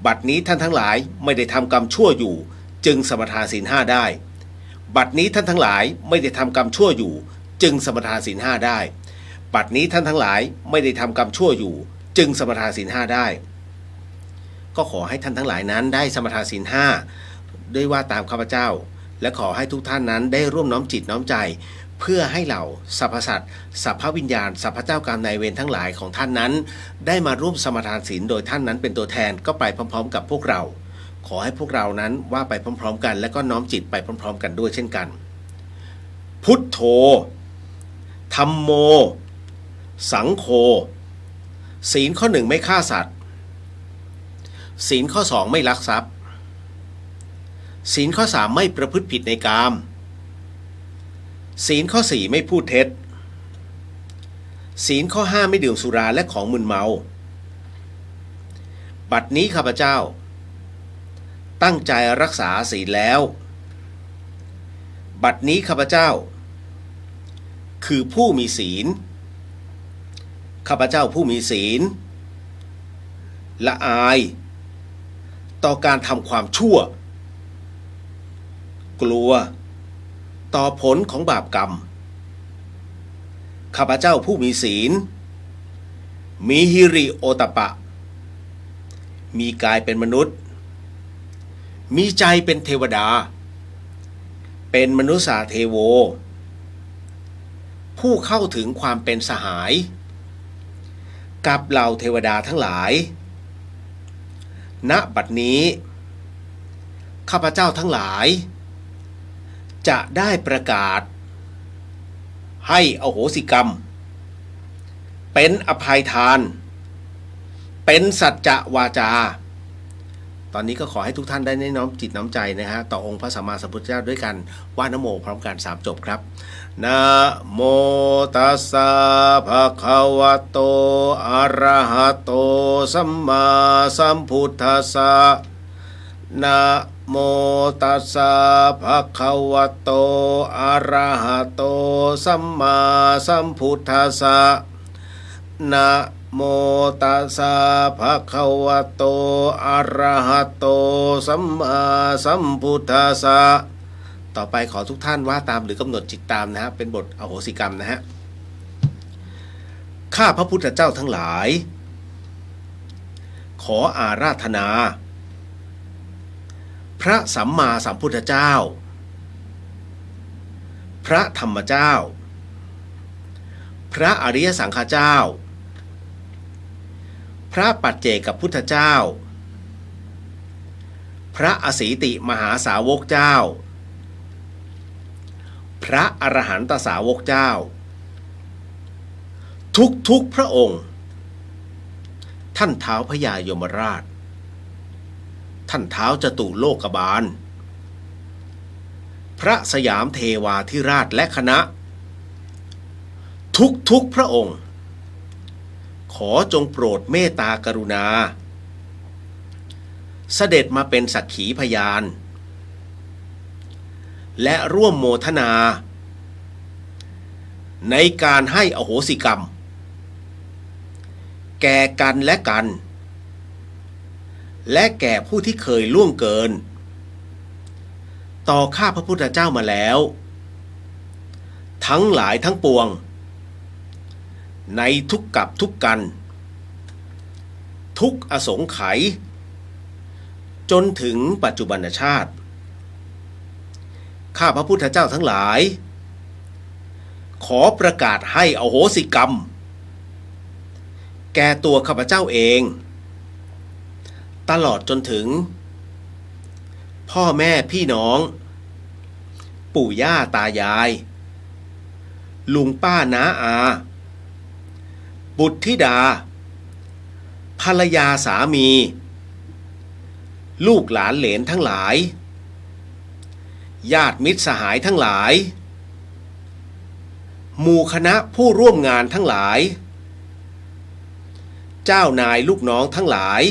บัดนี้ท่านทั้งหลายไม่ได้ทำกรรมชั่วอยู่จึงสมทานศีลห้าได้บัดนี้ท่านทั้งหลายไม่ได้ทำกรรมชั่วอยู่จึงสมทานศีลห้าได้บัดนี้ท่านทั้งหลายไม่ได้ทำกรรมชั่วอยู่จึงสมทานศีลห้าได้ ก็ขอให้ท่านทั้งหลายนั้นได้สมาทานศีล 5ด้วยว่าตามข้าพเจ้าและขอให้ทุกท่านนั้นได้ร่วมน้อมจิตน้อมใจเพื่อให้เหล่าสรรพสัตว์สรรพวิญญาณสรรพเจ้ากรรมนายเวรทั้งหลายของท่านนั้นได้มาร่วมสมาทานศีลโดยท่านนั้นเป็นตัวแทนก็ไปพร้อมๆกับพวกเราขอให้พวกเรานั้นว่าไปพร้อมๆกันและก็น้อมจิตไปพร้อมๆกันด้วยเช่นกันพุทโธธัมโมสังโฆศีลข้อ 1ไม่ฆ่าสัตว์ศีลข้อ 2ไม่ลักทรัพย์ศีลข้อ 3ไม่ประพฤติผิดในกามศีลข้อ 4ไม่พูดเท็จศีลข้อ 5ไม่ดื่มสุราและของมึนเมาบัดนี้ข้าพเจ้าตั้งใจรักษาศีลแล้วบัดนี้ข้าพเจ้าคือผู้มีศีลข้าพเจ้าผู้มีศีลละอายต่อการทำความชั่วกลัวต่อผลของบาปกรรมข้าพเจ้าผู้มีศีลมีหิริโอตปปะมีกายเป็นมนุษย์มีใจเป็นเทวดาเป็นมนุษย์เทโวผู้เข้าถึงความเป็นสหายกับเหล่าเทวดาทั้งหลายณบัดนี้ข้าพเจ้าทั้งหลายจะได้ประกาศให้อโหสิกรรมเป็นอภัยทานเป็นสัจจะวาจาตอนนี้ก็ขอให้ทุกท่านได้น้อมจิตน้อมใจนะฮะต่อองค์พระสัมมาสัมพุทธเจ้าด้วยกันว่านะโมพร้อมกัน3จบครับนะโมตัสสะภะคะวะโตอะระหะโตสัมมาสัมพุทธัสสะนะโมตัสสะภะคะวะโตอะระหะโตสัมมาสัมพุทธัสสะนะโมตัสสะภะคะวะโตอะระหะโตสัมมาสัมพุทธัสสะต่อไปขอทุกท่านว่าตามหรือกำหนดจิตตามนะฮะเป็นบทอโหสิกรรมนะฮะข้าพระพุทธเจ้าทั้งหลายขออาราธนาพระสัมมาสัมพุทธเจ้าพระธรรมเจ้าพระอริยสังฆเจ้าพระปัจเจกพุทธเจ้าพระอสีติมหาสาวกเจ้าพระอรหันตสาวกเจ้าทุกพระองค์ท่านท้าวพญายมราชท่านท้าวจตุโลกบาลพระสยามเทวาธิราชและคณะทุกพระองค์ขอจงโปรดเมตตากรุณาเสด็จมาเป็นสักขีพยานและร่วมโมทนาในการให้อโหสิกรรมแก่กันและกันและแก่ผู้ที่เคยล่วงเกินต่อข้าพระพุทธเจ้ามาแล้วทั้งหลายทั้งปวงในทุกกับทุกกันทุกอสงไขยจนถึงปัจจุบันชาติข้าพระพุทธเจ้าทั้งหลายขอประกาศให้อโหสิกรรมแก่ตัวข้าพเจ้าเองตลอดจนถึงพ่อแม่พี่น้องปู่ย่าตายายลุงป้าน้าอาบุตรธิดาภรรยาสามีลูกหลานเหลนทั้งหลายญาติมิตรสหายทั้งหลายหมู่คณะผู้ร่วมงานทั้งหลายเจ้านายลูกน้องทั้งหลาย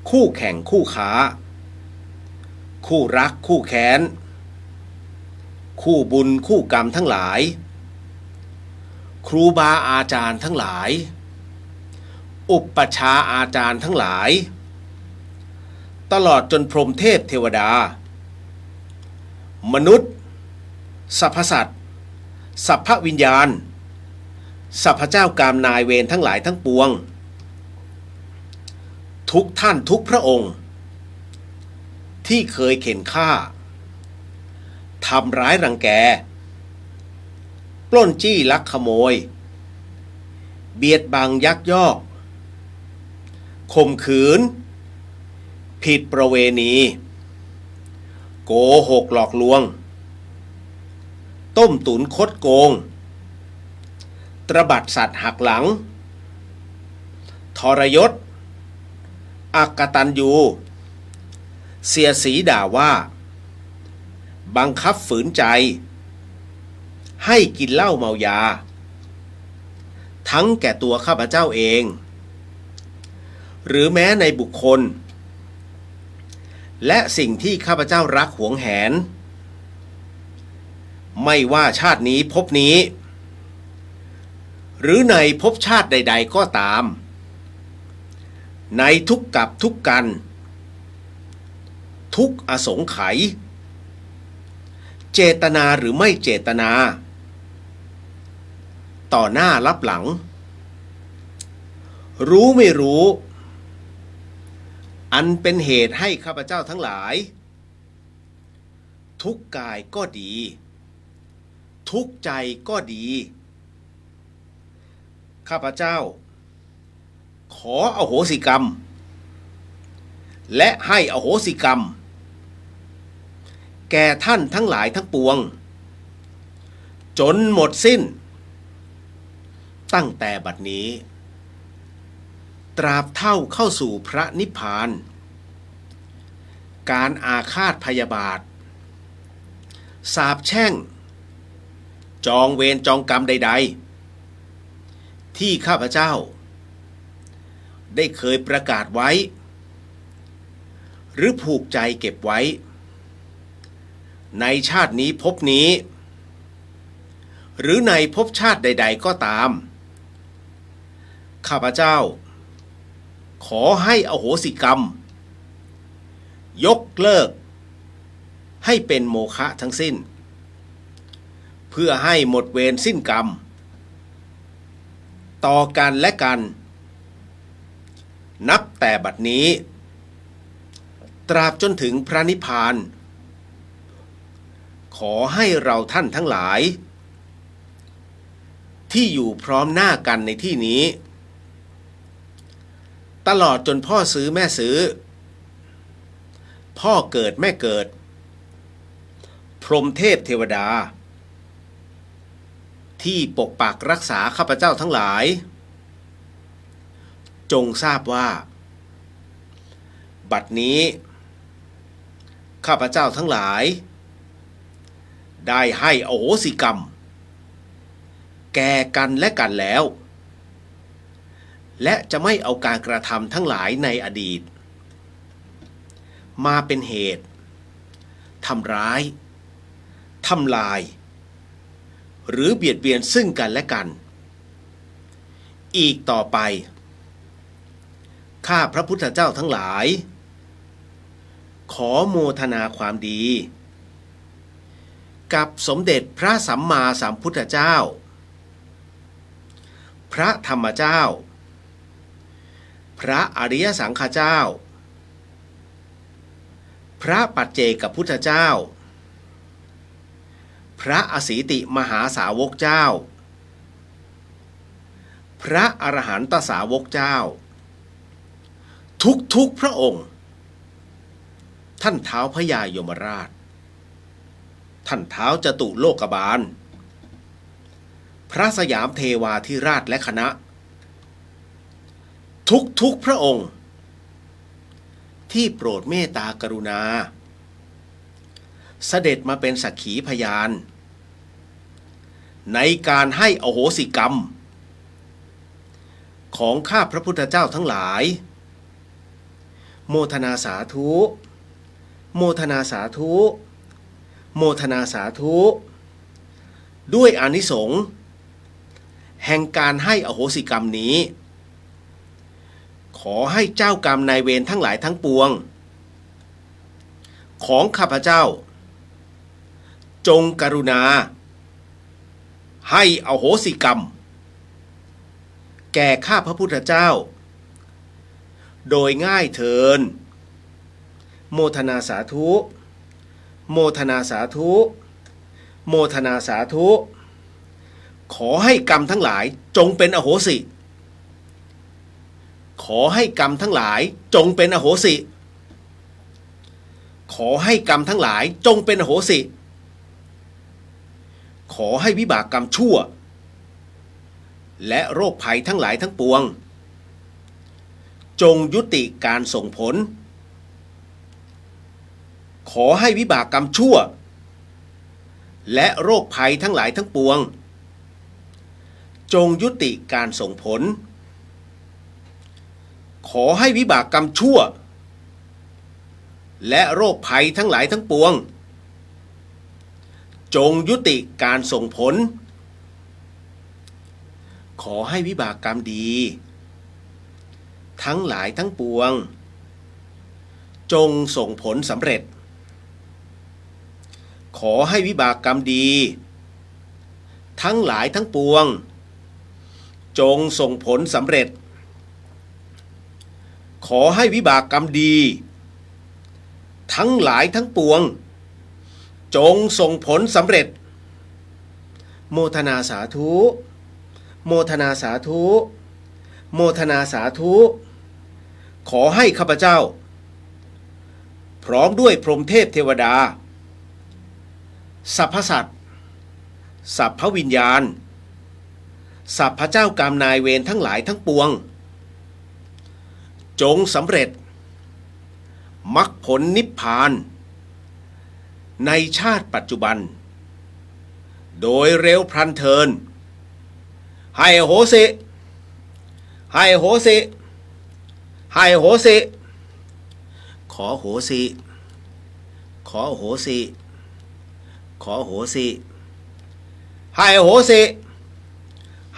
คู่แข่งคู่ค้าคู่รักคู่แค้นคู่บุญคู่กรรมทั้งหลายครูบาอาจารย์ทั้งหลายอุปชฌาย์อาจารย์ทั้งหลายตลอดจนพรหมเทพเทวดามนุษย์สรรพสัตว์สัพพวิญญาณสัพพเจ้ากามนายเวรทั้งหลายทั้งปวง ทุกท่านทุกพระองค์ที่เคยเข็นฆ่าทำร้ายรังแกปล้นจี้ลักขโมยเบียดบังยักยอกข่มขืนผิดประเวณีโกหกหลอกลวงต้มตุนคดโกงตระบัดสัตว์หักหลังทรยศอกตัญญูเสียสีด่าว่าบังคับฝืนใจให้กินเหล้าเมายาทั้งแก่ตัวข้าพเจ้าเองหรือแม้ในบุคคลและสิ่งที่ข้าพเจ้ารักหวงแหนไม่ว่าชาตินี้ภพนี้หรือในภพชาติใดๆก็ตามในทุกกับทุกกันทุกอสงไขยเจตนาหรือไม่เจตนาต่อหน้ารับหลังรู้ไม่รู้อันเป็นเหตุให้ข้าพเจ้าทั้งหลายทุกกายก็ดีทุกใจก็ดีข้าพเจ้าขออโหสิกรรมและให้อโหสิกรรมแก่ท่านทั้งหลายทั้งปวงจนหมดสิ้นตั้งแต่บัดนี้ตราบเท่าเข้าสู่พระนิพพานการอาฆาตพยาบาทสาปแช่งจองเวรจองกรรมใดๆที่ข้าพเจ้าได้เคยประกาศไว้หรือผูกใจเก็บไว้ในชาตินี้ภพนี้หรือในภพชาติใดๆก็ตามข้าพเจ้าขอให้อโหสิกรรมยกเลิกให้เป็นโมฆะทั้งสิ้นเพื่อให้หมดเวรสิ้นกรรมต่อกันและกันนับแต่บัดนี้ตราบจนถึงพระนิพพานขอให้เราท่านทั้งหลายที่อยู่พร้อมหน้ากันในที่นี้ตลอดจนพ่อซื้อแม่ซื้อพ่อเกิดแม่เกิดพรหมเทพเทวดาที่ปกปักรักษาข้าพเจ้าทั้งหลายจงทราบว่าบัดนี้ข้าพเจ้าทั้งหลายได้ให้อโหสิกรรมแก่กันและกันแล้วและจะไม่เอาการกระทำทั้งหลายในอดีตมาเป็นเหตุทำร้ายทำลายหรือเบียดเบียนซึ่งกันและกันอีกต่อไปข้าพระพุทธเจ้าทั้งหลายขอโมทนาความดีกับสมเด็จพระสัมมาสัมพุทธเจ้าพระธรรมเจ้าพระอริยสังฆเจ้าพระปัจเจกพุทธเจ้าพระอสีติมหาสาวกเจ้าพระอรหันตสาวกเจ้าทุกพระองค์ท่านท้าวพญายมราชท่านท้าวจตุโลกบาลพระสยามเทวาธิราชและคณะทุกพระองค์ที่โปรดเมตตากรุณาเสด็จมาเป็นสักขีพยานในการให้อโหสิกรรมของข้าพระพุทธเจ้าทั้งหลายโมทนาสาธุโมทนาสาธุโมทนาสาธุด้วยอานิสงส์แห่งการให้อโหสิกรรมนี้ขอให้เจ้ากรรมนายเวรทั้งหลายทั้งปวงของข้าพเจ้าจงกรุณาให้อโหสิกรรมแก่ข้าพระพุทธเจ้า โดยง่ายเทินโมทนาสาธุโมทนาสาธุโมทนาสาธุขอให้กรรมทั้งหลายจงเป็นอโหสิขอให้กรรมทั้งหลายจงเป็นอโหสิขอให้กรรมทั้งหลายจงเป็นอโหสิขอให้วิบากกรรมชั่วและโรคภัยทั้งหลายทั้งปวงจงยุติการส่งผลขอให้วิบากกรรมชั่วและโรคภัยทั้งหลายทั้งปวงจงยุติการส่งผลขอให้วิบากกรรมชั่วและโรคภัยทั้งหลายทั้งปวงจงยุติการส่งผลขอให้วิบากกรรมดีทั้งหลายทั้งปวงจงส่งผลสำเร็จขอให้วิบากกรรมดีทั้งหลายทั้งปวงจงส่งผลสำเร็จขอให้วิบากกรรมดีทั้งหลายทั้งปวงจงส่งผลสำเร็จโมทนาสาธุโมทนาสาธุโมทนาสาธุขอให้ข้าพเจ้าพร้อมด้วยพรหมเทพเทวดาสรรพสัตว์สรรพวิญญาณสรรพเจ้ากรรมนายเวรทั้งหลายทั้งปวงจงสำเร็จมรรคผลนิพพานในชาติปัจจุบันโดยเร็วพลันเทินให้อโหสิให้อโหสิให้อโหสิขอโหสิขอโหสิขอโหสิให้อโหสิ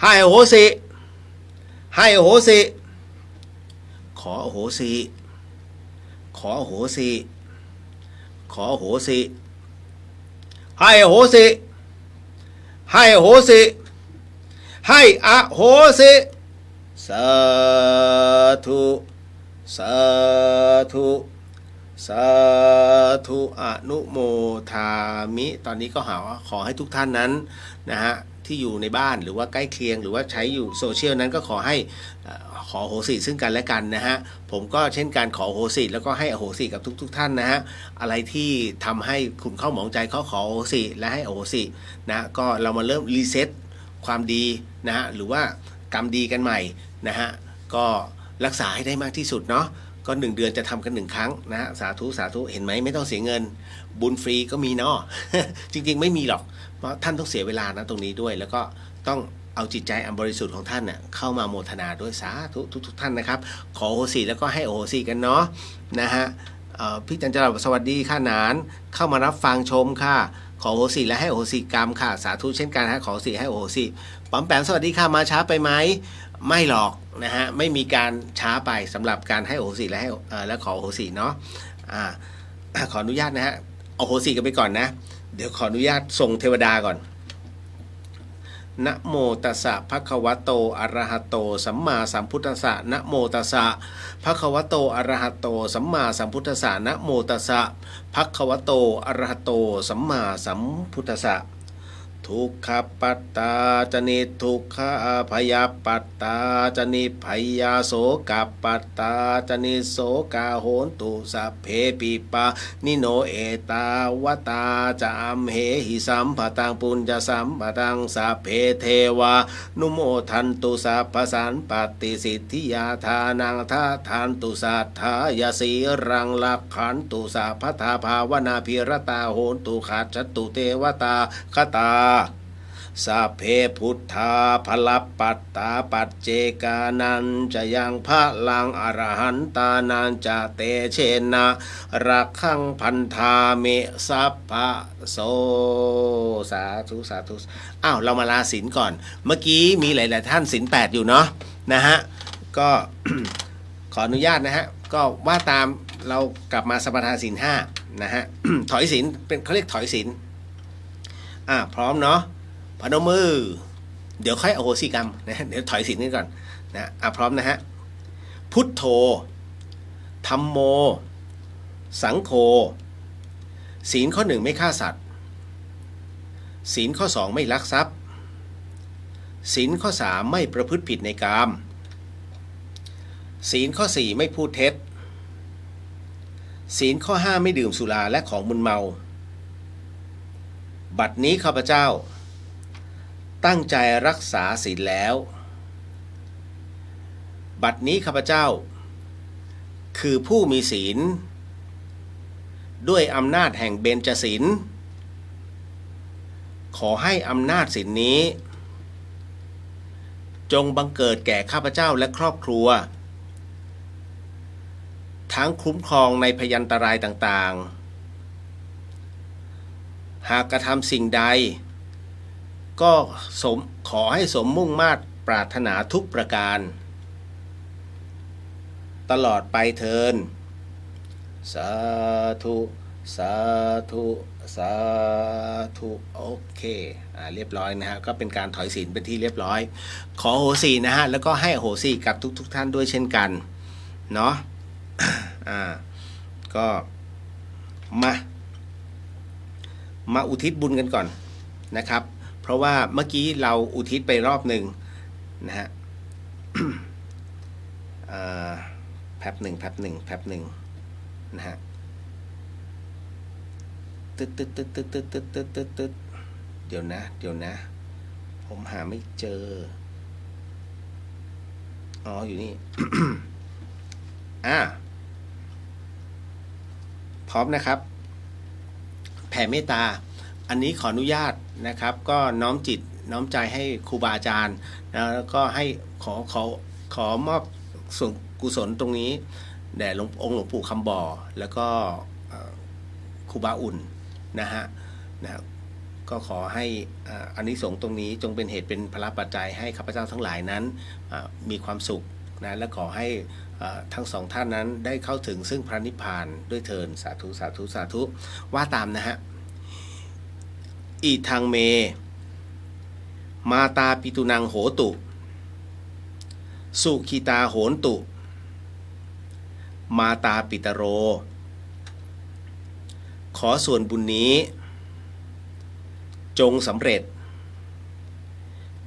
ให้อโหสิให้อโหสิขอโหสิขอโหสิขอโหสิให้อโหสิให้อโหสิให้อโหสิสาธุสาธุสาธุอนุโมทามิตอนนี้ก็ขอให้ทุกท่านนั้นนะฮะที่อยู่ในบ้านหรือว่าใกล้เคียงหรือว่าใช้อยู่โซเชียลนั้นก็ขอให้ขอโหสิซึ่งกันและกันนะฮะผมก็เช่นการขอโหสิแล้วก็ให้อโหสิกับทุกท่านนะฮะอะไรที่ทำให้คุณเข้าหมองใจเขาขอโหสิและให้อโหสินะก็เรามาเริ่มรีเซ็ตความดีนะฮะหรือว่ากรรมดีกันใหม่นะฮะก็รักษาให้ได้มากที่สุดเนาะก็1 เดือนจะทำกัน1 ครั้งนะฮะสาธุสาธุเห็นไหมไม่ต้องเสียเงินบุญฟรีก็มีเนาะ จริงๆไม่มีหรอกเพราะท่านต้องเสียเวลานะตรงนี้ด้วยแล้วก็ต้องเอาจิตใจอันบริสุทธิ์ของท่านเน่ยเข้ามาโมทนาด้วยสาธุทุกท่านนะครับขอโหสิแล้วก็ให้โหสิกันเนาะนะฮะพี่จันทร์สวัสดีค่ะนานเข้ามารับฟังชมค่ะขอโหสิและให้โหสิกรรมค่ะสาธุเช่นกันฮะขอโหสิให้โหสิป๋อมแปมสวัสดีค่ะมาช้าไปไหมไม่หรอกนะฮะไม่มีการช้าไปสำหรับการให้โหสิและให้และขอโหสิเนาะขออนุญาตนะฮะเอาโหสิกันไปก่อนนะเดี๋ยวขออนุญาตส่งเทวดาก่อนนะโมตัสสะภะคะวะโตอะระหะโตสัมมาสัมพุทธัสสะนะโมตัสสะภะคะวะโตอะระหะโตสัมมาสัมพุทธัสสะนะโมตัสสะภะคะวะโตอะระหะโตสัมมาสัมพุทธัสสะทุกขปัตตาจนิทุกขพยาปัตตาจนิพยาโสกปัตตาจนิโสกาโหนตุสัพเพปิปานิโนเอตาวตาจามเหหิสัมปตังปุญญสัมปตังสัพเพเทวานุโมทันตุสัพพสันปฏิสิทธิยาทานังทาทานตุสัทธายาสีรังลักขันตุสัพพทาภาวนาภิรตาโหนตุขัดจตุเทวตาคตาสัพเพพุทธาภลัพปัตตาปัจเจกานันจะยังพระลังอรหันตานันจะเตเชนะรักขังพันธาเมสัพพะโสสาธุสาธุเรามาลาศีลก่อนเมื่อกี้มีหลายๆท่านศีล8อยู่เนาะนะฮะก็ ขออนุญาตนะฮะก็ว่าตามเรากลับมาสมาทานศีล5นะฮะ ถอยศีลเป็นเขาเรียกถอยศีลพร้อมเนาะพนมมือเดี๋ยวค่อยอโหสิกรรมนะเดี๋ยวถอยศีลนี่ก่อนนะพร้อมนะฮะพุทโธ ธัมโมสังโฆศีลข้อ 1ไม่ฆ่าสัตว์ศีลข้อ 2ไม่ลักทรัพย์ศีลข้อ 3ไม่ประพฤติผิดในกามศีลข้อ 4ไม่พูดเท็จศีลข้อ 5ไม่ดื่มสุราและของมึนเมาบัดนี้ข้าพเจ้าตั้งใจรักษาศีลแล้วบัดนี้ข้าพเจ้าคือผู้มีศีลด้วยอำนาจแห่งเบญจศีลขอให้อำนาจศีลนี้จงบังเกิดแก่ข้าพเจ้าและครอบครัวทั้งคุ้มครองในพยันตรายต่างๆหากกระทำสิ่งใดก็ขอให้สมมุ่งมาตรปรารถนาทุกประการตลอดไปเทินสาธุสาธุสาธุโอเคเรียบร้อยนะฮะก็เป็นการถอยศีลเป็นที่เรียบร้อยขอโหสินะฮะแล้วก็ให้โหสิกับทุกท่านด้วยเช่นกันเนาะก็มาอุทิศบุญกันก่อนนะครับเพราะว่าเมื่อกี้เราอุทิศไปรอบหนึ่งนะฮะแป๊บหนึ่งนะฮะตึ๊ดเดี๋ยวนะผมหาไม่เจออ๋ออยู่นี่ พร้อมนะครับแผ่เมตตาอันนี้ขออนุญาตนะครับก็น้อมจิตน้อมใจให้ครูบาอาจารย์แล้วก็ให้ขอมอบส่วนกุศลตรงนี้แด่องค์หลวงปู่คำบ่อแล้วก็ครูบาอุ่นนะฮะก็ขอให้อานิสงส์ตรงนี้จงเป็นเหตุเป็นพลปัจจัยให้ข้าพเจ้าทั้งหลายนั้นมีความสุขนะและขอให้ทั้งสองท่านนั้นได้เข้าถึงซึ่งพระนิพพานด้วยเถิดสาธุสาธุสาธุว่าตามนะฮะอิทังเมมาตาปิตุนังโหตุสุขิตาโหนตุมาตาปิตโรขอส่วนบุญนี้จงสำเร็จ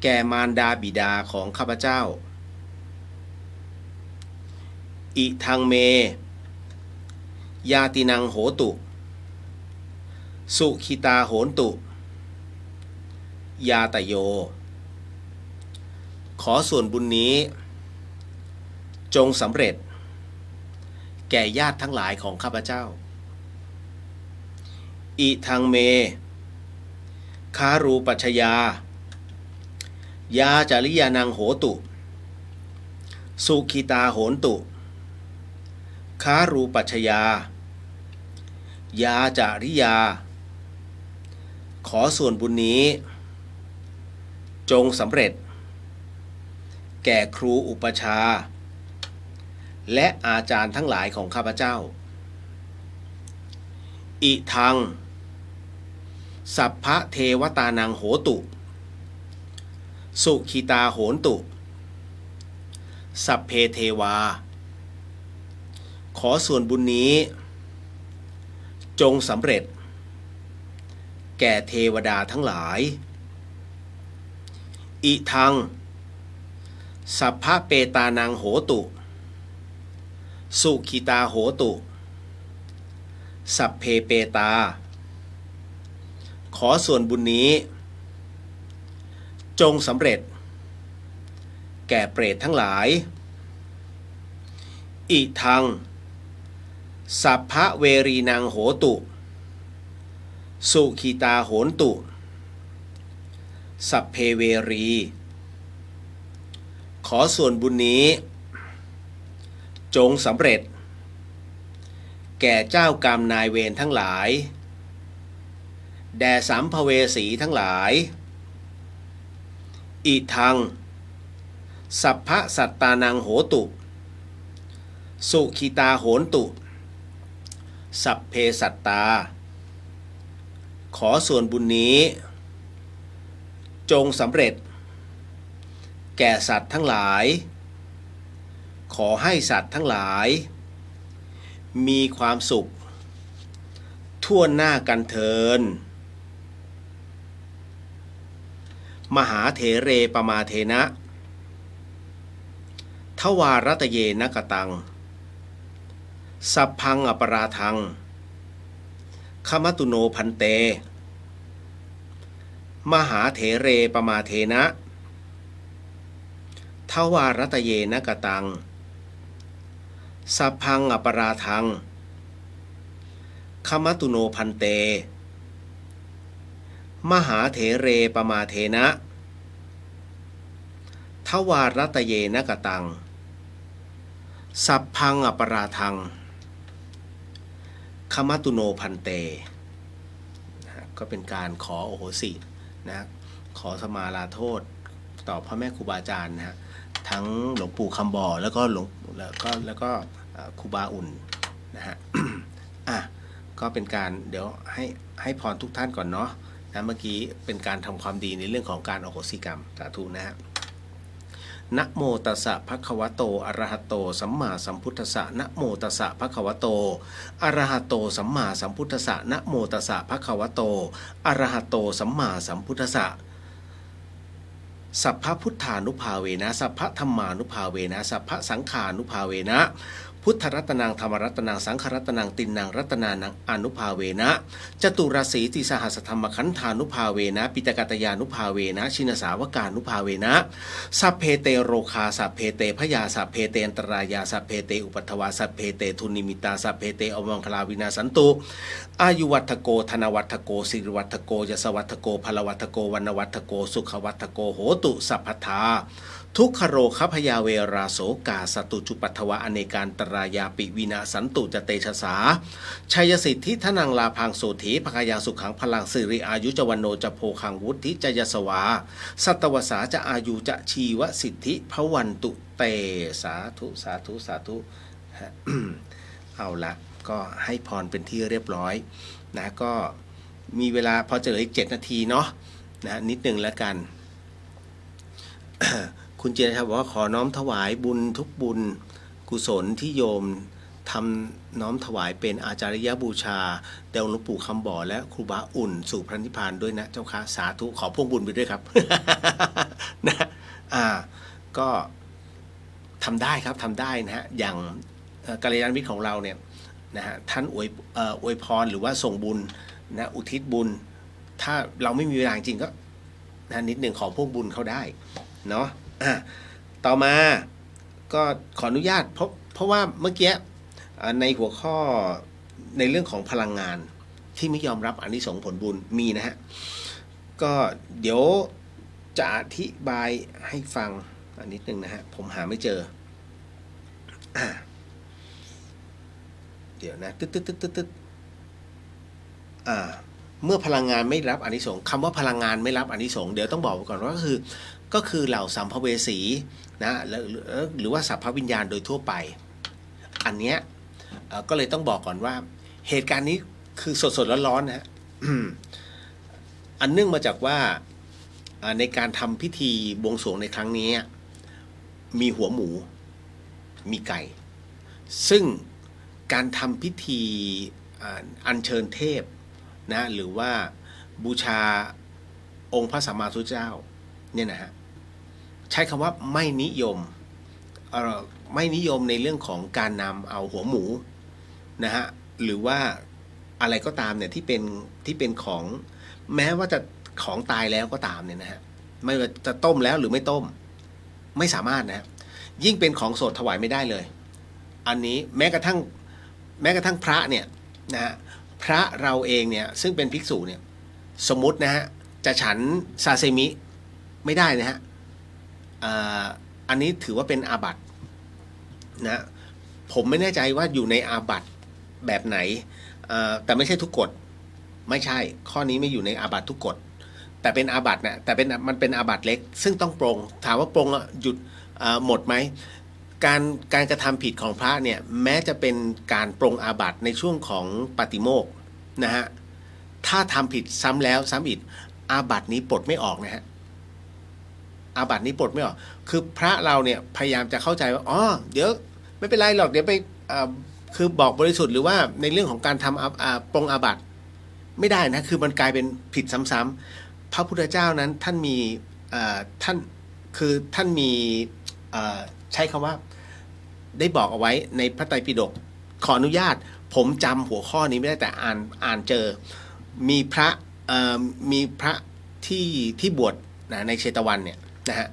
แก่มารดาบิดาของข้าพเจ้าอิทังเมยาตินังโหตุสุขิตาโหนตุยาตโยขอส่วนบุญนี้จงสำเร็จแก่ญาติทั้งหลายของข้าพเจ้าอิทังเมคารูปัชยายาจาริยานังโหตุสุขิตาโหนตุคารูปัชยายาจาริยาขอส่วนบุญนี้จงสำเร็จแก่ครูอุปชาและอาจารย์ทั้งหลายของข้าพเจ้าอิทังสัพพะเทวตานังโหตุสุขิตาโหนตุสัพเพเทวาขอส่วนบุญนี้จงสำเร็จแก่เทวดาทั้งหลายอิทังสัพพะเปตานังโหตุสุขิตาโหตุสัพเพเปตาขอส่วนบุญนี้จงสำเร็จแก่เปรตทั้งหลายอิทังสัพพะเวรีนังโหตุสุขิตาโหนตุสัพเพเวรีขอส่วนบุญนี้จงสำเร็จแก่เจ้ากรรมนายเวรทั้งหลายแด่สัมภเวสีทั้งหลายอิทังสัพพะสัตตานังโหตุสุขิตาโหนตุสัพเพสัตตาขอส่วนบุญนี้จงสำเร็จแก่สัตว์ทั้งหลายขอให้สัตว์ทั้งหลาย มีความสุขทั่วหน้ากันเทินมหาเถเรปมาเทนะทวารัตเยนกตังสัพพังอปราทังขมตุโนพันเตมหาเถเรปมาเทนะทวารัตเยนกตังสัพพังอปราทังขมตุโนพันเตมหาเถเรปมาเทนะทวารัตเยนกตังสัพพังอปราทังขมตุโนพันเตนะก็เป็นการขอโอโหสินะขอสมาลาโทษต่อพ่อแม่ครูบาอาจารย์นะฮะทั้งหลวงปู่คำบ่อแล้วก็ครูบาอุ่นนะฮะ ก็เป็นการเดี๋ยวให้พรทุกท่านก่อนเนาะนะเมื่อกี้เป็นการทำความดีในเรื่องของการอโหสิกรรมสาธุนะฮะนะโมตัสสะภะคะวะโตอะระหะโตสัมมาสัมพุทธัสสะนะโมตัสสะภะคะวะโตอะระหะโตสัมมาสัมพุทธัสสะนะโมตัสสะภะคะวะโตอะระหะโตสัมมาสัมพุทธัสสะสัพพพุทธานุภาเวนะสัพพธัมมานุภาเวนะสัพพสังขานุภาเวนะพุทธรัตนังธรรมรัตนังสังฆรัตนังตินนังรัตนานังอนุภาเวนะจตุรสีติสหัสธรรมขันธานุภาเวนะปิตกัตยานุภาเวนะชินสาวกานุภาเวนะสัพเพเตโรคาสัพเพเตพยาสัพเพเตอันตรายาสัพเพเตอุปัฏฐวาสัพเพเตทุนิมิตาสัพเพเตอวังคลาวินาสันตุอายุวัฏโกธนวัฏโกสิริวัฏโกยสวัฏโกพลวัฏโกวันวัฏโกสุขวัฏโกโหตุสัพพทาทุกขโรคพยาเวราโสกาสตุจุปัทวะอเนการตรายาปิวินาสันตุจเตชะสาชัยสิทธิทนังลาพังโสถีภคยังสุขังพลังสิริอายุจวันโนจะโพคังวุฒิจยสวาสัตวสาจะอายุจะชีวสิทธิพวันตุเตสาธุสาธุสาธุ เอาละก็ให้พรเป็นที่เรียบร้อยนะก็มีเวลาพอจะเหลืออีก7 นาทีเนาะนะนิดหนึ่งแล้วกัน คุณเจนครับบอกว่าขอน้อมถวายบุญทุกบุญกุศลที่โยมทำน้อมถวายเป็นอาจาริยบูชาแด่หลวงปู่คำบ่อและครูบาอุ่นสู่พระนิพพานด้วยนะเจ้าค่ะสาธุขอพ่วงบุญไปด้วยครับ นะก็ทำได้ครับทำได้นะฮะอย่างกัลยาณมิตรของเราเนี่ยนะฮะท่านอวยพรหรือว่าส่งบุญนะอุทิศบุญถ้าเราไม่มีเวลาจริงก็นะนิดหนึ่งขอพ่วงบุญเขาได้เนาะต่อมาก็ขออนุญาตเพราะว่าเมื่อกี้ในหัวข้อในเรื่องของพลังงานที่ไม่ยอมรับอานิสงส์ผลบุญมีนะฮะก็เดี๋ยวจะอธิบายให้ฟังนิดนึงนะฮะผมหาไม่เจอเดี๋ยวนะตึ๊ดเมื่อพลังงานไม่รับอานิสงส์คำว่าพลังงานไม่รับอานิสงส์เดี๋ยวต้องบอกก่อนว่าก็คือเหล่าสัมภเวสีนะหรือว่าสัพพวิญญาณโดยทั่วไปอันเนี้ยก็เลยต้องบอกก่อนว่าเหตุการณ์นี้คือสดๆร้อนๆนะฮะ อันเนื่องมาจากว่าในการทำพิธีบวงสรวงในครั้งนี้มีหัวหมูมีไก่ซึ่งการทำพิธีอัญเชิญเทพนะหรือว่าบูชาองค์พระสัมมาสัมพุทธเจ้าเนี่ยนะฮะใช้คำว่าไม่นิยมในเรื่องของการนำเอาหัวหมูนะฮะหรือว่าอะไรก็ตามเนี่ยที่เป็นของแม้ว่าจะของตายแล้วก็ตามเนี่ยนะฮะไม่ว่าจะต้มแล้วหรือไม่ต้มไม่สามารถนะยิ่งเป็นของสดถวายไม่ได้เลยอันนี้แม้กระทั่งพระเนี่ยนะฮะพระเราเองเนี่ยซึ่งเป็นภิกษุเนี่ยสมมุตินะฮะจะฉันซาซิมิไม่ได้นะฮะอันนี้ถือว่าเป็นอาบัตินะผมไม่แน่ใจว่าอยู่ในอาบัติแบบไหนแต่ไม่ใช่ทุกกฎไม่ใช่ข้อนี้ไม่อยู่ในอาบัติทุกกฎแต่เป็นอาบัตินะแต่มันเป็นอาบัติเล็กซึ่งต้องปรงถามว่าปรงหยุดหมดไหมการกระทำผิดของพระเนี่ยแม้จะเป็นการปรงอาบัติในช่วงของปาติโมกข์นะฮะถ้าทำผิดซ้ำแล้วซ้ำอีกอาบัตินี้ปลดไม่ออกนะฮะอาบัตินี้ปลดไม่ออกคือพระเราเนี่ยพยายามจะเข้าใจว่าอ๋อเดี๋ยวไม่เป็นไรหรอกเดี๋ยวไป คือบอกบริสุทธิ์หรือว่าในเรื่องของการทำปรงอาบัติไม่ได้นะคือมันกลายเป็นผิดซ้ำๆพระพุทธเจ้านั้นท่านมีท่านคือท่านมีใช้คำว่าได้บอกเอาไว้ในพระไตรปิฎกขออนุญาตผมจำหัวข้อนี้ไม่ได้แต่อ่านเจอมีพระที่บวชในเชตวันเนี่ยนะฮะ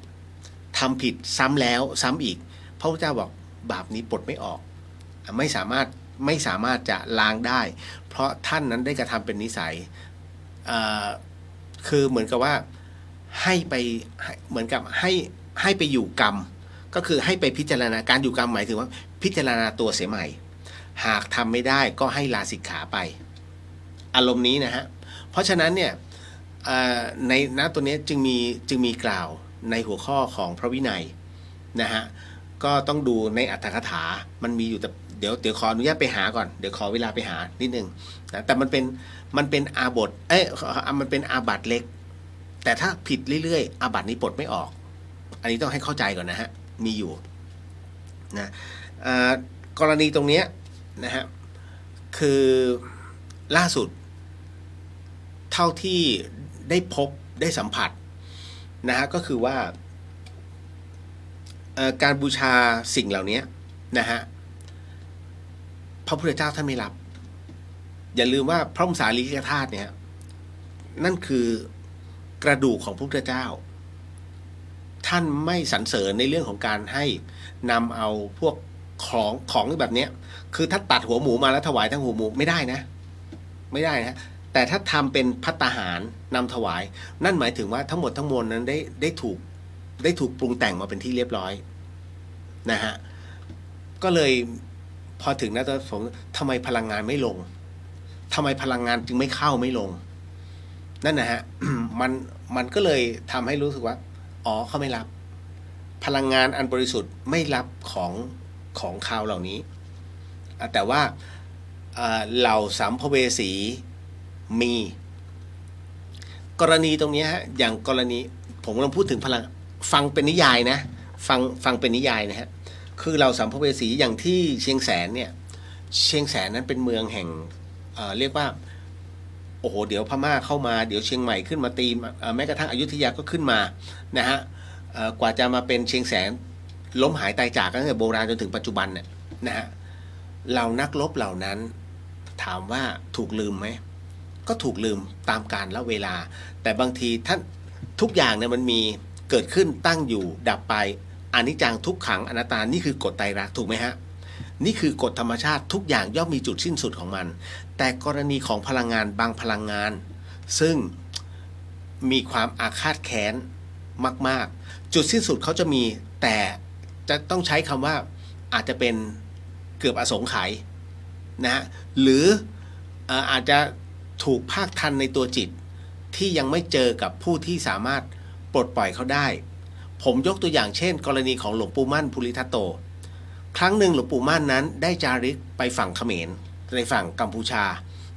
ทำผิดซ้ำแล้วซ้ำอีกพระพุทธเจ้าบอกบาปนี้ปลดไม่ออกไม่สามารถจะล้างได้เพราะท่านนั้นได้กระทำเป็นนิสัยคือเหมือนกับว่าให้ไปเหมือนกับให้ไปอยู่กรรมก็คือให้ไปพิจารณาการอยู่กรรมหมายถึงว่าพิจารณาตัวเสียใหม่หากทำไม่ได้ก็ให้ลาสิกขาไปอารมณ์นี้นะฮะเพราะฉะนั้นเนี่ยในตัวนี้จึงมีกล่าวในหัวข้อของพระวินัยนะฮะก็ต้องดูในอรรถกถามันมีอยู่แต่เดี๋ยวขออนุญาตไปหาก่อนเดี๋ยวขอเวลาไปหานิดนึงนะแต่มันเป็นอาบัติมันเป็นอาบัติเล็กแต่ถ้าผิดเรื่อยๆอาบัตินี้ปลดไม่ออกอันนี้ต้องให้เข้าใจก่อนนะฮะมีอยู่นะกรณีตรงนี้นะฮะคือล่าสุดเท่าที่ได้พบได้สัมผัสนะฮะก็คือว่าการบูชาสิ่งเหล่านี้นะฮะพระพุทธเจ้าท่านไม่รับอย่าลืมว่าพระบรมสารีริกธาตุเนี่ยนั่นคือกระดูกของพระพุทธเจ้าท่านไม่สรรเสริญในเรื่องของการให้นำเอาพวกของแบบนี้คือถ้าตัดหัวหมูมาแล้วถวายทั้งหัวหมูไม่ได้นะแต่ถ้าทำเป็นภัตตาหารนำถวายนั่นหมายถึงว่าทั้งหมดทั้งมวลนั้นได้ถูกปรุงแต่งมาเป็นที่เรียบร้อยนะฮะก็เลยพอถึงนะตอนผมทำไมพลังงานไม่ลงทำไมพลังงานจึงไม่เข้าไม่ลงนั่นนะฮะ มันก็เลยทำให้รู้สึกว่าอ๋อเขาไม่รับพลังงานอันบริสุทธิ์ไม่รับของคาวเหล่านี้แต่ว่าเหล่าสัมภเวสีมีกรณีตรงนี้ฮะอย่างกรณีผมกำลังพูดถึงพลังฟังเป็นนิยายนะฟังเป็นนิยายนะฮะคือเราสัมภเวสีอย่างที่เชียงแสนเนี่ยเชียงแสนนั้นเป็นเมืองแห่งเรียกว่าโอ้โหเดี๋ยวพม่าเข้ามาเดี๋ยวเชียงใหม่ขึ้นมาตีแม้กระทั่งอยุธยาก็ขึ้นมานะฮะกว่าจะมาเป็นเชียงแสนล้มหายตายจากตั้งแต่โบราณจนถึงปัจจุบันเนี่ยนะฮะเรานักรบเหล่านั้นถามว่าถูกลืมไหมก็ถูกลืมตามกาลและเวลาแต่บางทีท่านทุกอย่างเนี่ยมันมีเกิดขึ้นตั้งอยู่ดับไปอนิจจังทุกขังอนัตตานี่คือกฎไตรลักษณ์ถูกไหมฮะนี่คือกฎธรรมชาติทุกอย่างย่อมมีจุดสิ้นสุดของมันแต่กรณีของพลังงานบางพลังงานซึ่งมีความอาฆาตแค้นมากๆจุดสิ้นสุดเขาจะมีแต่จะต้องใช้คำว่าอาจจะเป็นเกือบอสงไขยนะหรืออาจจะถูกภาคทันในตัวจิตที่ยังไม่เจอกับผู้ที่สามารถปลดปล่อยเขาได้ผมยกตัวอย่างเช่นกรณีของหลวงปู่มั่นภูริทัตโตครั้งหนึ่งหลวงปู่มั่นนั้นได้จาริกไปฝั่งเขมรในฝั่งกัมพูชา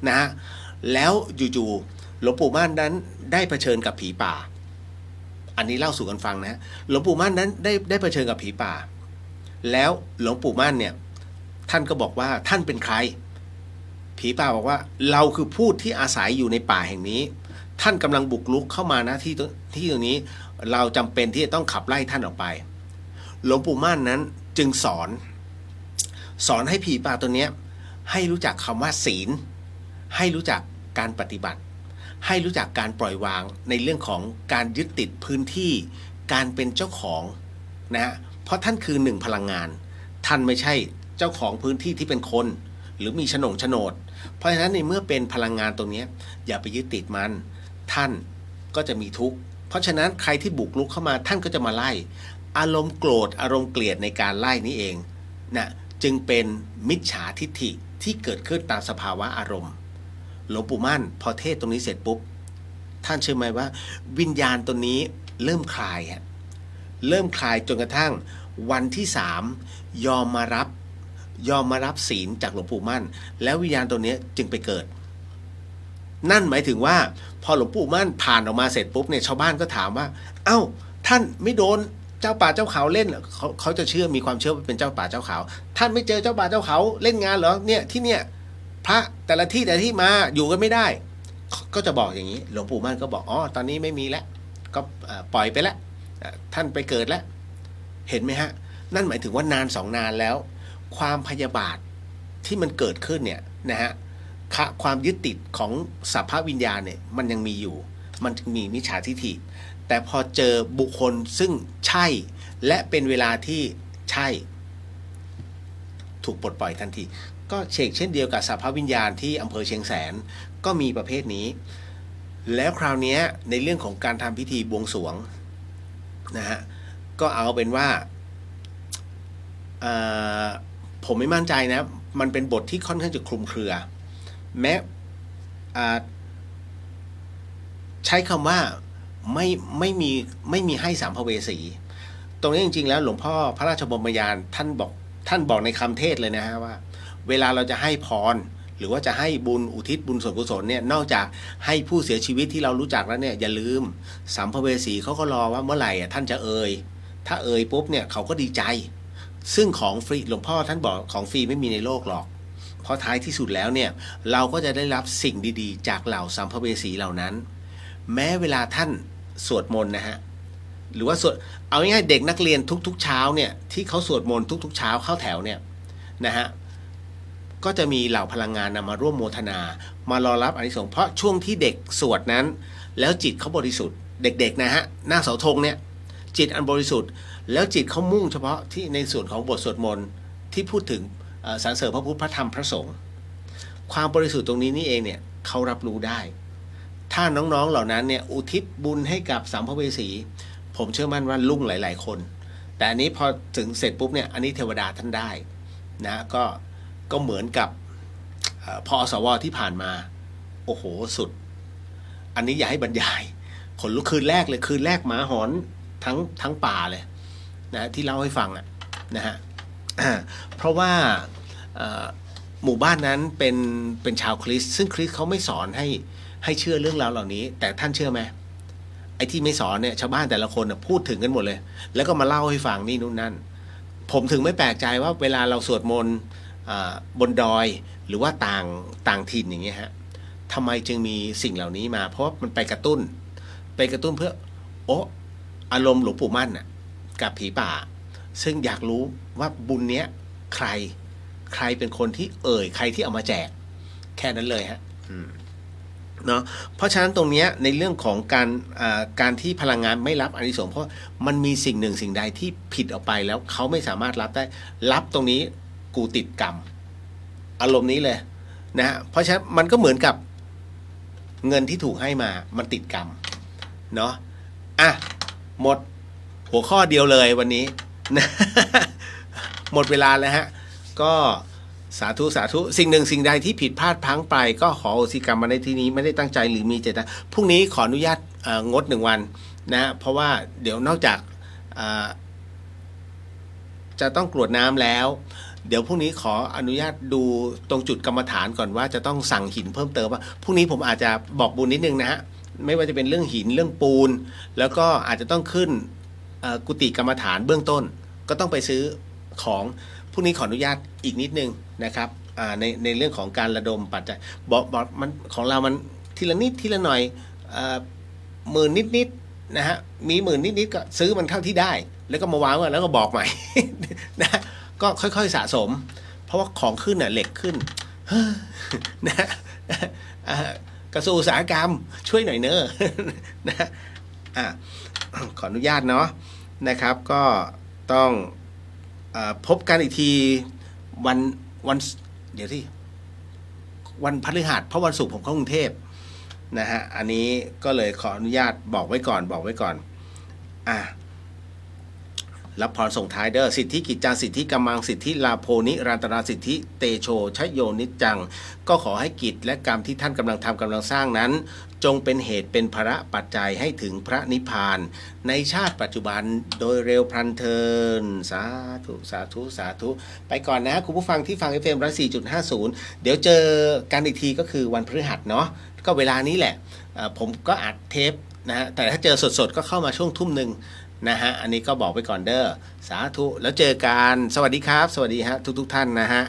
นะฮะแล้วอยู่ๆหลวงปู่มั่นนั้นได้เผชิญกับผีป่าอันนี้เล่าสู่กันฟังนะฮะหลวงปู่มั่นนั้นได้เผชิญกับผีป่าแล้วหลวงปู่มั่นเนี่ยท่านก็บอกว่าท่านเป็นใครผีป่าบอกว่าเราคือผู้ที่อาศัยอยู่ในป่าแห่งนี้ท่านกำลังบุกรุกเข้ามานะที่ตรงนี้เราจำเป็นที่จะต้องขับไล่ท่านออกไปหลวงปู่มั่นนั้นจึงสอนให้ผีป่าตัวเนี้ยให้รู้จักคำว่าศีลให้รู้จักการปฏิบัติให้รู้จักการปล่อยวางในเรื่องของการยึดติดพื้นที่การเป็นเจ้าของนะฮะเพราะท่านคือหนึ่งพลังงานท่านไม่ใช่เจ้าของพื้นที่ที่เป็นคนหรือมีโฉนดเพราะฉะนั้นในเมื่อเป็นพลังงานตรงนี้อย่าไปยึดติดมันท่านก็จะมีทุกข์เพราะฉะนั้นใครที่บุกรุกเข้ามาท่านก็จะมาไล่อารมณ์โกรธอารมณ์เกลียดในการไล่นี้เองนะจึงเป็นมิจฉาทิฏฐิที่เกิดขึ้นตามสภาวะอารมณ์หลวงปู่มั่นพอเทศตรงนี้เสร็จปุ๊บท่านเชื่อไหมว่าวิญญาณตัวนี้เริ่มคลายจนกระทั่งวันที่3ยอมมารับศีลจากหลวงปู่มั่นแล้ววิญญาณตัวนี้จึงไปเกิดนั่นหมายถึงว่าพอหลวงปู่มั่นผ่านออกมาเสร็จปุ๊บเนี่ยชาวบ้านก็ถามว่าเอ้าท่านไม่โดน เจ้าป่าเจ้าเขาเล่นเขาจะเชื่อมีความเชื่อว่าเป็นเจ้าป่าเจ้าเขาท่านไม่เจอเจ้าป่าเจ้าเขาเล่นงานเหรอเนี่ยที่เนี่ยพระแต่ละที่มาอยู่กันไม่ได้ก็จะบอกอย่างนี้หลวงปู่มั่นก็บอกอ๋อตอนนี้ไม่มีแล้วก็ปล่อยไปแล้วท่านไปเกิดแล้วเห็นไหมฮะนั่นหมายถึงว่านาน2 นานแล้วความพยาบาทที่มันเกิดขึ้นเนี่ยนะฮะความยึดติดของสัพพวิญญาณเนี่ยมันยังมีอยู่มันจึงมีมิจฉาทิฏฐิแต่พอเจอบุคคลซึ่งใช่และเป็นเวลาที่ใช่ถูกปลดปล่อยทันทีก็เช่นเดียวกับสัพพวิญญาณที่อำเภอเชียงแสนก็มีประเภทนี้แล้วคราวนี้ในเรื่องของการทำพิธีบวงสรวงนะฮะก็เอาเป็นว่าผมไม่มั่นใจนะมันเป็นบทที่ค่อนข้างจะคลุมเครือแม้ใช้คำว่าไม่มีให้สัมภเวสีตรงนี้จริงๆแล้วหลวงพ่อพระราชบรมยานท่านบอกในคำเทศเลยนะฮะว่าเวลาเราจะให้พรหรือว่าจะให้บุญอุทิศบุญส่วนกุศลเนี่ยนอกจากให้ผู้เสียชีวิตที่เรารู้จักแล้วเนี่ยอย่าลืมสัมภเวสีเขาก็รอว่าเมื่อไหร่ท่านจะถ้าปุ๊บเนี่ยเขาก็ดีใจซึ่งของฟรีหลวงพ่อท่านบอกของฟรีไม่มีในโลกหรอกเพราะท้ายที่สุดแล้วเนี่ยเราก็จะได้รับสิ่งดีๆจากเหล่าสัมภเวสีเหล่านั้นแม้เวลาท่านสวดมนต์นะฮะหรือว่าสวดเอาง่ายๆเด็กนักเรียนทุกๆเช้าเนี่ยที่เขาสวดมนต์ทุกๆเช้าเข้าแถวเนี่ยนะฮะก็จะมีเหล่าพลังงานนำมาร่วมโมทนามารอรับอานิสงส์เพราะช่วงที่เด็กสวดนั้นแล้วจิตเขาบริสุทธิ์เด็กๆนะฮะหน้าเสาธงเนี่ยจิตอันบริสุทธิ์แล้วจิตเขามุ่งเฉพาะที่ในส่วนของบทสวดมนต์ที่พูดถึงสรรเสริญพระพุทธพระธรรมพระสงฆ์ความบริสุทธิ์ตรงนี้นี่เองเนี่ยเขารับรู้ได้ถ้าน้องๆเหล่านั้นเนี่ยอุทิศบุญให้กับสัมภเวสีผมเชื่อมั่นว่าลุ่งหลายๆคนแต่อันนี้พอถึงเสร็จปุ๊บเนี่ยอันนี้เทวดาท่านได้นะก็เหมือนกับพอสวที่ผ่านมาโอ้โหสุดอันนี้อย่าให้บรรยายขนลุกคืนแรกหมาหอนทั้งป่าเลยนะที่เล่าให้ฟังนะฮะเพราะว่าหมู่บ้านนั้นเป็นชาวคริสต์ซึ่งคริสต์เขาไม่สอนให้เชื่อเรื่องราวเหล่านี้แต่ท่านเชื่อไหมไอ้ที่ไม่สอนเนี่ยชาวบ้านแต่ละคนพูดถึงกันหมดเลยแล้วก็มาเล่าให้ฟังนี่นู่นนั่นผมถึงไม่แปลกใจว่าเวลาเราสวดมนต์บนดอยหรือว่าต่างถิ่นอย่างเงี้ยฮะทำไมจึงมีสิ่งเหล่านี้มาเพราะมันไปกระตุ้นเพื่ออารมณ์หลวงปู่มั่นกับผีป่าซึ่งอยากรู้ว่าบุญเนี้ยใครเป็นคนที่ใครที่เอามาแจกแค่นั้นเลยฮะเนาะเพราะฉะนั้นตรงนี้ในเรื่องของการที่พลังงานไม่รับอานิสงส์เพราะมันมีสิ่งหนึ่งสิ่งใดที่ผิดออกไปแล้วเขาไม่สามารถรับได้รับตรงนี้กูติดกรรมอารมณ์นี้เลยนะฮะเพราะฉะนั้นมันก็เหมือนกับเงินที่ถูกให้มามันติดกรรมเนาะหมดหัวข้อเดียวเลยวันนี้นะหมดเวลาแล้วฮะก็สาธุสิ่งหนึ่งสิ่งใดที่ผิดพลาดพลั้งไปก็ขออโหสิกรรมมาในที่นี้ไม่ได้ตั้งใจหรือมีเจตนาพรุ่งนี้ขออนุญาตงด1 วันนะเพราะว่าเดี๋ยวนอกจากจะต้องกรวดน้ำแล้วเดี๋ยวพรุ่งนี้ขออนุญาตดูตรงจุดกรรมฐานก่อนว่าจะต้องสั่งหินเพิ่มเติมว่าพรุ่งนี้ผมอาจจะบอกบุญนิดนึงนะฮะไม่ว่าจะเป็นเรื่องหินเรื่องปูนแล้วก็อาจจะต้องขึ้นกุฏิกรรมฐานเบื้องต้นก็ต้องไปซื้อของพรุ่งนี้ขออนุญาตอีกนิดนึงนะครับในเรื่องของการระดมปัจจัยบอกมันของเรามันทีละนิดทีละหน่อยหมื่นนิดนะฮะมีหมื่นนิดก็ซื้อมันเท่าที่ได้แล้วก็มาวางไว้แล้วก็บอกใหม่ นะก็ค่อยๆสะสมเพราะว่าของขึ้นเหล็กขึ้นนะกระทรวงอุตสาหกรรมช่วยหน่อยเนอะนะขออนุญาตเนาะนะครับก็ต้องพบกันอีกทีวันเดี๋ยวที่วันพฤหัสเพราะวันศุกร์ผมเข้ากรุงเทพนะฮะอันนี้ก็เลยขออนุญาตบอกไว้ก่อนรับพรส่งท้ายเด้อสิทธิกิจจาสิทธิกำมังสิทธิลาโพนิรันตราสิทธิเตโชชโยนิจจังก็ขอให้กิจและกรรมที่ท่านกำลังทำกำลังสร้างนั้นจงเป็นเหตุเป็นภระปัจจัยให้ถึงพระนิพพานในชาติปัจจุบันโดยเร็วพลันเทินสาธุไปก่อนนะคุณผู้ฟังที่ฟัง FM 104.50เดี๋ยวเจอกันอีกทีก็คือวันพฤหัสเนาะก็เวลานี้แหละผมก็อัดเทปนะฮะแต่ถ้าเจอสดๆก็เข้ามาช่วง 19:00 น นะฮะอันนี้ก็บอกไปก่อนเด้อสาธุแล้วเจอกันสวัสดีครับสวัสดีฮะทุกท่านนะฮะ